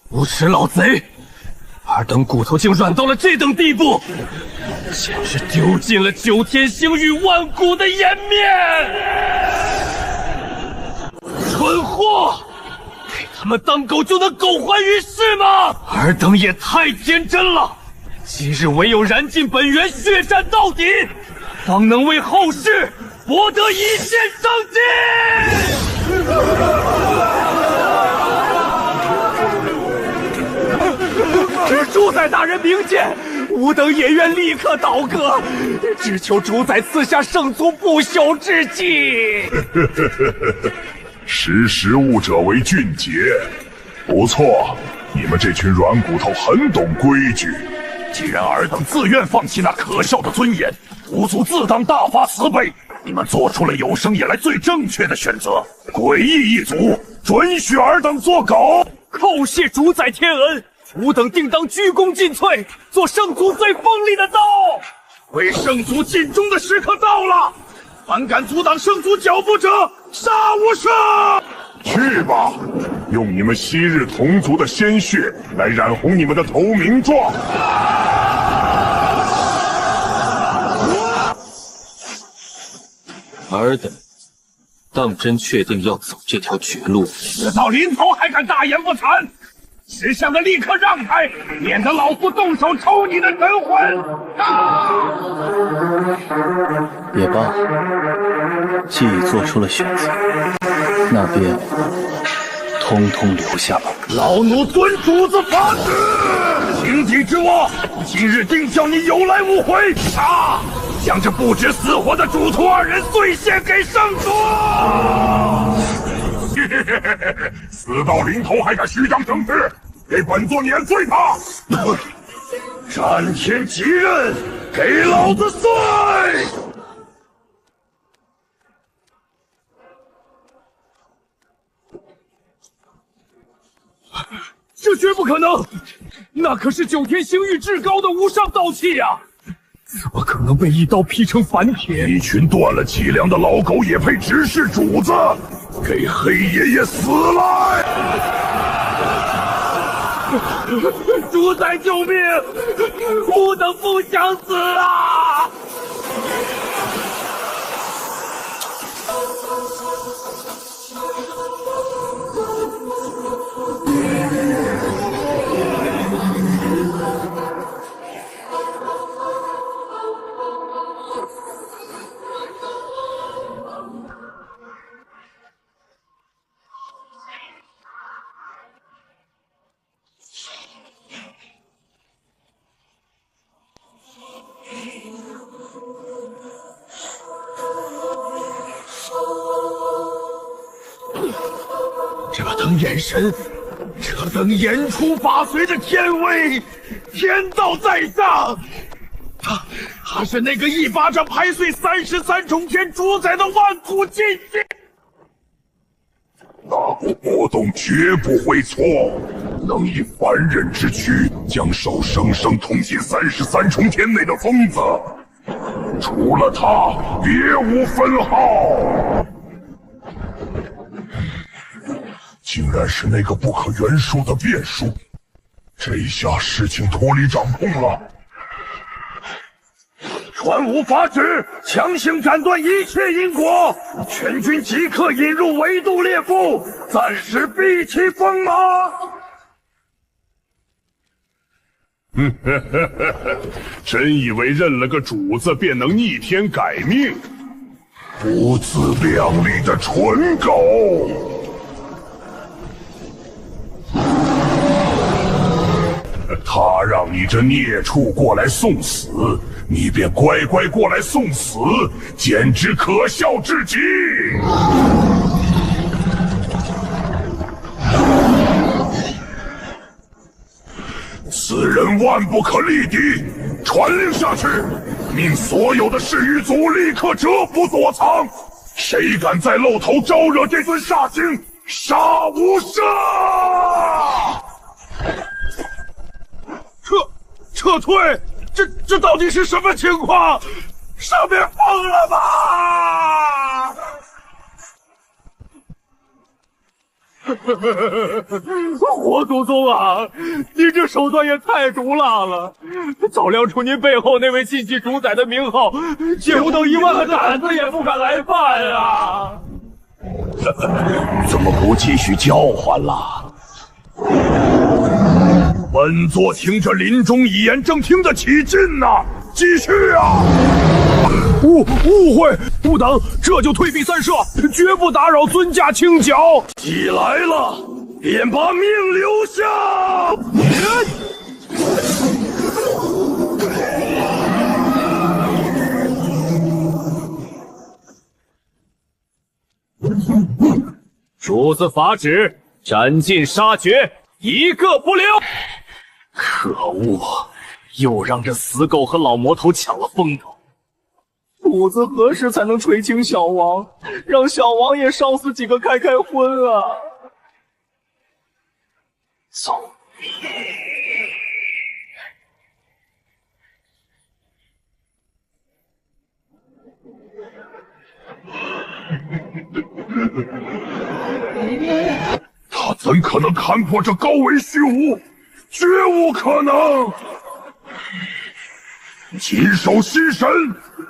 无耻老贼！尔等骨头竟软到了这等地步，简直丢尽了9天星域万古的颜面！蠢货！给他们当狗就能狗还于世吗？尔等也太天真了！今日唯有燃尽本源，血战到底，方能为后世博得一线生机！主宰大人明鉴，吾等也愿立刻倒戈，只求主宰赐下圣族不朽之际。识时务者为俊杰，不错，你们这群软骨头很懂规矩。既然尔等自愿放弃那可笑的尊严，吾族自当大发慈悲。你们做出了有生以来最正确的选择，诡异一族准许尔等做狗。叩谢主宰天恩，吾等定当鞠躬尽瘁，做圣族最锋利的刀。为圣族尽忠的时刻到了，凡敢阻挡圣族脚步者，杀无赦！去吧，用你们昔日同族的鲜血来染红你们的投名状。尔等当真确定要走这条绝路？事到临头还敢大言不惭！识相的立刻让开，免得老夫动手抽你的神魂！也罢，既已做出了选择，那便通通留下吧。老奴遵主子法旨。井底之蛙，今日定叫你有来无回！杀！将这不知死活的主徒2人遂献给圣主！死到临头还敢虚张声势，给本座碾碎他！战天极刃，给老子碎！这绝不可能！那可是9天星域至高的无上道器呀！怎么可能被一刀劈成凡铁？一群断了脊梁的老狗也配直视主子？给黑爷爷死来！主宰救命！吾等不想死啊！等眼神，这等言出法随的天威，天道在上。他是那个一巴掌拍碎33重天主宰的万古禁忌。那股波动绝不会错，能以凡人之躯将手生生捅进33重天内的疯子，除了他别无分号。竟然是那个不可原述的变数，这一下事情脱离掌控了。传武法旨，强行斩断一切因果，全军即刻引入维度裂腹，暂时避其锋芒。真以为认了个主子便能逆天改命？不自量力的蠢狗！他让你这孽畜过来送死，你便乖乖过来送死，简直可笑至极！此人万不可力敌，传令下去，命所有的侍御族立刻蛰伏躲藏，谁敢再露头招惹这尊煞星，杀无赦！撤退！这到底是什么情况？上面疯了吧？火祖宗啊，您这手段也太毒辣了！早亮出您背后那位禁忌主宰的名号，姐夫等1万个胆子也不敢来犯啊！怎么不继续叫唤了？本座听着临终遗言，正听得起劲呢。继续啊！误会，不等，这就退避三舍，绝不打扰尊驾清剿。既来了，便把命留下。主子法旨，斩尽杀绝，一个不留。可恶，又让这死狗和老魔头抢了风头。主子何时才能垂青小王，让小王也烧死几个开荤啊？送他怎可能看破这高维虚无？绝无可能！谨守心神，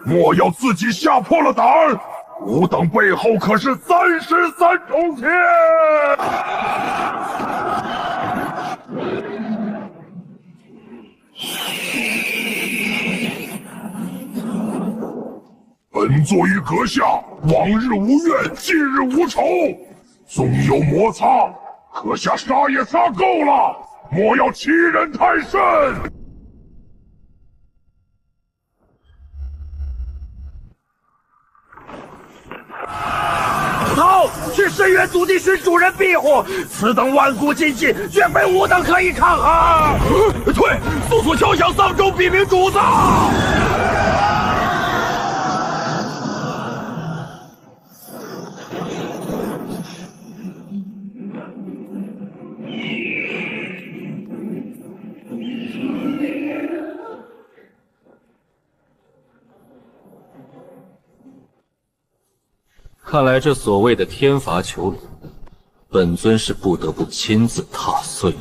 莫要自己吓破了胆儿。吾等背后可是33重天！本座与阁下往日无怨，近日无仇，纵有摩擦，阁下杀也杀够了，莫要欺人太甚。好，去深渊祖地寻主人庇护，此等万古禁忌，绝非吾等可以抗衡。退，速速敲响丧钟，禀明主子。看来这所谓的天罚囚笼，本尊是不得不亲自踏碎了。